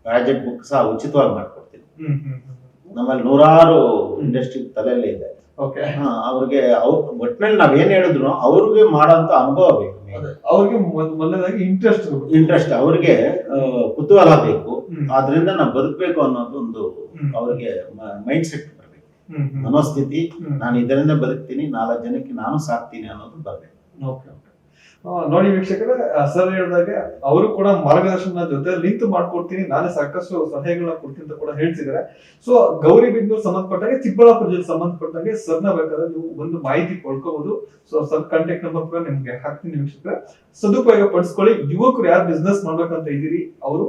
ಪ್ರಾಜೆಕ್ಟ್ ಬುಕ್ ಸಹ ಉಚಿತವಾಗಿ ಮಾಡ್ಕೊಡ್ತೀನಿ. ನಮ್ಮಲ್ಲಿ 100 ಇಂಡಸ್ಟ್ರಿ ತಲೆಯಲ್ಲೇ ಇದೆ. ಅವ್ರಿಗೆ ಒಟ್ಟಿನಲ್ಲಿ ನಾವೇನ್ ಹೇಳಿದ್ರು ಅವ್ರಿಗೆ ಮಾಡೋಂತ ಅನುಭವ ಬೇಕು. ಅವ್ರಿಗೆ ಮೊದಲನೇದಾಗಿ ಇಂಟ್ರೆಸ್ಟ್ ಅವ್ರಿಗೆ ಕುತೂಹಲ ಬೇಕು. ಆದ್ರಿಂದ ನಾವು ಬದುಕಬೇಕು ಅನ್ನೋದು ಒಂದು ಅವ್ರಿಗೆ ಮೈಂಡ್ ಸೆಟ್ ಬರ್ಬೇಕು. ಮನೋಸ್ಥಿತಿ, ನಾನು ಇದರಿಂದ ಬದುಕ್ತೀನಿ, 4 ಜನಕ್ಕೆ ನಾನು ಸಾಕ್ತೀನಿ ಅನ್ನೋದು ಬರ್ಬೇಕು. ನೋಡಿ ವೀಕ್ಷಕರೇ, ಸರ್ ಹೇಳಿದಾಗ ಅವರು ಕೂಡ ಮಾರ್ಗದರ್ಶನ ಜೊತೆ ನಿಂತು ಮಾಡ್ಕೊಡ್ತೀನಿ, ನಾನೇ ಸಾಕಷ್ಟು ಸಲಹೆಗಳನ್ನ ಕೊಡ್ತೀನಿ ಅಂತ ಕೂಡ ಹೇಳ್ತಿದ್ದಾರೆ. ಸೊ ಗೌರಿಬಿದನೂರು ಸಂಬಂಧಪಟ್ಟಾಗೆ, ಚಿಕ್ಕಬಳ್ಳಾಪುರ ಜಿಲ್ಲೆ ಸಂಬಂಧಪಟ್ಟಂಗೆ ಸರ್ನ ಬೇಕಾದ್ರೆ ನೀವು ಒಂದು ಮಾಹಿತಿ ಪಡ್ಕೋಬಹುದು. ಸೊ ಸರ್ ಕಾಂಟ್ಯಾಕ್ಟ್ ನಂಬರ್ ಕೂಡ ನಿಮ್ಗೆ ಹಾಕ್ತೀನಿ ವೀಕ್ಷಕರೇ, ಸದುಪಯೋಗ ಪಡಿಸ್ಕೊಳ್ಳಿ. ಯುವಕರು ಯಾರು ಬಿಸ್ನೆಸ್ ಮಾಡ್ಬೇಕಂತ ಇದೀರಿ ಅವರು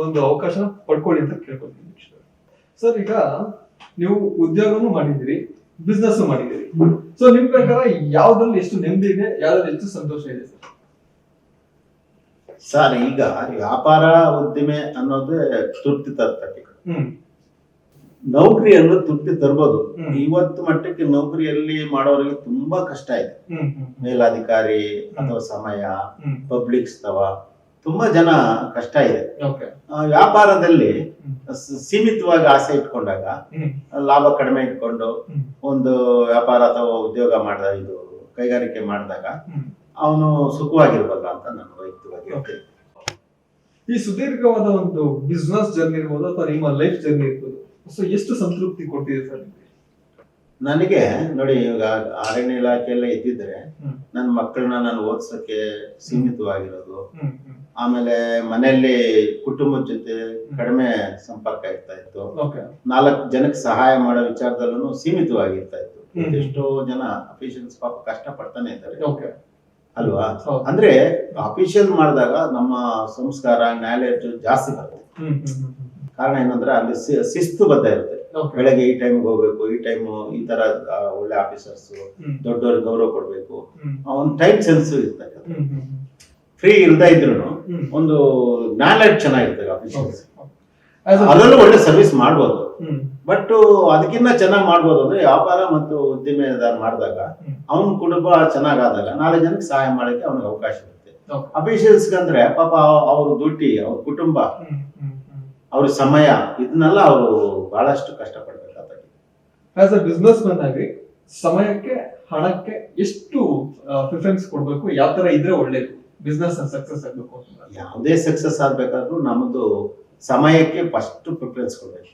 ಒಂದು ಅವಕಾಶ ಪಡ್ಕೊಳ್ಳಿ ಅಂತ ಕೇಳ್ಕೊಳ್ತೀನಿ ವೀಕ್ಷಕರೇ. ಸರ್ ಈಗ ನೀವು ಉದ್ಯೋಗನೂ ಮಾಡಿದಿರಿ, ಬಿಸ್ನೆಸ್ ಮಾಡಿದಿರಿ. ಸೊ ನಿಮ್ ಪ್ರಕಾರ ಯಾವ್ದ್ರಲ್ಲಿ ಎಷ್ಟು ನೆಮ್ಮದಿ ಇದೆ, ಯಾವ್ದ್ರಲ್ಲಿ ಎಷ್ಟು ಸಂತೋಷ ಇದೆ ಸರ್? ಈಗ ವ್ಯಾಪಾರ ಉದ್ದಿಮೆ ಅನ್ನೋದು ತೃಪ್ತಿ ತರ್ತದೆ. ನೌಕರಿಯನ್ನು ತೃಪ್ತಿ ತರ್ಬೋದು. ಇವತ್ತು ಮಟ್ಟಕ್ಕೆ ನೌಕರಿಯಲ್ಲಿ ಮಾಡೋರಿಗೆ ತುಂಬಾ ಕಷ್ಟ ಇದೆ. ಮೇಲಾಧಿಕಾರಿ ಅಥವಾ ಸಮಯ, ಪಬ್ಲಿಕ್ ಸ್ತವ, ತುಂಬಾ ಜನ ಕಷ್ಟ ಇದೆ. ವ್ಯಾಪಾರದಲ್ಲಿ ಸೀಮಿತವಾಗಿ ಆಸೆ ಇಟ್ಕೊಂಡಾಗ, ಲಾಭ ಕಡಿಮೆ ಇಟ್ಕೊಂಡು ಒಂದು ವ್ಯಾಪಾರ ಅಥವಾ ಉದ್ಯೋಗ ಮಾಡಿದಾಗ, ಇದು ಕೈಗಾರಿಕೆ ಮಾಡಿದಾಗ ಅವನು ಸುಖವಾಗಿರ್ಬಲ್ಲ ಅಂತ ನಾನು ವೈಯಕ್ತಿಕವಾಗಿ ಹೇಳ್ತೇನೆ. ಈ ಸುದೀರ್ಘವಾದ ಒಂದು ಬಿಸ್ನೆಸ್ ಜರ್ನಿ ಇರ್ಬೋದು ಅಥವಾ ನಿಮ್ಮ ಲೈಫ್ ಜರ್ನಿ ಇರ್ಬೋದು, ಸೊ ಎಷ್ಟು ಸಂತೃಪ್ತಿ ಕೊಡ್ತಿದೆ ಸರ್ ನನಗೆ? ನೋಡಿ, ಈಗ ಅರಣ್ಯ ಇಲಾಖೆಯಲ್ಲೇ ಇದ್ದಿದ್ರೆ ನನ್ನ ಮಕ್ಕಳನ್ನ ನಾನು ಓದ್ಸಕ್ಕೆ ಸೀಮಿತವಾಗಿರೋದು, ಆಮೇಲೆ ಮನೆಯಲ್ಲಿ ಕುಟುಂಬದ ಜೊತೆ ಕಡಿಮೆ ಸಂಪರ್ಕ ಇರ್ತಾ ಇತ್ತು, 4 ಜನಕ್ಕೆ ಸಹಾಯ ಮಾಡೋ ವಿಚಾರದಲ್ಲೂ ಸೀಮಿತವಾಗಿರ್ತಾ ಇತ್ತು. ಎಷ್ಟೋ ಜನ ಅಫಿಷಿಯಲ್ಸ್ ಪಾಪ ಕಷ್ಟ ಪಡ್ತಾನೆ ಇದ್ದಾರೆ ಅಲ್ವಾ? ಅಂದ್ರೆ ಅಫಿಷಿಯಲ್ ಮಾಡಿದಾಗ ನಮ್ಮ ಸಂಸ್ಕಾರ ನಾಲೆಡ್ಜ್ ಜಾಸ್ತಿ ಬರುತ್ತೆ. ಕಾರಣ ಏನಂದ್ರೆ ಅಲ್ಲಿ ಶಿಸ್ತು ಬದ್ಧ ಇರುತ್ತೆ. ಬೆಳಗ್ಗೆ ಈ ಟೈಮ್ಗೆ ಹೋಗ್ಬೇಕು, ಈ ಟೈಮ್ ಈ ತರ ಒಳ್ಳೆ ಆಫೀಸರ್ಸ್, ದೊಡ್ಡವ್ರಿಗೆ ಗೌರವ ಕೊಡ್ಬೇಕು, ಒಂದು ಟೈಮ್ ಸೆನ್ಸ್ ಇರ್ತದೆ. ಫ್ರೀ ಇಲ್ದ ಇದ್ರು ಒಂದು ನಾಲೆಡ್ಜ್ ಚೆನ್ನಾಗಿರ್ತದೆ ಆಫೀಸರ್ಸ್, ಅದರಲ್ಲೂ ಒಳ್ಳೆ ಸರ್ವಿಸ್ ಮಾಡ್ಬೋದು. ಬಟ್ ಅದಕ್ಕಿಂತ ಚೆನ್ನಾಗಿ ಮಾಡ್ಬೋದು ಅಂದ್ರೆ ವ್ಯಾಪಾರ ಮತ್ತು ಉದ್ದಿಮೆದಾರ ಮಾಡಿದಾಗ ಅವನ ಕುಟುಂಬ ಚೆನ್ನಾಗಾದಾಗ 4 ಜನಕ್ಕೆ ಸಹಾಯ ಮಾಡಕ್ಕೆ ಅವನಿಗೆ ಅವಕಾಶ ಇರುತ್ತೆ. ಅಫಿಷಿಯಲ್ಸ್ ಅಂದ್ರೆ ಪಾಪ ಅವ್ರ ದುಡ್ಡಿ, ಅವ್ರ ಕುಟುಂಬ, ಅವ್ರ ಸಮಯ, ಇದನ್ನೆಲ್ಲ ಅವರು ಬಹಳಷ್ಟು ಕಷ್ಟಪಡ್ಬೇಕಾಗ್ತದೆ. ಆಸ್ ಅ ಬಿಸ್ನೆಸ್ ಮನ್ ಆಗಿ ಸಮಯಕ್ಕೆ, ಹಣಕ್ಕೆ ಎಷ್ಟು ಪ್ರಿಫರೆನ್ಸ್ ಕೊಡ್ಬೇಕು, ಯಾವ ತರ ಇದ್ರೆ ಒಳ್ಳೇದು ಬಿಸ್ನೆಸ್ ಸಕ್ಸಸ್ ಆಗ್ಬೇಕು? ಯಾವುದೇ ಸಕ್ಸಸ್ ಆಗ್ಬೇಕಾದ್ರೂ ನಮ್ದು ಸಮಯಕ್ಕೆ ಫಸ್ಟ್ ಪ್ರಿಫರೆನ್ಸ್ ಕೊಡ್ಬೇಕು.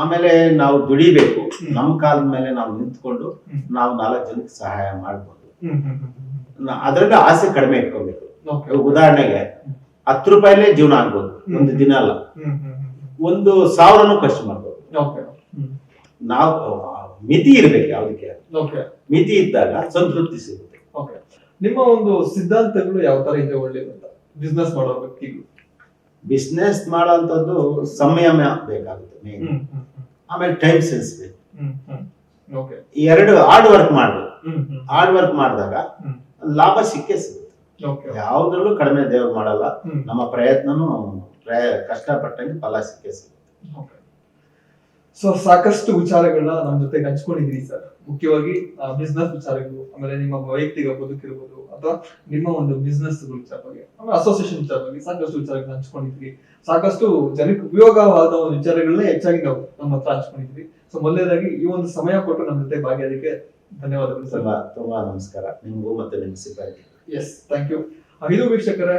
ಆಮೇಲೆ ನಾವು ದುಡಿಬೇಕು, ನಮ್ಮ ಕಾಲದ ಮೇಲೆ ನಾವು ನಿಂತ್ಕೊಂಡು ನಾವು 4 ಜನಕ್ಕೆ ಸಹಾಯ ಮಾಡ್ಬೋದು. ಅದರಲ್ಲಿ ಆಸೆ ಕಡಿಮೆ ಇಟ್ಕೋಬೇಕು. ಉದಾಹರಣೆಗೆ 10 ರೂಪಾಯಿಲೇ ಜೀವನ ಆಗ್ಬೋದು, ಒಂದು ದಿನ ಅಲ್ಲ, 1,000 ಖರ್ಚು ಮಾಡ್ಬೋದು. ನಾವು ಮಿತಿ ಇರ್ಬೇಕು, ಯಾವ್ದಕ್ಕೆ ಮಿತಿ ಇದ್ದಾಗ ಸಂತೃಪ್ತಿ ಸಿಗುತ್ತೆ. ನಿಮ್ಮ ಒಂದು ಸಿದ್ಧಾಂತಗಳು ಯಾವ ತರ ಇದೆ ಒಳ್ಳೇದು ಅಂತ ಬಿಸ್ನೆಸ್ ಮಾಡೋ ವ್ಯಕ್ತಿಗಳು? ಬಿಸ್ನೆಸ್ ಮಾಡೋಂಥದ್ದು ಸಂಯಮ ಬೇಕಾಗುತ್ತೆ ಮೇನ್, ಆಮೇಲೆ ಟೈಮ್ ಸೆನ್ಸ್ ಬೇಕು. ಎರಡು ಹಾರ್ಡ್ ವರ್ಕ್ ಮಾಡ್ಬೇಕು. ಹಾರ್ಡ್ ವರ್ಕ್ ಮಾಡಿದಾಗ ಲಾಭ ಸಿಕ್ಕೇ ಸಿಗುತ್ತೆ. ಯಾವ್ದ್ರಲ್ಲೂ ಕಡಿಮೆ ದೇವ್ರು ಮಾಡಲ್ಲ. ನಮ್ಮ ಪ್ರಯತ್ನನೂ ಕಷ್ಟಪಟ್ಟಂಗೆ ಫಲ ಸಿಕ್ಕೇ ಸಿಗುತ್ತೆ. ಸೊ ಸಾಕಷ್ಟು ವಿಚಾರಗಳನ್ನ ನಮ್ಮ ಜೊತೆಗೆ ಹಂಚ್ಕೊಂಡಿದ್ರಿ ಸರ್. ಮುಖ್ಯವಾಗಿ ಬಿಸ್ನೆಸ್ ವಿಚಾರಗಳು, ಆಮೇಲೆ ನಿಮ್ಮ ವೈಯಕ್ತಿಕ ಬದುಕಿರ್ಬೋದು ಅಥವಾ ನಿಮ್ಮ ಒಂದು ಬಿಸ್ನೆಸ್ ವಿಚಾರವಾಗಿ, ಆಮೇಲೆ ಅಸೋಸಿಯೇಷನ್ ವಿಚಾರವಾಗಿ ಸಾಕಷ್ಟು ವಿಚಾರಗಳನ್ನ ಹಂಚ್ಕೊಂಡಿದ್ರಿ. ಸಾಕಷ್ಟು ಜನಕ್ಕೆ ಉಪಯೋಗವಾದ ಒಂದು ವಿಚಾರಗಳನ್ನೇ ಹೆಚ್ಚಾಗಿ ನಾವು ನಮ್ಮ ಹತ್ರ ಹಂಚ್ಕೊಂಡಿದ್ವಿ. ಸೊ ಮೊದಲನೇದಾಗಿ ಈ ಒಂದು ಸಮಯ ಕೊಟ್ಟು ನಮ್ಮ ಜೊತೆ ಭಾಗಿಯಾದಕ್ಕೆ ಧನ್ಯವಾದಗಳು ಸರ್. ತುಂಬಾ ನಮಸ್ಕಾರ ನಿಮಗೂ ಮತ್ತೆ ನಿಮ್ಮ ಸಿಬ್ಬಂದಿ. Yes, thank you. ಇದು ವೀಕ್ಷಕರೇ,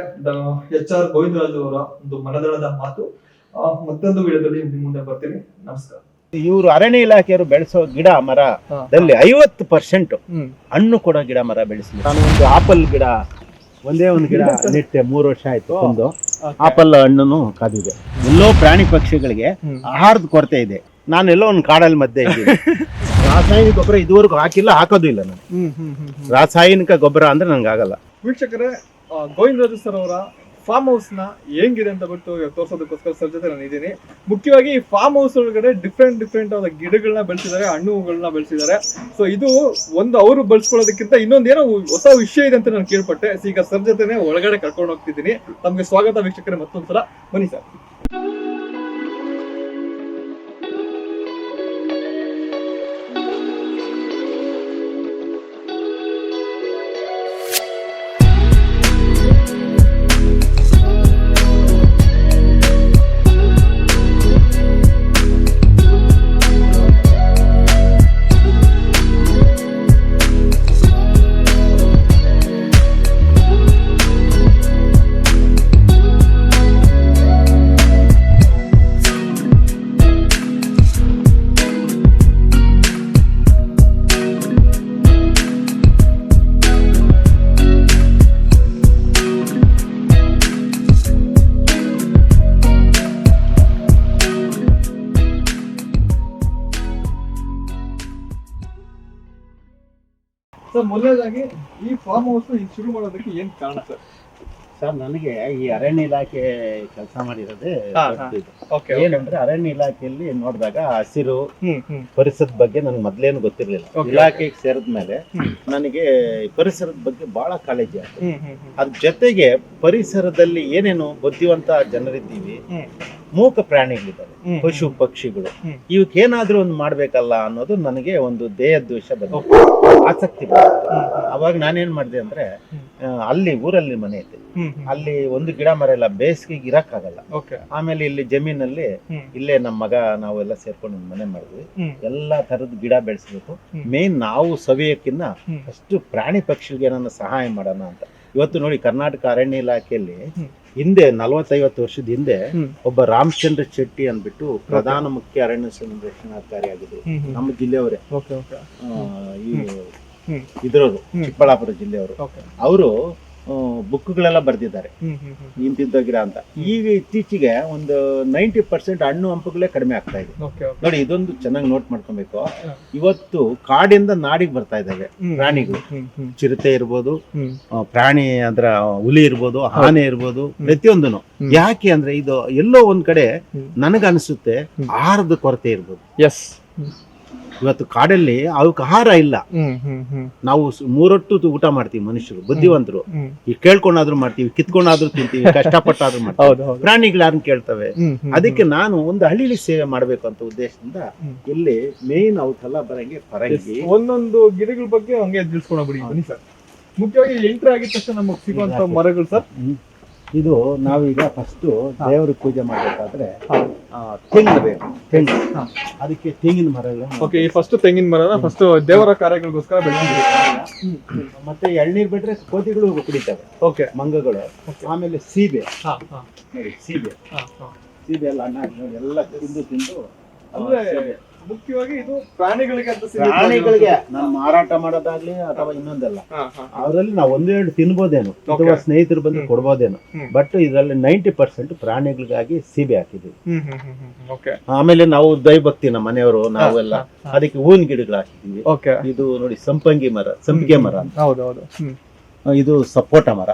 HR ಗೋವಿಂದರಾಜು ಅವರ ಒಂದು ಮನದಳದ ಮಾತು. ಮತ್ತೊಂದು ವಿಡಿಯೋದಲ್ಲಿ ನಿಮ್ಮ ಮುಂದೆ ಬರ್ತೀನಿ. ನಮಸ್ಕಾರ. ಇವರು ಅರಣ್ಯ ಇಲಾಖೆಯವರು ಬೆಳೆಸೋ ಗಿಡ ಮರದಲ್ಲಿ 50% ಹಣ್ಣು ಕೊಡೋ ಗಿಡ ಮರ ಬೆಳೆಸಿದ್ರು. ನಾನು ಒಂದು ಆಪಲ್ ಗಿಡ, ಒಂದೇ ಒಂದು ಗಿಡ ನೆಟ್ಟೆ, 3 ವರ್ಷ ಆಯ್ತು. ಒಂದು ಆಪಲ್ ಹಣ್ಣು ಕಾದಿದೆ. ಎಲ್ಲೋ ಪ್ರಾಣಿ ಪಕ್ಷಿಗಳಿಗೆ ಆಹಾರದ ಕೊರತೆ ಇದೆ. ನಾನೆಲ್ಲೋ ಒಂದು ಕಾಡಲ್ಲಿ ಮಧ್ಯೆ ಇದ್ದೀನಿ. ರಾಸಾಯನಿಕ ಗೊಬ್ಬರ ಇದುವರೆಗೂ ಹಾಕಿಲ್ಲ, ಹಾಕೋದು ಇಲ್ಲ ನಾನು. ರಾಸಾಯನಿಕ ಗೊಬ್ಬರ ಅಂದ್ರೆ ನನ್ಗೆ ಆಗಲ್ಲ. ವೀಕ್ಷಕರೇ, ಗೋವಿಂದರಾಜು ಸರ್ ಅವರ ಫಾರ್ಮ್ ಹೌಸ್ ನ ಹೆಂಗಿದೆ ಅಂತ ಬಿಟ್ಟು ತೋರ್ಸೋದಕ್ಕೋಸ್ಕರ ಸರ್ ಜೊತೆ ನಾನು ಇದ್ದೀನಿ. ಮುಖ್ಯವಾಗಿ ಈ ಫಾರ್ಮ್ ಹೌಸ್ ಒಳಗಡೆ ಡಿಫ್ರೆಂಟ್ ಆದ ಗಿಡಗಳನ್ನ ಬೆಳೆಸಿದ್ದಾರೆ, ಹಣ್ಣುಗಳನ್ನ ಬೆಳೆಸಿದ್ದಾರೆ. ಸೊ ಇದು ಒಂದು ಅವರು ಬೆಳೆಸ್ಕೊಳ್ಳೋದಕ್ಕಿಂತ ಇನ್ನೊಂದೇನೋ ಹೊಸ ವಿಷಯ ಇದೆ ಅಂತ ನಾನು ಕೇಳ್ಪಟ್ಟೆ. ಈಗ ಸರ್ ಜೊತೆನೆ ಒಳಗಡೆ ಕರ್ಕೊಂಡು ಹೋಗ್ತಿದ್ದೀನಿ. ತಮ್ಗೆ ಸ್ವಾಗತ ವೀಕ್ಷಕರೇ ಮತ್ತೊಂದ್ಸಲ. ಬನ್ನಿ ಸರ್. ಸರ್, ಮೊದಲನೇದಾಗಿ ಈ ಫಾರ್ಮ್ ಹೌಸ್ ಶುರು ಮಾಡೋದಕ್ಕೆ ಏನ್ ಕಾರಣ ಸರ್? ಸರ್, ನನಗೆ ಈ ಅರಣ್ಯ ಇಲಾಖೆ ಕೆಲಸ ಮಾಡಿರೋದೇ ಏನಂದ್ರೆ, ಅರಣ್ಯ ಇಲಾಖೆಯಲ್ಲಿ ನೋಡಿದಾಗ ಹಸಿರು ಪರಿಸರದ ಬಗ್ಗೆ ನನ್ಗೆ ಮೊದ್ಲೇನು ಗೊತ್ತಿರ್ಲಿಲ್ಲ. ಇಲಾಖೆಗೆ ಸೇರಿದ ಮೇಲೆ ನನಗೆ ಪರಿಸರದ ಬಗ್ಗೆ ಬಹಳ ಕಾಳಜಿ ಆಯ್ತು. ಅದ್ರ ಜೊತೆಗೆ ಪರಿಸರದಲ್ಲಿ ಏನೇನು ಬುದ್ಧಿವಂತ ಜನರಿದ್ದೀವಿ, ಮೂಕ ಪ್ರಾಣಿಗಳಿದ್ದಾವೆ, ಪಶು ಪಕ್ಷಿಗಳು, ಇವಕ್ಕೇನಾದ್ರೂ ಒಂದು ಮಾಡ್ಬೇಕಲ್ಲ ಅನ್ನೋದು ನನಗೆ ಒಂದು ದೇಹದ್ವೇಷ ಬಂತು, ಆಸಕ್ತಿ ಬಂತು. ಅವಾಗ ನಾನೇನ್ ಮಾಡಿದೆ ಅಂದ್ರೆ, ಅಲ್ಲಿ ಊರಲ್ಲಿ ಮನೆ ಐತೆ, ಅಲ್ಲಿ ಒಂದು ಗಿಡ ಮರ ಎಲ್ಲ ಬೇಸಿಗೆಗೆ ಇರಕ್ಕಾಗಲ್ಲ. ಆಮೇಲೆ ಇಲ್ಲಿ ಜಮೀನಲ್ಲಿ ಇಲ್ಲೇ ನಮ್ಮ ಮಗ ನಾವೆಲ್ಲ ಸೇರ್ಕೊಂಡು ಮನೆ ಮಾಡಿದ್ವಿ. ಎಲ್ಲಾ ತರದ ಗಿಡ ಬೆಳೆಸ್ಬೇಕು. ಮೇನ್ ನಾವು ಸವಿಯಕ್ಕಿನ್ನ ಅಷ್ಟು ಪ್ರಾಣಿ ಪಕ್ಷಿಗಳಿಗೆ ಏನಾನ ಸಹಾಯ ಮಾಡೋಣ ಅಂತ. ಇವತ್ತು ನೋಡಿ, ಕರ್ನಾಟಕ ಅರಣ್ಯ ಇಲಾಖೆಯಲ್ಲಿ ಹಿಂದೆ 40-50 ವರ್ಷದ ಹಿಂದೆ ಒಬ್ಬ ರಾಮಚಂದ್ರ ಶೆಟ್ಟಿ ಅಂದ್ಬಿಟ್ಟು ಪ್ರಧಾನ ಮುಖ್ಯ ಅರಣ್ಯ ಸಂರಕ್ಷಣಾಧಿಕಾರಿ ಆಗಿದ್ರು. ನಮ್ಮ ಜಿಲ್ಲೆಯವರೇ, ಇದ್ರವರು ಚಿಕ್ಕಬಳ್ಳಾಪುರ ಜಿಲ್ಲೆಯವರು. ಅವರು ಬುಕ್ಗಳೆಲ್ಲ ಬರ್ದಿದ್ದಾರೆ ಇಂತಿದ್ದ ಗಿಡ ಅಂತ. ಈಗ ಇತ್ತೀಚೆಗೆ ಒಂದು 90% ಹಣ್ಣು ಹಂಪುಗಳೇ ಕಡಿಮೆ ಆಗ್ತಾ ಇದೆ ನೋಡಿ. ಇದೊಂದು ಚೆನ್ನಾಗಿ ನೋಟ್ ಮಾಡ್ಕೊಬೇಕು. ಇವತ್ತು ಕಾಡಿಂದ ನಾಡಿಗೆ ಬರ್ತಾ ಇದ್ದಾವೆ ಪ್ರಾಣಿಗಳು. ಚಿರತೆ ಇರ್ಬೋದು, ಪ್ರಾಣಿ ಅಂದ್ರ ಹುಲಿ ಇರ್ಬೋದು, ಆನೆ ಇರ್ಬೋದು, ಪ್ರತಿಯೊಂದನು. ಯಾಕೆ ಅಂದ್ರೆ ಇದು ಎಲ್ಲೋ ಒಂದ್ ಕಡೆ ನನಗನ್ಸುತ್ತೆ ಆಹಾರದ ಕೊರತೆ ಇರ್ಬೋದು. ಇವತ್ತು ಕಾಡಲ್ಲಿ ಅವಕ್ಕೆ ಆಹಾರ ಇಲ್ಲ. ನಾವು 3 ಹೊತ್ತು ಊಟ ಮಾಡ್ತೀವಿ ಮನುಷ್ಯರು, ಬುದ್ಧಿವಂತರು. ಈ ಕೇಳ್ಕೊಂಡಾದ್ರೂ ಮಾಡ್ತೀವಿ, ಕಿತ್ಕೊಂಡಾದ್ರೂ ತಿಂತೀವಿ, ಕಷ್ಟಪಟ್ಟಾದ್ರೂ ಮಾಡ್ತೀವಿ. ಪ್ರಾಣಿಗಳು ಯಾರನ್ನ ಕೇಳ್ತವೆ? ಅದಕ್ಕೆ ನಾನು ಒಂದು ಹಳ್ಳಿಲಿ ಸೇವೆ ಮಾಡ್ಬೇಕು ಅಂತ ಉದ್ದೇಶದಿಂದ ಇಲ್ಲಿ ಮೇನ್ ಅವಕ್ಕೆಲ್ಲ ಬರಂಗೆ ಪರಂಗಿ ಒಂದೊಂದು ಗಿಡಗಳ ಬಗ್ಗೆ ಹಂಗೆ ತಿಳಿಸ್ಕೊಂಡ್ಬಿಡಿ ಬನ್ನಿ ಸರ್. ಮುಖ್ಯವಾಗಿ ಎಂಟ್ರಿ ಆಗಿದ ತಕ್ಷಣ ನಮಗೆ ಸಿಗುವಂತ ಮರಗಳು ಸರ್. ಇದು ನಾವೀಗ ಫಸ್ಟ್ ದೇವ್ರಿಗೆ ಪೂಜೆ ಮಾಡ್ಬೇಕಾದ್ರೆ ತೆಂಗು ಬೇಕು. ತೆಂಗು, ಅದಕ್ಕೆ ತೆಂಗಿನ ಮರಗಳು. ಓಕೆ, ಈ ಫಸ್ಟ್ ತೆಂಗಿನ ಮರನ ಫಸ್ಟ್ ದೇವರ ಕಾರ್ಯಗಳಿಗೋಸ್ಕರ ಬೆಳೆಸಿದ್ವಿ. ಮತ್ತೆ ಎಳ್ನೀರ್ ಬಿಟ್ರೆ ಕೋತಿಗಳು ಕುಡಿತವೆ. ಓಕೆ, ಮಂಗಗಳು. ಆಮೇಲೆ ಸೀಬೆ, ನೋಡಿ ಸೀಬೆ, ಸೀಬೆ ಎಲ್ಲ ಅನ್ನ ಹಾಕಿ ನೋಡಿ ಎಲ್ಲ ತಿಂದು ಅಂದ್ರೆ ಮುಖ್ಯವಾಗಿ ಇದು ಪ್ರಾಣಿಗಳಿಗೆ ಅಂತ ಪ್ರಾಣಿಗಳಿಗೆ ನಾವು ಮಾರಾಟ ಮಾಡೋದಾಗ್ಲಿ ಅಥವಾ ಇನ್ನೊಂದಲ್ಲ, ಅವರಲ್ಲಿ ನಾವು ಒಂದೆರಡು ತಿನ್ಬೋದೇನು ಅಥವಾ ಸ್ನೇಹಿತರು ಬಂದು ಕೊಡ್ಬೋದೇನು, ಬಟ್ ಇದರಲ್ಲಿ 90% ಪ್ರಾಣಿಗಳಿಗಾಗಿ ಸೀಬೆ ಹಾಕಿದ್ದೀವಿ. ಆಮೇಲೆ ನಾವು ದೈವಭಕ್ತಿ ನಮ್ಮ ಮನೆಯವರು ನಾವೆಲ್ಲ ಅದಕ್ಕೆ ಹೂವಿನ ಗಿಡಗಳು ಹಾಕಿದೀವಿ. ಇದು ನೋಡಿ ಸಂಪಿಗೆ ಮರ ಅಂತ. ಇದು ಸಪೋಟ ಮರ,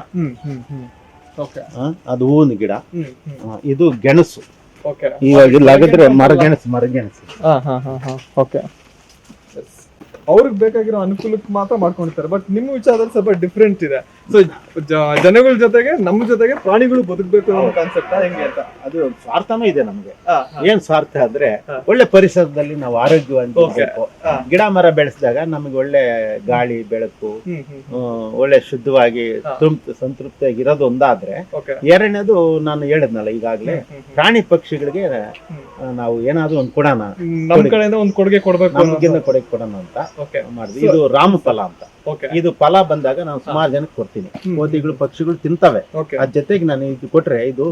ಅದು ಹೂವಿನ ಗಿಡ. ಇದು ಗೆಣಸು. ಇವಾಗ ಇಲ್ಲಿ ಆಗಿದ್ರೆ ಮರಗೆಣಸು. ಅವ್ರಿಗೆ ಬೇಕಾಗಿರೋ ಅನುಕೂಲಕ್ಕೆ ಮಾತ್ರ ಮಾಡ್ಕೊಂಡಿರ್ತಾರೆ. ಬಟ್ ನಿಮ್ಮ ವಿಚಾರದಲ್ಲಿ ಸ್ವಲ್ಪ ಡಿಫ್ರೆಂಟ್ ಇದೆ. ಸೊ ಜನಗಳ ಜೊತೆಗೆ ನಮ್ಮ ಜೊತೆಗೆ ಪ್ರಾಣಿಗಳು ಬದುಕಬೇಕು ಅನ್ನೋ ಕಾನ್ಸೆಪ್ಟ್ ಹೆಂಗೆ ಅಂತ. ಅದು ಸ್ವಾರ್ಥನೂ ಇದೆ ನಮ್ಗೆ. ಏನ್ ಸ್ವಾರ್ಥ ಅಂದ್ರೆ ಒಳ್ಳೆ ಪರಿಸರದಲ್ಲಿ ನಾವು ಆರೋಗ್ಯವಾಗಿರ್ಬೇಕು. ಗಿಡ ಮರ ಬೆಳೆಸಿದಾಗ ನಮ್ಗೆ ಒಳ್ಳೆ ಗಾಳಿ ಬೆಳಕು, ಒಳ್ಳೆ ಶುದ್ಧವಾಗಿ ಸಂತೃಪ್ತಿಯಾಗಿ ಇರೋದು ಒಂದಾದ್ರೆ, ಎರಡನೇದು ನಾನು ಹೇಳಿದ್ನಲ್ಲ ಈಗಾಗ್ಲೇ, ಪ್ರಾಣಿ ಪಕ್ಷಿಗಳಿಗೆ ನಾವು ಏನಾದ್ರು ಒಂದ್ ಕೊಡೋಣ, ನಮ್ ಕಡೆಯಿಂದ ಒಂದ್ ಕೊಡುಗೆ ಕೊಡ್ಬೇಕು, ನಮ್ಗಿಂತ ಕೊಡುಗೆ ಕೊಡೋಣ ಅಂತ ಮಾಡಿದ್ವಿ. ಇದು ರಾಮಫಲ ಅಂತ. ಇದು ಫಲ ಬಂದಾಗ ನಾವು ಸುಮಾರು ಜನಕ್ಕೆ ಕೊಡ್ತೀನಿ. ಕೋತಿಗಳು ಪಕ್ಷಿಗಳು ತಿಂತವೆ. ಅದ್ ಜೊತೆಗೆ ನಾನು ಇದು ಕೊಟ್ರೆ ಇದು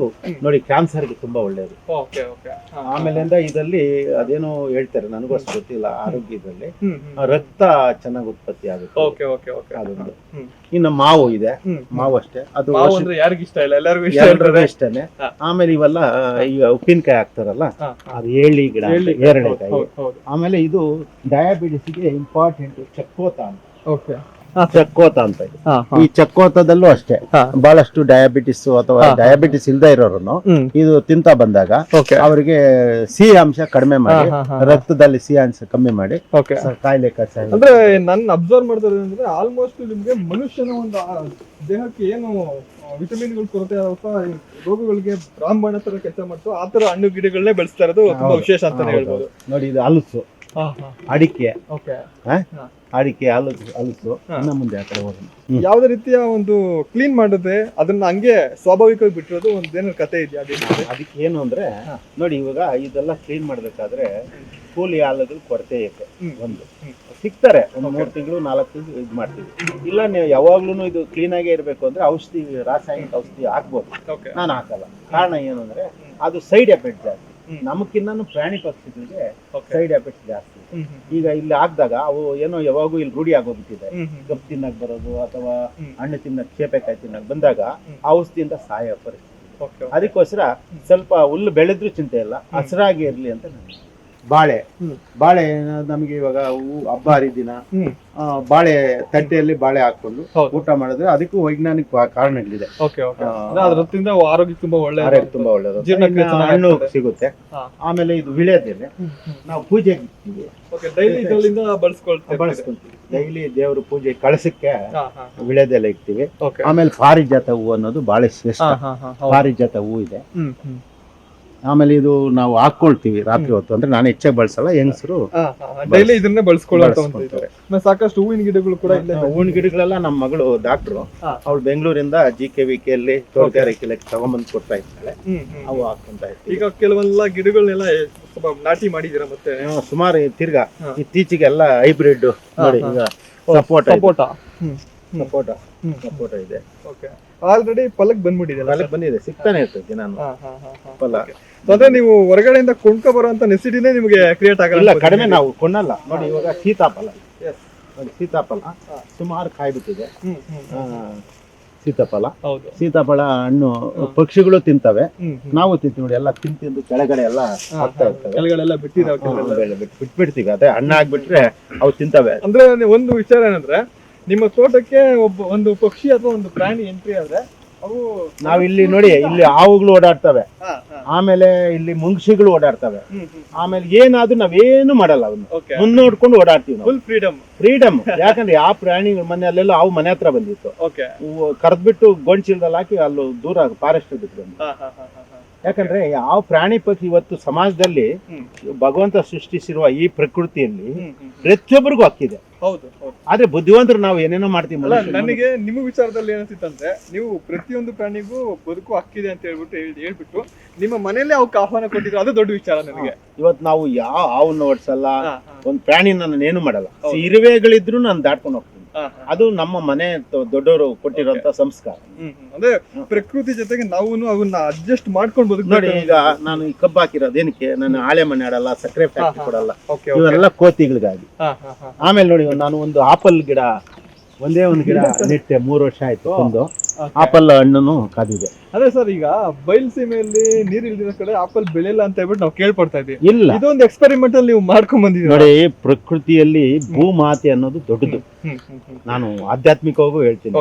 ನೋಡಿ ಕ್ಯಾನ್ಸರ್ಗೆ ತುಂಬಾ ಒಳ್ಳೇದು. ಆಮೇಲಿಂದ ಇದರಲ್ಲಿ ಅದೇನೋ ಹೇಳ್ತಾರೆ, ನನಗೂ ಅಷ್ಟು ಗೊತ್ತಿಲ್ಲ, ಆರೋಗ್ಯದಲ್ಲಿ ರಕ್ತ ಚೆನ್ನಾಗಿ ಉತ್ಪತ್ತಿ ಆಗುತ್ತೆ ಅದೊಂದು. ಇನ್ನು ಮಾವು ಇದೆ, ಮಾವು ಅಷ್ಟೇ, ಅದು ಯಾರಿಗಿಷ್ಟ ಇಲ್ಲ, ಎಲ್ಲರಿಗೂ ಇಷ್ಟನೇ. ಆಮೇಲೆ ಇವೆಲ್ಲ ಈಗ ಉಪ್ಪಿನಕಾಯಿ ಹಾಕ್ತಾರಲ್ಲ, ಅದು ಏಳಿ ಗಿಡ, ಏರಳೆಕಾಯಿ. ಆಮೇಲೆ ಇದು ಡಯಾಬಿಟಿಸ್ಗೆ ಇಂಪಾರ್ಟೆಂಟ್ ಚಕ್ಕೋತ ಅಂತ. ಚಕ್ಕೋತ ಅಂತ. ಈ ಚಕ್ಕೋತದಲ್ಲೂ ಅಷ್ಟೇ ಬಹಳಷ್ಟು ಡಯಾಬಿಟಿಸ್ ಅಥವಾ ಡಯಾಬಿಟಿಸ್ ಇಲ್ದೇ ಇರೋರನ್ನು ಇದು ತಿಂತ ಬಂದಾಗ ಅವರಿಗೆ ಸಿಹಿ ಅಂಶ ಕಡಿಮೆ ಮಾಡಿ, ರಕ್ತದಲ್ಲಿ ಸಿಹಿ ಅಂಶ ಕಮ್ಮಿ ಮಾಡಿ ಕಾಯಿಲೆ ಕಷಾಯ. ಅಂದ್ರೆ ನನ್ನ ಅಬ್ಸರ್ವ್ ಮಾಡ್ತಾರೆ ಅಂದ್ರೆ ಆಲ್ಮೋಸ್ಟ್ ನಿಮ್ಗೆ ಮನುಷ್ಯನ ಒಂದು ದೇಹಕ್ಕೆ ಏನು ವಿಟಮಿನ್ಗಳು ಕೊರತೆ ಅಥವಾ ರೋಗಗಳಿಗೆ ಬ್ರಾಹ್ಮಣ ತರ ಕೆಲಸ ಮಾಡ್ತು ಆ ತರ ಹಣ್ಣು ಗಿಡಗಳನ್ನೇ ಬೆಳೆಸ್ತಾ ಇರೋದು ತುಂಬಾ ವಿಶೇಷ ಅಂತಾನೆ ಹೇಳ್ಬೋದು. ನೋಡಿ ಇದು ಹಲಸು, ಅಡಿಕೆ, ಅಡಿಕೆ, ಹಲಸು. ಇನ್ನ ಮುಂದೆ ಆ ಕಡೆ ಹೋಗೋಣ. ಯಾವ್ದೇ ರೀತಿಯ ಒಂದು ಕ್ಲೀನ್ ಮಾಡದೆ ಅದನ್ನ ಹಂಗೆ ಸ್ವಾಭಾವಿಕವಾಗಿ ಬಿಟ್ಟಿರೋದು ಒಂದೇನಾದ್ರು ಕತೆ ಇದೆಯಾ? ಅದಕ್ಕೆ ಏನು ಅಂದ್ರೆ ನೋಡಿ, ಇವಾಗ ಇದೆಲ್ಲ ಕ್ಲೀನ್ ಮಾಡ್ಬೇಕಾದ್ರೆ ಕೂಲಿ ಆಳುಗಳು ಕೊರತೆ ಐತೆ. ಒಂದು ಸಿಗ್ತಾರೆ, ಒಂದು 3 ತಿಂಗಳು 4 ತಿಂಗಳು ಇದು ಮಾಡ್ತೀವಿ. ಇಲ್ಲ ನೀವು ಯಾವಾಗ್ಲೂ ಇದು ಕ್ಲೀನ್ ಆಗೇ ಇರ್ಬೇಕು ಅಂದ್ರೆ ಔಷಧಿ, ರಾಸಾಯನಿಕ ಔಷಧಿ ಹಾಕ್ಬೋದು. ನಾನು ಹಾಕಲ್ಲ. ಕಾರಣ ಏನು ಅಂದ್ರೆ ಅದು ಸೈಡ್ ಎಫೆಕ್ಟ್ ಜಾಸ್ತಿ. ನಮಕ್ಕಿನ್ನ ಪ್ರಾಣಿ ಪಕ್ಷಿಗಳಿಗೆ ಸೈಡ್ ಎಫೆಕ್ಟ್ ಜಾಸ್ತಿ. ಈಗ ಇಲ್ಲಿ ಹಾಕ್ದಾಗ ಅವು ಏನೋ ಯಾವಾಗೂ ಇಲ್ಲಿ ರೂಢಿ ಆಗೋಗ್ಬಿಟ್ಟಿದೆ. ಕಪ್ಪು ತಿನ್ನಕ್ ಬರೋದು ಅಥವಾ ಹಣ್ಣು ತಿನ್ನಕ್, ಚೇಪೆಕಾಯಿ ತಿನ್ನಕ್ ಬಂದಾಗ ಔಷಧಿಯಿಂದ ಸಾಯೋ ಪರಿಸ್ಥಿತಿ. ಅದಕ್ಕೋಸ್ಕರ ಸ್ವಲ್ಪ ಹುಲ್ಲು ಬೆಳೆದ್ರೂ ಚಿಂತೆ ಇಲ್ಲ, ಹಸಿರಾಗಿ ಇರ್ಲಿ ಅಂತ. ಬಾಳೆ ನಮಗೆ ಇವಾಗ ಹಬ್ಬ ಹರಿದಿನ ಬಾಳೆ ತಟ್ಟೆಯಲ್ಲಿ ಬಾಳೆ ಹಾಕೊಂಡು ಊಟ ಮಾಡಿದ್ರೆ ಅದಕ್ಕೂ ವೈಜ್ಞಾನಿಕ ಕಾರಣಗಳಿದೆ. ಆರೋಗ್ಯ ತುಂಬಾ ಒಳ್ಳೆಯದು, ಹಣ್ಣು ಸಿಗುತ್ತೆ. ಆಮೇಲೆ ಇದು ವಿಳೆದೆಲೆ ನಾವು ಪೂಜೆಗೆ ಬಳಸ್ಕೊಳ್ತೀವಿ. ಡೈಲಿ ದೇವ್ರ ಪೂಜೆ ಕಳಸಕ್ಕೆ ವಿಳೆದೆಲೆ ಇಕ್ತೀವಿ. ಆಮೇಲೆ ಪಾರಿಜಾತ ಹೂವು ಅನ್ನೋದು ಬಹಳ ಶ್ರೇಷ್ಠ. ಪಾರಿಜಾತ ಹೂವು ಇದೆ. ಆಮೇಲೆ ಇದು ನಾವು ಹಾಕೊಳ್ತೀವಿ ರಾತ್ರಿ ಹೊತ್ತು. ಅಂದ್ರೆ ನಾನು ಹೆಚ್ಚಾಗಿ ಬಳಸಲ್ಲ, ಹೆಂಗಸರು ಡೈಲಿ ಇದನ್ನೇ ಬಳಸ್ಕೊಳ್ಳೋಂತಾರೆ. ಸಾಕಷ್ಟು ಹೂವಿನ ಗಿಡಗಳು ಕೂಡ ಇಲ್ಲ. ಹೂವಿನ ಗಿಡಗಳೆಲ್ಲ ನಮ್ಮ ಮಗಳು ಡಾಕ್ಟ್ರು, ಅವಳು ಬೆಂಗಳೂರಿಂದ GKVK ಅಲ್ಲಿ ತೋಟಗಾರಿಕೆ ಇಲಾಖೆ ತಗೊಂಡ್ಬಂದು ಕೊಡ್ತಾ ಇರ್ತಾಳೆ. ಅವು ಹಾಕೊಂತ ಇರ್ತೀವಿ. ಈಗ ಕೆಲವೆಲ್ಲ ಗಿಡಗಳನ್ನೆಲ್ಲ ಸ್ವಲ್ಪ ನಾಟಿ ಮಾಡಿದೀರಾ? ಮತ್ತೆ ಸುಮಾರು ತಿರ್ಗಾ ಇತ್ತೀಚೆಗೆ ಎಲ್ಲ ಹೈಬ್ರಿಡ್ ನೋಡಿ, ಈಗ ಸಪೋಟ ಇದೆ. ಆಲ್ರೆಡಿ ಫಲಕ್ ಬಂದಿದೆ, ಸಿಗ್ತಾನೆ ಇರ್ತದೆ ನಾನು ಫಲ. ಅದೇ ನೀವು ಹೊರಗಡೆಯಿಂದ ಕೊಂಡ್ಕೊ ಬರುವಂತ ನೆಸಿಟಿನೇ ನಿಮಗೆ ಕ್ರಿಯೇಟ್ ಆಗಲ್ಲ. ಕಡಿಮೆ ನಾವು ಕೊಂಡಲ್ಲ. ನೋಡಿ ಇವಾಗ ಸೀತಾಫಲ ಸುಮಾರು ಕಾಯಿ ಬಿಟ್ಟಿದೆ. ಸೀತಾಫಲ ಹಣ್ಣು ಪಕ್ಷಿಗಳು ತಿಂತವೆ, ನಾವು ತಿಂತೀವಿ. ನೋಡಿ ಎಲ್ಲ ತಿಂದು ಕೆಳಗಡೆ ಎಲ್ಲ ಆಗ್ತಾ ಇರ್ತವೆ, ಕೆಳಗಡೆಲ್ಲ ಬಿಟ್ಬಿಡ್ತೀವಿ. ಅದೇ ಹಣ್ಣು ಆಗ್ಬಿಟ್ರೆ ಅವು ತಿಂತವೆ. ಅಂದ್ರೆ ಒಂದು ವಿಚಾರ ಏನಂದ್ರೆ, ನಿಮ್ಮ ತೋಟಕ್ಕೆ ಒಂದು ಪಕ್ಷಿ ಅಥವಾ ಒಂದು ಪ್ರಾಣಿ ಎಂಟ್ರಿ ಆದ್ರೆ ಅವು ನಾವಿಲ್ಲಿ ನೋಡಿ, ಇಲ್ಲಿ ಹಾವುಗಳು ಓಡಾಡ್ತವೆ, ಆಮೇಲೆ ಇಲ್ಲಿ ಮುಂಗ್ಸಿಗಳು ಓಡಾಡ್ತವೆ. ಆಮೇಲೆ ಏನಾದ್ರೂ ನಾವೇನು ಮಾಡಲ್ಲ, ಅವನ್ನ ಮುನ್ನೋಡ್ಕೊಂಡು ಓಡಾಡ್ತೀವಿ. Full freedom. ಯಾಕಂದ್ರೆ ಯಾವ ಪ್ರಾಣಿ ಮನೆಯಲ್ಲೆಲ್ಲ ಹಾವು ಮನೆ ಹತ್ರ ಬಂದಿತ್ತು, ಕರೆದ್ಬಿಟ್ಟು ಗೊಂಡ್ಚೀಲದಲ್ಲಿ ಹಾಕಿ ಅಲ್ಲಿ ದೂರ ಫಾರೆಸ್ಟ್ ಬಿಟ್ಟು. ಯಾಕಂದ್ರೆ ಯಾವ ಪ್ರಾಣಿ ಪಕ್ಷಿ ಇವತ್ತು ಸಮಾಜದಲ್ಲಿ ಭಗವಂತ ಸೃಷ್ಟಿಸಿರುವ ಈ ಪ್ರಕೃತಿಯಲ್ಲಿ ಪ್ರತಿಯೊಬ್ಬರಿಗೂ ಹಕ್ಕಿದೆ. ಆದ್ರೆ ಬುದ್ಧಿವಂತರು ನಾವು ಏನೇನೋ ಮಾಡ್ತೀವಿ. ನನಗೆ ನಿಮ್ಮ ವಿಚಾರದಲ್ಲಿ ಏನಿಸ್ತಂದ್ರೆ, ನೀವು ಪ್ರತಿಯೊಂದು ಪ್ರಾಣಿಗೂ ಬದುಕು ಹಕ್ಕಿದೆ ಅಂತ ಹೇಳ್ಬಿಟ್ಟು ನಿಮ್ಮ ಮನೆಯಲ್ಲೇ ಅವಕ್ಕೆ ಆಹ್ವಾನ ಕೊಟ್ಟಿದ್ರು, ಅದು ದೊಡ್ಡ ವಿಚಾರ ನನಗೆ. ಇವತ್ತು ನಾವು ಯಾವ ಹಾವನ್ನು ಓಡಿಸಲ್ಲ, ಒಂದ್ ಪ್ರಾಣಿ ನಾನು ಏನು ಮಾಡಲ್ಲ. ಇರುವೆಗಳಿದ್ರು ನಾನು ದಾಟ್ಕೊಂಡು ಹೋಗ್ತೀನಿ. ಅದು ನಮ್ಮ ಮನೆ ದೊಡ್ಡವರು ಕೊಟ್ಟಿರುವಂತ ಸಂಸ್ಕಾರ. ಅಂದ್ರೆ ಪ್ರಕೃತಿ ಜೊತೆಗೆ ನಾವು ಅವನ್ನ ಅಡ್ಜಸ್ಟ್ ಮಾಡ್ಕೊಂಡು ಬದುಕು. ನೋಡಿ ಈಗ ನಾನು ಈ ಕಬ್ಬು ಹಾಕಿರೋದು ಏನಕ್ಕೆ, ನಾನು ಆಳೆ ಮನೆ ಆಡಲ್ಲ, ಸಕ್ಕರೆ ಫ್ಯಾಕ್ಟ್ರಿ ಕೊಡಲ್ಲ, ಇವೆಲ್ಲ ಕೋತಿಗಳಿಗಾಗಿ. ಆಮೇಲೆ ನೋಡಿ ನಾನು ಒಂದು ಆಪಲ್ ಗಿಡ, ಒಂದೇ ಒಂದು ಗಿಡ ನೆಟ್ಟೆ 3 ವರ್ಷ ಆಯ್ತು, ಒಂದು ಆಪಲ್ ಹಣ್ಣು ಕಾದಿದೆ. ಅದೇ ಸರ್, ಈಗ ಬಯಲುಸೀಮೆಯಲ್ಲಿ ನೀರು ಇಲ್ದಿರೋ ಕಡೆ ಆಪಲ್ ಬೆಳೆಯಲ್ಲ ಅಂತ ಹೇಳ್ಬಿಟ್ಟು ನಾವು ಕೇಳ್ಪಡ್ತಾ ಇದೀವಿ. ಇಲ್ಲ, ಇದೊಂದು ಎಕ್ಸ್ಪೆರಿಮೆಂಟ್ ಅಲ್ಲಿ ನೀವು ಮಾಡ್ಕೊಂಡ್ ಬಂದಿದ್ದೀವಿ. ನೋಡಿ, ಪ್ರಕೃತಿಯಲ್ಲಿ ಭೂಮಾತೆ ಅನ್ನೋದು ದೊಡ್ಡದು. ನಾನು ಆಧ್ಯಾತ್ಮಿಕವಾಗೂ ಹೇಳ್ತೀನಿ,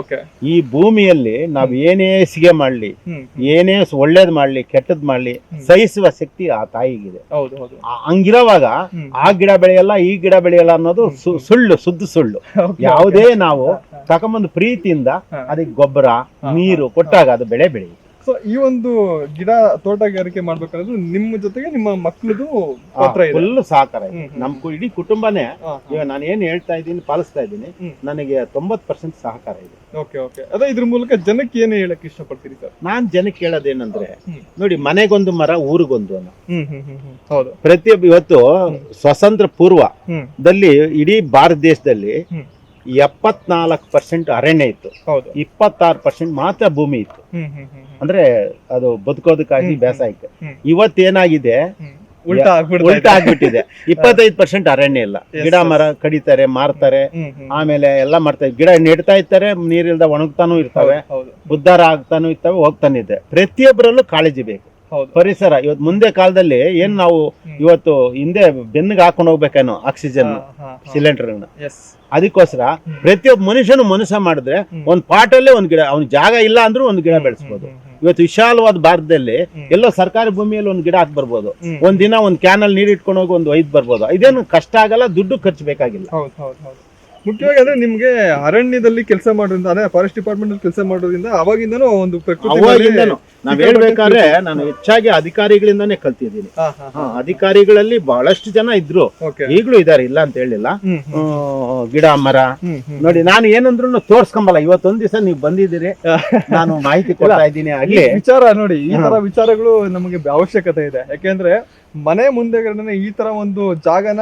ಈ ಭೂಮಿಯಲ್ಲಿ ನಾವ್ ಏನೇ ಸಿಗೆ ಮಾಡ್ಲಿ, ಏನೇ ಒಳ್ಳೇದ್ ಮಾಡ್ಲಿ, ಕೆಟ್ಟದ್ ಮಾಡ್ಲಿ, ಸಹಿಸುವ ಶಕ್ತಿ ಆ ತಾಯಿಗಿದೆ. ಹಂಗಿರೋವಾಗ ಆ ಗಿಡ ಬೆಳೆಯಲ್ಲ, ಈ ಗಿಡ ಬೆಳೆಯಲ್ಲ ಅನ್ನೋದು ಸುಳ್ಳು, ಸುಳ್ಳು. ಯಾವುದೇ ನಾವು ತಕೊಂಬಂದು ಪ್ರೀತಿಯಿಂದ ಅದಕ್ಕೆ ಗೊಬ್ಬರ, ನೀರು ಕೊಟ್ಟಾಗ ಅದು ಬೆಳೆ ಬೆಳೆಯುತ್ತೆ. ಸೊ ಈ ಒಂದು ಗಿಡ ತೋಟಗಾರಿಕೆ ಮಾಡ್ಬೇಕಾದ್ರೆ ನಿಮ್ಮ ಜೊತೆಗೆ ನಿಮ್ಮ ಮಕ್ಕಳದು ಪಾತ್ರ ಇದೆ, ಫುಲ್ ಸಹಕಾರ ಇದೆ. ನಮ್ ಇಡೀ ಕುಟುಂಬನೇ ಈಗ ನಾನು ಏನ್ ಹೇಳ್ತಾ ಇದ್ದೀನಿ, ಪಾಲಿಸ್ತಾ ಇದ್ದೀನಿ, ನನಗೆ 90% ಸಹಕಾರ ಇದೆ. ಅದೇ ಇದ್ರ ಮೂಲಕ ಜನಕ್ಕೆ ಏನು ಹೇಳಕ್ ಇಷ್ಟಪಡ್ತೀರಿ ಸರ್? ನಾನ್ ಜನಕ್ಕೆ ಹೇಳೋದೇನಂದ್ರೆ, ನೋಡಿ, ಮನೆಗೊಂದು ಮರ ಊರಿಗೊಂದು ಅನ್ನೋ. ಹೌದು, ಪ್ರತಿಯೊಬ್ಬ ಇವತ್ತು ಸ್ವತಂತ್ರ ಪೂರ್ವದಲ್ಲಿ ಇಡೀ ಭಾರತ ದೇಶದಲ್ಲಿ 74% ಅರಣ್ಯ ಇತ್ತು, 26% ಮಾತ್ರ ಭೂಮಿ ಇತ್ತು. ಅಂದ್ರೆ ಅದು ಬದುಕೋದಕ್ಕಾಗಿ ಬೇಸಾಯಕ್ಕೆ. ಇವತ್ತೇನಾಗಿದೆ, ಉಲ್ಟಾ ಆಗ್ಬಿಟ್ಟಿದೆ. 25% ಅರಣ್ಯ ಇಲ್ಲ. ಗಿಡ ಮರ ಕಡಿತಾರೆ, ಮಾರ್ತಾರೆ, ಆಮೇಲೆ ಎಲ್ಲ ಮಾಡ್ತಾರೆ. ಗಿಡ ನೆಡ್ತಾ ಇರ್ತಾರೆ, ನೀರಿಲ್ದ ಒಣಗ್ತಾನು ಇರ್ತವೆ, ಉದ್ಧಾರ ಆಗ್ತಾನು ಇರ್ತವೆ, ಹೋಗ್ತಾನೆ ಇದೆ. ಪ್ರತಿಯೊಬ್ಬರಲ್ಲೂ ಕಾಳಜಿ ಬೇಕು. ಪರಿಸರ ಇವತ್ತು ಮುಂದೆ ಕಾಲದಲ್ಲಿ ಏನ್ ನಾವು ಇವತ್ತು ಹಿಂದೆ ಬೆನ್ನಿಗೆ ಹಾಕೊಂಡು ಹೋಗ್ಬೇಕೇನೋ ಆಕ್ಸಿಜನ್ ಸಿಲಿಂಡರ್, ಅದಕ್ಕೋಸ್ಕರ ಪ್ರತಿಯೊಬ್ಬ ಮನುಷ್ಯ ಮಾಡಿದ್ರೆ ಒಂದ್ ಪಾಟಲ್ಲೇ ಒಂದ್ ಗಿಡ, ಅವ್ನ ಜಾಗ ಇಲ್ಲ ಅಂದ್ರೂ ಒಂದ್ ಗಿಡ ಬೆಳೆಸ್ಬೋದು. ಇವತ್ತು ವಿಶಾಲವಾದ ಭಾರತದಲ್ಲಿ ಎಲ್ಲೋ ಸರ್ಕಾರಿ ಭೂಮಿಯಲ್ಲಿ ಒಂದ್ ಗಿಡ ಹಾಕಿ ಬರ್ಬೋದು. ಒಂದ್ ದಿನ ಒಂದ್ ಕ್ಯಾನಲ್ ನೀರ್ ಇಟ್ಕೊಂಡು ಹೋಗಿ ಒಂದು ಒಯ್ದು ಬರ್ಬೋದು. ಇದೇನು ಕಷ್ಟ ಆಗಲ್ಲ, ದುಡ್ಡು ಖರ್ಚು ಬೇಕಾಗಿಲ್ಲ. ಮುಖ್ಯವಾಗಿ ಅಂದ್ರೆ ನಿಮ್ಗೆ ಅರಣ್ಯದಲ್ಲಿ ಕೆಲಸ ಮಾಡೋದ್ರಿಂದ, ಅದೇ ಫಾರೆಸ್ಟ್ ಡಿಪಾರ್ಟ್ಮೆಂಟ್ ಅಲ್ಲಿ ಕೆಲಸ ಮಾಡೋದ್ರಿಂದ ಅವಾಗಿಂದನೂ ಒಂದು ಅವಾಗಿಂದನೂ ನಾವ್ ಹೇಳ್ಬೇಕಾದ್ರೆ ನಾನು ಹೆಚ್ಚಾಗಿ ಅಧಿಕಾರಿಗಳಿಂದಾನೇ ಕಲ್ತಿದ್ದೀನಿ. ಅಧಿಕಾರಿಗಳಲ್ಲಿ ಬಹಳಷ್ಟು ಜನ ಇದ್ರು, ಈಗಲೂ ಇದಾರೆ, ಇಲ್ಲ ಅಂತ ಹೇಳಿಲ್ಲ. ಗಿಡ ಮರ ನೋಡಿ, ನಾನು ಏನಂದ್ರು ತೋರ್ಸ್ಕೊಂಬಲ್ಲ. ಇವತ್ತೊಂದ್ ದಿವಸ ನೀವು ಬಂದಿದ್ದೀರಿ, ನಾನು ಮಾಹಿತಿ ಕೊಡ್ತಾ ಇದ್ದೀನಿ. ಆಗ್ಲಿ ವಿಚಾರ ನೋಡಿ, ಈ ತರ ವಿಚಾರಗಳು ನಮಗೆ ಅವಶ್ಯಕತೆ ಇದೆ. ಯಾಕೆಂದ್ರೆ ಮನೆ ಮುಂದೆಗಡೆ ಈ ತರ ಒಂದು ಜಾಗನ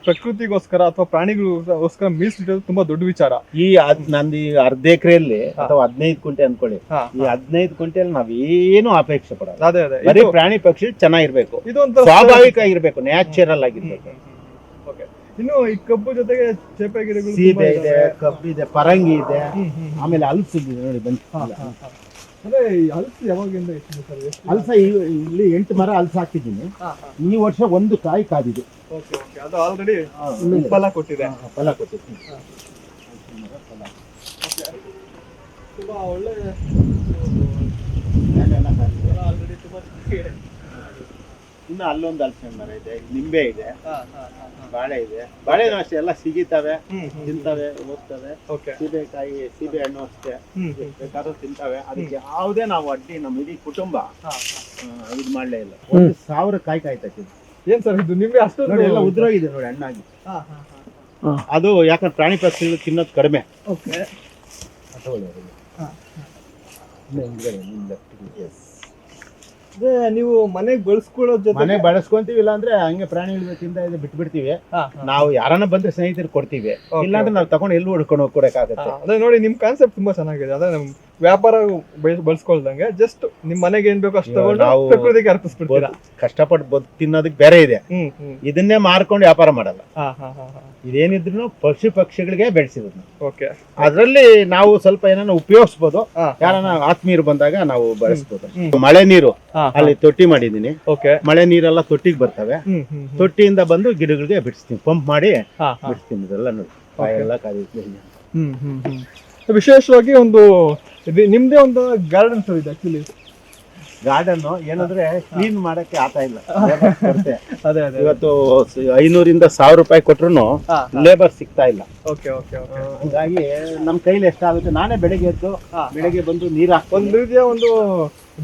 ಪ್ರಕೃತಿಗೋಸ್ಕರ ಅಥವಾ ಪ್ರಾಣಿಗಳಿಗೋಸ್ಕರ ಮೀಸಲಿಡೋದು ತುಂಬಾ ದೊಡ್ಡ ವಿಚಾರ. ಈ ನಂದು ಈ 1/2 ಎಕರೆಯಲ್ಲಿ ಅಥವಾ 15 ಗುಂಟೆ ಅನ್ಕೊಳ್ಳಿ, ಈ 15 ಗುಂಟೆಯಲ್ಲಿ ನಾವೇನು ಅಪೇಕ್ಷೆ ಪಡಲ್ಲ. ಬರೀ ಪ್ರಾಣಿ ಪಕ್ಷಿ ಚೆನ್ನಾಗಿರ್ಬೇಕು, ಸ್ವಾಭಾವಿಕ ಆಗಿರ್ಬೇಕು, ನ್ಯಾಚುರಲ್ ಆಗಿರ್ಬೇಕು. ಇನ್ನು ಈ ಕಬ್ಬು ಜೊತೆಗೆ ಚೇಪೆ ಗಿಡಗಳು, ಸೀಬೆ ಇದೆ, ಕಬ್ಬು ಇದೆ, ಪರಂಗಿ ಇದೆ, ಆಮೇಲೆ ಹಲಸು ಇದೆ. ನೋಡಿ ಹಲಸು ಯಾವಾಗಿಂದ ಹಲಸ ಇಲ್ಲಿ 8 ಮರ ಹಲಸು ಹಾಕಿದ್ದೀನಿ. ಈ ವರ್ಷ 1 ಕಾಯಿ ಕಾದಿದೆ. ಅದು ಆಲ್ರೆಡಿ ಫಲ ಕೊಟ್ಟಿದೆ. ತುಂಬಾ ಒಳ್ಳೆ ಇನ್ನು ಅಲ್ಲೊಂದು ಹಲಸಿನ ಮರ ಇದೆ, ನಿಂಬೆ ಇದೆ, ಬಾಳೆ ಇದೆ. ಬಾಳೆನೂ ಅಷ್ಟೇ ಎಲ್ಲ ಸಿಗಿತವೆ, ತಿಂತವೆ, ಹೋಗ್ತವೆ. ಸೀಬೆ ಹಣ್ಣು ಅಷ್ಟೇ ಬೇಕಾದ್ರೂ ತಿಂತವೆ. ಅದಕ್ಕೆ ಯಾವುದೇ ನಾವು ಅಡ್ಡಿ ನಮ್ಮ ಇಡೀ ಕುಟುಂಬ ಇದು ಮಾಡ್ಲೇ ಇಲ್ಲ. 1,000 ಕಾಯಿ ಕಾಯ್ತದೆ. ಏನ್ ಸರ್ ಇದು ನಿಂಬೆ ಅಷ್ಟು ನೋಡಿ, ಎಲ್ಲ ಉದ್ರೋಗಿದೆ ನೋಡಿ, ಹಣ್ಣಾಗಿ. ಅದು ಯಾಕಂದ್ರೆ ಪ್ರಾಣಿ ಪಕ್ಷಿಗಳು ತಿನ್ನೋದು ಕಡಿಮೆ. ನೀವು ಮನೆಗೆ ಬಳಸ್ಕೊಳ್ಳೋ ಜೊತೆ ಮನೆ ಬಳಸ್ಕೊಂತೀವಿ, ಇಲ್ಲ ಅಂದ್ರೆ ಹಂಗೆ ಪ್ರಾಣಿಗಳು ತಿಂದ ಇದೆ ಬಿಟ್ಬಿಡ್ತೀವಿ. ನಾವು ಯಾರನ್ನ ಬಂದ್ರೆ ಸ್ನೇಹಿತರು ಕೊಡ್ತೀವಿ, ಇಲ್ಲಾಂದ್ರೆ ನಾವು ತಗೊಂಡು ಎಲ್ಲಿ ಹುಡ್ಕೊಂಡು ಹೋಗ್ಕೊಡಕ್ಕಾಗತ್ತೆ. ಅದೇ ನೋಡಿ, ನಿಮ್ ಕಾನ್ಸೆಪ್ಟ್ ತುಂಬಾ ಚೆನ್ನಾಗಿದೆ. ಅದೇ ನಮ್ ವ್ಯಾಪಾರ ಬಳಸ್ಕೊಳ್ದಂಗೆ ಜಸ್ಟ್ ನಿಮ್ ಮನೆಗೆ ಏನ್ ಬೇಕೋ ಅಷ್ಟು ತಗೊಂಡು ನಾವು ಪ್ರಕೃತಿಗೆ ಅರ್ಪಿಸ್ಬಿಡ್ತೀರಾ. ಕಷ್ಟಪಟ್ಟು ತಿನ್ನೋದಕ್ಕೆ ಬೇರೆ ಇದೆ, ಇದನ್ನೇ ಮಾರ್ಕೊಂಡು ವ್ಯಾಪಾರ ಮಾಡಲ್ಲ. ಇದೇನಿದ್ರು ಪಕ್ಷಿಗಳಿಗೆ ಬೆಳೆಸಿರೋದು. ಅದ್ರಲ್ಲಿ ನಾವು ಸ್ವಲ್ಪ ಏನಾನ ಉಪಯೋಗಿಸ್ಬೋದು. ಯಾರನ್ನ ಆತ್ಮೀಯರು ಬಂದಾಗ ನಾವು ಬಳಸ್ಬೋದು. ಮಳೆ ನೀರು ಅಲ್ಲಿ ತೊಟ್ಟಿ ಮಾಡಿದೀನಿ. ಮಳೆ ನೀರೆಲ್ಲ ತೊಟ್ಟಿಗೆ ಬರ್ತವೆ. ತೊಟ್ಟಿಯಿಂದ ಬಂದು ಗಿಡಗಳಿಗೆ ಬಿಡಿಸ್ತೀನಿ, ಪಂಪ್ ಮಾಡಿ ಬಿಡಿಸ್ತೀನಿ. ಇದೆಲ್ಲ ನೋಡಿ ಎಲ್ಲ ಕಾದಿದ್ದೀನಿ. ವಿಶೇಷವಾಗಿ ಒಂದು ನಿಮ್ದೇ ಒಂದು ಗಾರ್ಡನ್ ಸರ್ ಇದೆ. ಆಕ್ಚುಲಿ ಗಾರ್ಡನ್ ಏನಂದ್ರೆ ಕ್ಲೀನ್ ಮಾಡಕ್ಕೆ ಆಗ್ತಾ ಇಲ್ಲ. ಇವತ್ತು 500 - 1000 ರೂಪಾಯಿ ಕೊಟ್ರು ಲೇಬರ್ ಸಿಗ್ತಾ ಇಲ್ಲ. ಹಂಗಾಗಿ ನಮ್ ಕೈಲಿ ಎಷ್ಟಾಗುತ್ತೆ, ನಾನೇ ಬೆಳಗ್ಗೆ ಬಂದು ನೀರ್ ಹಾಕಿ ಒಂದ್ ರೀತಿಯ ಒಂದು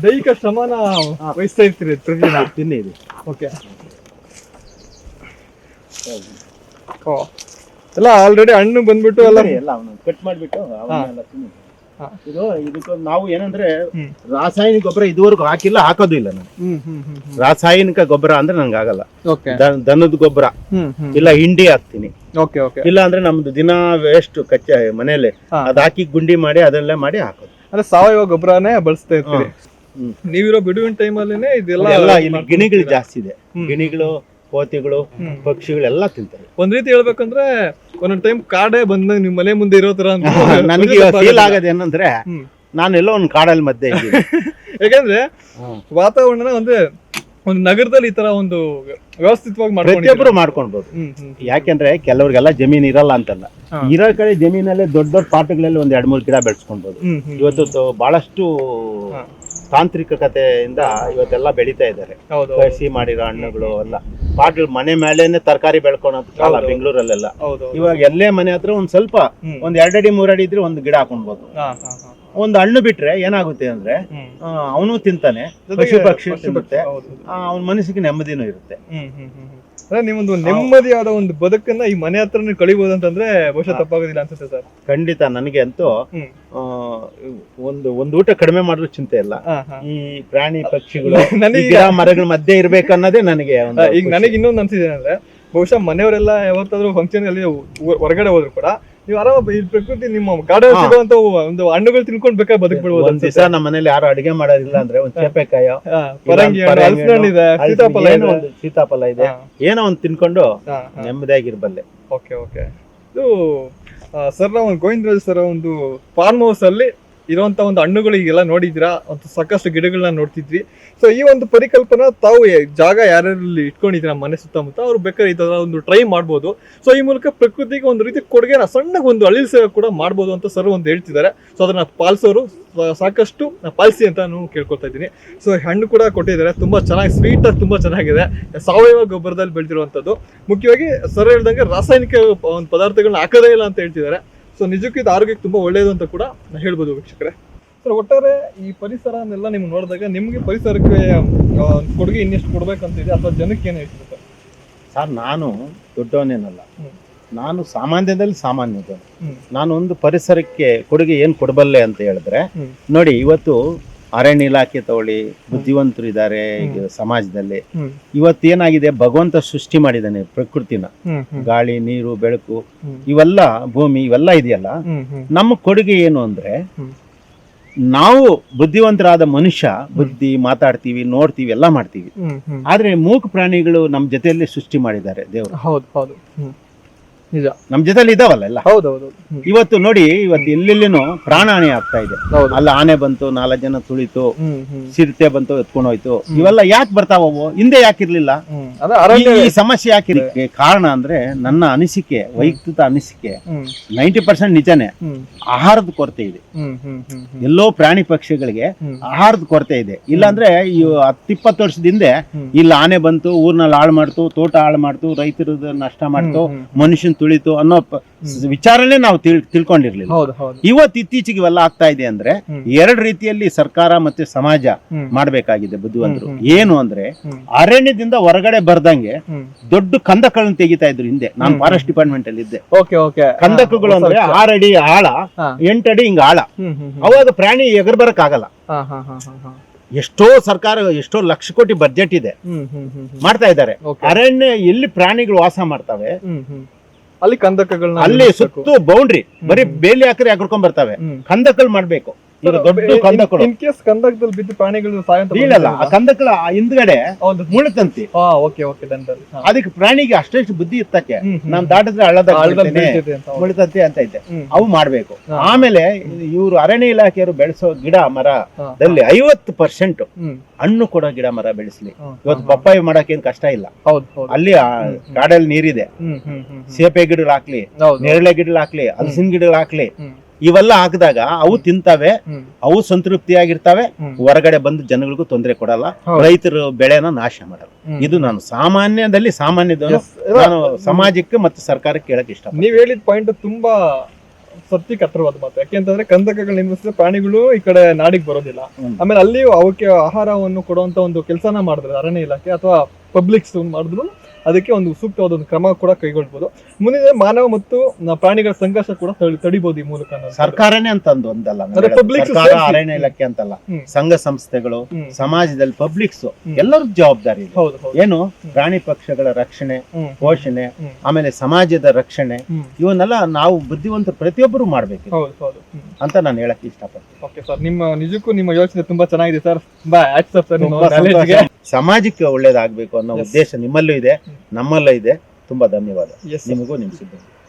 ದೈಹಿಕ ಶ್ರಮನ ವಹಿಸ್ತಾ ಇರ್ತೀರಿ ಪ್ರತಿದಿನ. ತಿನ್ನಿ ಇದು. ಎಲ್ಲ ಆಲ್ರೆಡಿ ಹಣ್ಣು ಬಂದ್ಬಿಟ್ಟು ಎಲ್ಲ ಅವನು ಕಟ್ ಮಾಡ್ಬಿಟ್ಟು ಅವನ್ನೆಲ್ಲ ತಿನ್ನಿ. ಇದು ಇದಕ್ಕೆ ನಾವು ಏನಂದ್ರೆ ರಾಸಾಯನಿಕ ಗೊಬ್ಬರ ಇದುವರೆಗೂ ಹಾಕಿಲ್ಲ, ಹಾಕೋದು ಇಲ್ಲ ನಾನು. ರಾಸಾಯನಿಕ ಗೊಬ್ಬರ ಅಂದ್ರೆ ನಂಗೆ ಆಗಲ್ಲ. ದನದ ಗೊಬ್ಬರ ಇಲ್ಲ ಹಿಂಡಿ ಹಾಕ್ತೀನಿ, ಇಲ್ಲ ಅಂದ್ರೆ ನಮ್ದು ದಿನ ವೇಸ್ಟ್ ಕಚ್ಚಾ ಮನೇಲಿ ಅದ್ ಹಾಕಿ ಗುಂಡಿ ಮಾಡಿ ಅದೆಲ್ಲ ಮಾಡಿ ಹಾಕೋದು. ಅಂದ್ರೆ ಸಾವಯವ ಗೊಬ್ಬರನೇ ಬಳಸ್ತಾ ಇರ್ತೀರಿ. ನೀವಿರೋ ಬಿಡುವಿನ ಟೈಮಲ್ಲಿನೇ ಇದೆಲ್ಲ ಇಲ್ಲಿ ಗಿಣಿಗಳು ಜಾಸ್ತಿ ಇದೆ. ಗಿಣಿಗಳು, ಕೋತಿಗಳು, ಪಕ್ಷಿಗಳೆಲ್ಲ ತಿಂತಾರೆ. ಒಂದ್ ರೀತಿ ಹೇಳ್ಬೇಕಂದ್ರೆ ಒಂದೊಂದ್ ಟೈಮ್ ಕಾಡೇ ಬಂದಾಗ ನಿಮ್ ಮನೆ ಮುಂದೆ ಇರೋ ತರ ನನಗೆ ಫೀಲ್ ಆಗೋದು ಏನಂದ್ರೆ ನಾನೆಲ್ಲೋ ಒಂದ್ ಕಾಡಲ್ಲಿ ಮಧ್ಯೆ ಇದ್ದೀನಿ. ಯಾಕಂದ್ರೆ ವಾತಾವರಣ ಅಂದ್ರೆ ಒಂದು ನಗರದಲ್ಲಿ ಈ ತರ ಒಂದು ವ್ಯವಸ್ಥಿತವಾಗಿ ಪ್ರತಿಯೊಬ್ಬರು ಮಾಡ್ಕೊಳ್ಬಹುದು. ಯಾಕೆಂದ್ರೆ ಕೆಲವ್ರಿಗೆಲ್ಲ ಜಮೀನ್ ಇರಲ್ಲ ಅಂತಲ್ಲ, ಇರೋ ಕಡೆ ಜಮೀನಲ್ಲೇ ದೊಡ್ಡ ದೊಡ್ಡ ಪಾಟಗಳಲ್ಲಿ ಒಂದ್ 2-3 ಗಿಡ ಬೆಳೆಸ್ಕೊಳ್ಬಹುದು. ಇವತ್ತು ಬಹಳಷ್ಟು ತಾಂತ್ರಿಕತೆಯಿಂದ ಇವತ್ತೆಲ್ಲ ಬೆಳಿತಾ ಇದ್ದಾರೆ. ಕಸಿ ಮಾಡಿರೋ ಹಣ್ಣುಗಳು ಎಲ್ಲ ಪಾಟ್ಗಳು ಮನೆ ಮೇಲೇನೆ ತರಕಾರಿ ಬೆಳ್ಕೊಳೋದು ಕಾಲ ಬೆಂಗಳೂರಲ್ಲೆಲ್ಲ. ಇವಾಗ ಎಲ್ಲೇ ಮನೆ ಹತ್ರ ಒಂದ್ ಸ್ವಲ್ಪ ಒಂದ್ 2 ಅಡಿ 3 ಅಡಿ ಇದ್ರೆ ಒಂದು ಗಿಡ ಹಾಕೊಳ್ಬಹುದು. ಒಂದು ಹಣ್ಣು ಬಿಟ್ರೆ ಏನಾಗುತ್ತೆ ಅಂದ್ರೆ ಅವನು ತಿಂತಾನೆ, ಪಶು ಪಕ್ಷಿ ತಿನ್ನುತ್ತೆ, ಅವನ ಮನಸ್ಸಿಗೆ ನೆಮ್ಮದಿನೂ ಇರುತ್ತೆ. ನೀವೊಂದು ನೆಮ್ಮದಿಯಾದ ಒಂದು ಬದುಕನ್ನ ಈ ಮನೆ ಹತ್ರ ಕಳಿಬಹುದು ಅಂತಂದ್ರೆ ಬಹುಶಃ ತಪ್ಪಾಗೋದಿಲ್ಲ ಅನ್ಸುತ್ತೆ ಸರ್. ಖಂಡಿತ. ನನಗೆ ಅಂತೂ ಒಂದು ಊಟ ಕಡಿಮೆ ಮಾಡಿದ್ರು ಚಿಂತೆ ಇಲ್ಲ. ಈ ಪ್ರಾಣಿ ಪಕ್ಷಿಗಳು ಮರಗಳ ಮಧ್ಯೆ ಇರ್ಬೇಕನ್ನೋದೇ ನನಗೆ. ಈಗ ನನಗೆ ಇನ್ನೊಂದು ಅನ್ಸಿದೆ ಅಂದ್ರೆ ಬಹುಶಃ ಮನೆಯವರೆಲ್ಲ ಯಾವತ್ತಾದ್ರೂ ಫಂಕ್ಷನ್ ಅಲ್ಲಿ ಹೊರಗಡೆ ಹೋದ್ರು ಕೂಡ ನೀವು ಆರಾಮ ಈ ಪ್ರಕೃತಿ ನಿಮ್ಮ ಗಾರ್ಡನ್ ಸಿಗುವಂತ ಒಂದು ಹಣ್ಣುಗಳು ತಿನ್ಕೊಂಡ್ ಬೇಕಾದ್ರೆ ಬದುಕ್ಬಿಡ್ಬೋದು. ಒಂದ್ ದಿವಸ ನಮ್ಮ ಮನೇಲಿ ಯಾರು ಅಡಿಗೆ ಮಾಡೋದಿಲ್ಲ ಅಂದ್ರೆ ಒಂದ್ ಚೇಪೆಕಾಯೋ, ಪರಂಗಿ, ಇದೆ, ಸೀತಾಫಲ ಇದೆ, ಏನೋ ಒಂದ್ ತಿನ್ಕೊಂಡು ನೆಮ್ಮದಿಯಾಗಿರ್ಬಲ್ಲೆ. Okay okay. ಇದು ಸರ್ ನಾವು ಗೋವಿಂದರಾಜ್ ಸರ್ ಒಂದು ಫಾರ್ಮ್ ಹೌಸ್ ಅಲ್ಲಿ ಇರುವಂತ ಒಂದು ಹಣ್ಣುಗಳಿಗೆಲ್ಲ ನೋಡಿದ್ದೀರಾ, ಒಂದು ಸಾಕಷ್ಟು ಗಿಡಗಳನ್ನ ನೋಡ್ತಿದ್ವಿ. ಸೊ ಈ ಒಂದು ಪರಿಕಲ್ಪನಾ ತಾವು ಜಾಗ ಯಾರಲ್ಲಿ ಇಟ್ಕೊಂಡಿದ್ದೀರಾ ಮನೆ ಸುತ್ತಮುತ್ತ, ಅವ್ರು ಬೇಕಾದ್ರೆ ಈ ತರ ಒಂದು ಟ್ರೈ ಮಾಡ್ಬೋದು. ಸೊ ಈ ಮೂಲಕ ಪ್ರಕೃತಿಗೆ ಒಂದು ರೀತಿ ಕೊಡುಗೆನ ಸಣ್ಣಗೆ ಒಂದು ಅಳಿಲ್ ಸೇವೆ ಕೂಡ ಮಾಡ್ಬೋದು ಅಂತ ಸರ್ ಒಂದು ಹೇಳ್ತಿದ್ದಾರೆ. ಸೊ ಅದನ್ನ ಪಾಲಿಸೋರು ಸಾಕಷ್ಟು ಪಾಲಿಸಿ ಅಂತ ನಾನು ಕೇಳ್ಕೊಳ್ತಾ ಇದ್ದೀನಿ. ಸೊ ಹಣ್ಣು ಕೂಡ ಕೊಟ್ಟಿದ್ದಾರೆ, ತುಂಬಾ ಚೆನ್ನಾಗಿ ಸ್ವೀಟ್ ಆಗಿ ತುಂಬಾ ಚೆನ್ನಾಗಿದೆ, ಸಾವಯವ ಗೊಬ್ಬರದಲ್ಲಿ ಬೆಳೆದಿರುವಂತದ್ದು. ಮುಖ್ಯವಾಗಿ ಸರ್ ಹೇಳ್ದಂಗೆ ರಾಸಾಯನಿಕ ಒಂದು ಪದಾರ್ಥಗಳನ್ನ ಹಾಕೋದೇ ಇಲ್ಲ ಅಂತ ಹೇಳ್ತಿದ್ದಾರೆ. ಸೊ ನಿಜಕ್ಕೂ ಇದು ಆರೋಗ್ಯಕ್ಕೆ ತುಂಬಾ ಒಳ್ಳೆಯದು ಅಂತ ಕೂಡ ಹೇಳ್ಬೋದು ವೀಕ್ಷಕರೇ. ಸರ್ ಒಟ್ಟಾರೆ ಈ ಪರಿಸರನೆಲ್ಲ ನಿಮ್ಗೆ ನೋಡಿದಾಗ ನಿಮ್ಗೆ ಪರಿಸರಕ್ಕೆ ಕೊಡುಗೆ ಇನ್ನೆಷ್ಟು ಕೊಡ್ಬೇಕಂತಿದೆ ಅಥವಾ ಜನಕ್ಕೆ ಏನು ಹೇಳ್ತಿದೆ ಸರ್? ನಾನು ದೊಡ್ಡವನೇನಲ್ಲ, ನಾನು ಸಾಮಾನ್ಯದಲ್ಲಿ ಸಾಮಾನ್ಯದ. ನಾನು ಒಂದು ಪರಿಸರಕ್ಕೆ ಕೊಡುಗೆ ಏನ್ ಕೊಡಬಲ್ಲೆ ಅಂತ ಹೇಳಿದ್ರೆ, ನೋಡಿ ಇವತ್ತು ಅರಣ್ಯ ಇಲಾಖೆ ತಗೊಳ್ಳಿ, ಬುದ್ಧಿವಂತರು ಇದ್ದಾರೆ ಈಗ ಸಮಾಜದಲ್ಲಿ. ಇವತ್ತೇನಾಗಿದೆ, ಭಗವಂತ ಸೃಷ್ಟಿ ಮಾಡಿದ್ದಾನೆ ಪ್ರಕೃತಿನ, ಗಾಳಿ, ನೀರು, ಬೆಳಕು, ಇವೆಲ್ಲ ಭೂಮಿ ಇವೆಲ್ಲ ಇದೆಯಲ್ಲ. ನಮ್ಮ ಕೊಡುಗೆ ಏನು ಅಂದ್ರೆ, ನಾವು ಬುದ್ಧಿವಂತರಾದ ಮನುಷ್ಯ ಬುದ್ಧಿ, ಮಾತಾಡ್ತೀವಿ, ನೋಡ್ತೀವಿ, ಎಲ್ಲ ಮಾಡ್ತೀವಿ. ಆದ್ರೆ ಮೂಕ ಪ್ರಾಣಿಗಳು ನಮ್ಮ ಜೊತೆಯಲ್ಲಿ ಸೃಷ್ಟಿ ಮಾಡಿದ್ದಾರೆ ದೇವರು. ಹೌದು ನಿಜ, ನಮ್ ಜೊತೆಲಿ ಇದಾವಲ್ಲ ಎಲ್ಲ. ಹೌದೌದು. ಇವತ್ತು ನೋಡಿ, ಇವತ್ತು ಎಲ್ಲೆಲ್ಲಿನೂ ಪ್ರಾಣಹಾನಿ ಆಗ್ತಾ ಇದೆ. ಅಲ್ಲ ಆನೆ ಬಂತು, 4 ಜನ ತುಳಿತು, ಚಿರತೆ ಬಂತು ಎತ್ಕೊಂಡು ಹೋಯ್ತು. ಇವೆಲ್ಲ ಯಾಕೆ ಬರ್ತಾವವು? ಹಿಂದೆ ಯಾಕಿರ್ಲಿಲ್ಲ? ಈ ಸಮಸ್ಯೆ ಯಾಕಿರಕ್ಕೆ ಕಾರಣ ಅಂದ್ರೆ, ನನ್ನ ಅನಿಸಿಕೆ, ವೈಯಕ್ತಿಕ ಅನಿಸಿಕೆ 90% ನಿಜನೇ, ಆಹಾರದ ಕೊರತೆ ಇದೆ. ಎಲ್ಲೋ ಪ್ರಾಣಿ ಪಕ್ಷಿಗಳಿಗೆ ಆಹಾರದ ಕೊರತೆ ಇದೆ. ಇಲ್ಲಾಂದ್ರೆ ಈ 10-20 ವರ್ಷದ ಹಿಂದೆ ಇಲ್ಲಿ ಆನೆ ಬಂತು, ಊರ್ನಲ್ಲಿ ಹಾಳು ಮಾಡ್ತು, ತೋಟ ಹಾಳು ಮಾಡ್ತು, ರೈತರದ ನಷ್ಟ ಮಾಡ್ತು, ಮನುಷ್ಯನ್ ತುಳಿತು ಅನ್ನೋ ವಿಚಾರನೇ ನಾವು ತಿಳ್ಕೊಂಡಿರ್ಲಿಲ್ಲ. ಇವತ್ತು ಇತ್ತೀಚೆಗೆ ಇವೆಲ್ಲ ಆಗ್ತಾ ಇದೆ ಅಂದ್ರೆ 2 ರೀತಿಯಲ್ಲಿ ಸರ್ಕಾರ ಮತ್ತೆ ಸಮಾಜ ಮಾಡ್ಬೇಕಾಗಿದೆ ಬುದ್ಧಿವಂತರು. ಏನು ಅಂದ್ರೆ, ಅರಣ್ಯದಿಂದ ಹೊರಗಡೆ ಬರ್ದಂಗೆ ದೊಡ್ಡ ಕಂದಕಗಳನ್ನ ತೆಗಿತಾ ಇದ್ರು ಹಿಂದೆ. ನಾನು ಫಾರೆಸ್ಟ್ ಡಿಪಾರ್ಟ್ಮೆಂಟ್ ಅಲ್ಲಿ ಇದ್ದೆ. ಕಂದಕಗಳು ಅಂದ್ರೆ 6 ಅಡಿ ಆಳ, 8 ಅಡಿ ಹಿಂಗ ಆಳ. ಅವಾಗ ಪ್ರಾಣಿ ಎಗರ್ ಬರಕ್ ಆಗಲ್ಲ. ಎಷ್ಟೋ ಸರ್ಕಾರ ಎಷ್ಟೋ ಲಕ್ಷ ಕೋಟಿ ಬಜೆಟ್ ಇದೆ, ಮಾಡ್ತಾ ಇದ್ದಾರೆ. ಅರಣ್ಯ ಎಲ್ಲಿ ಪ್ರಾಣಿಗಳು ವಾಸ ಮಾಡ್ತವೆ ಅಲ್ಲಿ ಕಂದಕಗಳನ್ನ, ಅಲ್ಲಿ ಸುತ್ತು ಬೌಂಡ್ರಿ ಬರೀ ಬೇಲಿ ಹಾಕಿ ಹಾಕೊಂಡ್ ಬರ್ತವೆ. ಕಂದಕಗಳು ಮಾಡ್ಬೇಕು. ಈಗ ದೊಡ್ಡ ಕಂದಕಗಳು ಇನ್ ಕೇಸ್ ಕಂದಕದಲ್ಲಿ ಬಿದ್ದು ಪ್ರಾಣಿಗಳು ಬೀಳಲ್ಲ. ಆ ಕಂದಕಗಳ ಹಿಂದ್ಗಡೆ ಮುಳುತಂತಿ, ಅದಕ್ಕೆ ಪ್ರಾಣಿಗೆ ಅಷ್ಟೆಷ್ಟು ಬುದ್ಧಿ ಇರ್ತಕ್ಕೆ, ನಾನ್ ದಾಟಿದ್ರೆ ಮುಳುತಂತಿ ಅಂತ ಇದ್ದೆ. ಅವು ಮಾಡ್ಬೇಕು. ಆಮೇಲೆ ಇವರು ಅರಣ್ಯ ಇಲಾಖೆಯವರು ಬೆಳೆಸೋ ಗಿಡ ಮರದಲ್ಲಿ 50% ಹಣ್ಣು ಕೊಡೋ ಗಿಡ ಮರ ಬೆಳೆಸ್ಲಿ. ಇವತ್ತು ಪಪ್ಪಾಯಿ ಮಾಡಕ್ ಏನ್ ಕಷ್ಟ ಇಲ್ಲ. ಅಲ್ಲಿ ಕಾಡಲ್ಲಿ ನೀರಿದೆ, ಸೇಪೆ ಗಿಡಗಳು ಹಾಕ್ಲಿ, ನೇರಳೆ ಗಿಡಗಳು ಹಾಕ್ಲಿ, ಹಲಸಿನ ಗಿಡಗಳು ಹಾಕ್ಲಿ, ಇವೆಲ್ಲ ಹಾಕಿದಾಗ ಅವು ತಿಂತವೆ, ಅವು ಸಂತೃಪ್ತಿಯಾಗಿರ್ತವೆ, ಹೊರಗಡೆ ಬಂದು ಜನಗಳಿಗೂ ತೊಂದರೆ ಕೊಡಲ್ಲ, ರೈತರು ಬೆಳೆನ ನಾಶ ಮಾಡಲ್ಲ. ಇದು ನಾನು ಸಾಮಾನ್ಯದಲ್ಲಿ ನಾನು ಸಮಾಜಕ್ಕೆ ಮತ್ತು ಸರ್ಕಾರಕ್ಕೆ ಹೇಳಕ್ ಇಷ್ಟ. ನೀವ್ ಹೇಳಿದ ಪಾಯಿಂಟ್ ತುಂಬಾ ಸತ್ಯಕ್ಕೆ ಹತ್ರವಾದ ಮಾತು. ಯಾಕೆಂತಂದ್ರೆ ಕಂದಕಗಳು ನಿರ್ಮಿಸಿದ ಪ್ರಾಣಿಗಳು ಈ ಕಡೆ ನಾಡಿಗೆ ಬರೋದಿಲ್ಲ. ಆಮೇಲೆ ಅಲ್ಲಿ ಅವಕ್ಕೆ ಆಹಾರವನ್ನು ಕೊಡುವಂತ ಒಂದು ಕೆಲಸನ ಮಾಡಿದ್ರೆ ಅರಣ್ಯ ಇಲಾಖೆ ಅಥವಾ ಪಬ್ಲಿಕ್ಸ್ ಮಾಡಿದ್ರು ಅದಕ್ಕೆ ಒಂದು ಸೂಕ್ತವಾದ ಒಂದು ಕ್ರಮ ಕೂಡ ಕೈಗೊಳ್ಬಹುದು. ಮುಂದಿನ ಮಾನವ ಮತ್ತು ಪ್ರಾಣಿಗಳ ಸಂಘರ್ಷ ಕೂಡ ತಡಿಬಹುದು ಈ ಮೂಲಕ ಅನ್ನೋದು. ಸರ್ಕಾರನೇ ಅಂತ ಒಂದಲ್ಲ, ಅದೇ public ಸರ್ಕಾರ, ಸೇರ್ಸಿ. ಅರಣ್ಯ ಇಲಾಖೆ ಅಂತಲ್ಲ, ಹ್ಮ್. ಸಂಘ ಸಂಸ್ಥೆಗಳು, ಹ್ಮ್. ಸಮಾಜದಲ್ಲಿ ಪಬ್ಲಿಕ್ಸ್ ಎಲ್ಲರೂ ಜವಾಬ್ದಾರಿ ಇದೆ. ಹೌದು ಹೌದು. ಏನು ಪ್ರಾಣಿ ಪಕ್ಷಗಳ ರಕ್ಷಣೆ, ಹ್ಮ್. ಪೋಷಣೆ, ಹ್ಮ್. ಆಮೇಲೆ ಸಮಾಜದ ರಕ್ಷಣೆ, ಹ್ಮ್. ಇವನ್ನೆಲ್ಲ ನಾವು ಬುದ್ಧಿವಂತರು ಪ್ರತಿಯೊಬ್ಬರು ಮಾಡ್ಬೇಕು ಹೌದು ಹೌದು. ಅಂತ ನಾನು ಹೇಳಕ್ ಇಷ್ಟಪಡ್ತೀನಿ. ಓಕೆ ಸರ್, ನಿಜಕ್ಕೂ ನಿಮ್ಮ ಯೋಚನೆ ತುಂಬಾ ಚೆನ್ನಾಗಿದೆ ಸರ್. ತುಂಬಾ ಆಕ್ಸೆಪ್ಟ್ ಸರ್ ನಿಮ್ಮ ತುಂಬಾ knowledge ಗೆ. ಸಂತೋಷ. ಸಮಾಜಕ್ಕೆ ಒಳ್ಳೇದಾಗ್ಬೇಕು ಅನ್ನೋ Yes. ಉದ್ದೇಶ ನಿಮ್ಮಲ್ಲೂ ಇದೆ, ನಮ್ಮಲ್ಲೂ ಇದೆ. ತುಂಬಾ ಧನ್ಯವಾದ Yes, sir. ನಿಮಗೂ, ನಿಮ್ ಸಿಬ್ಬಂದಿ.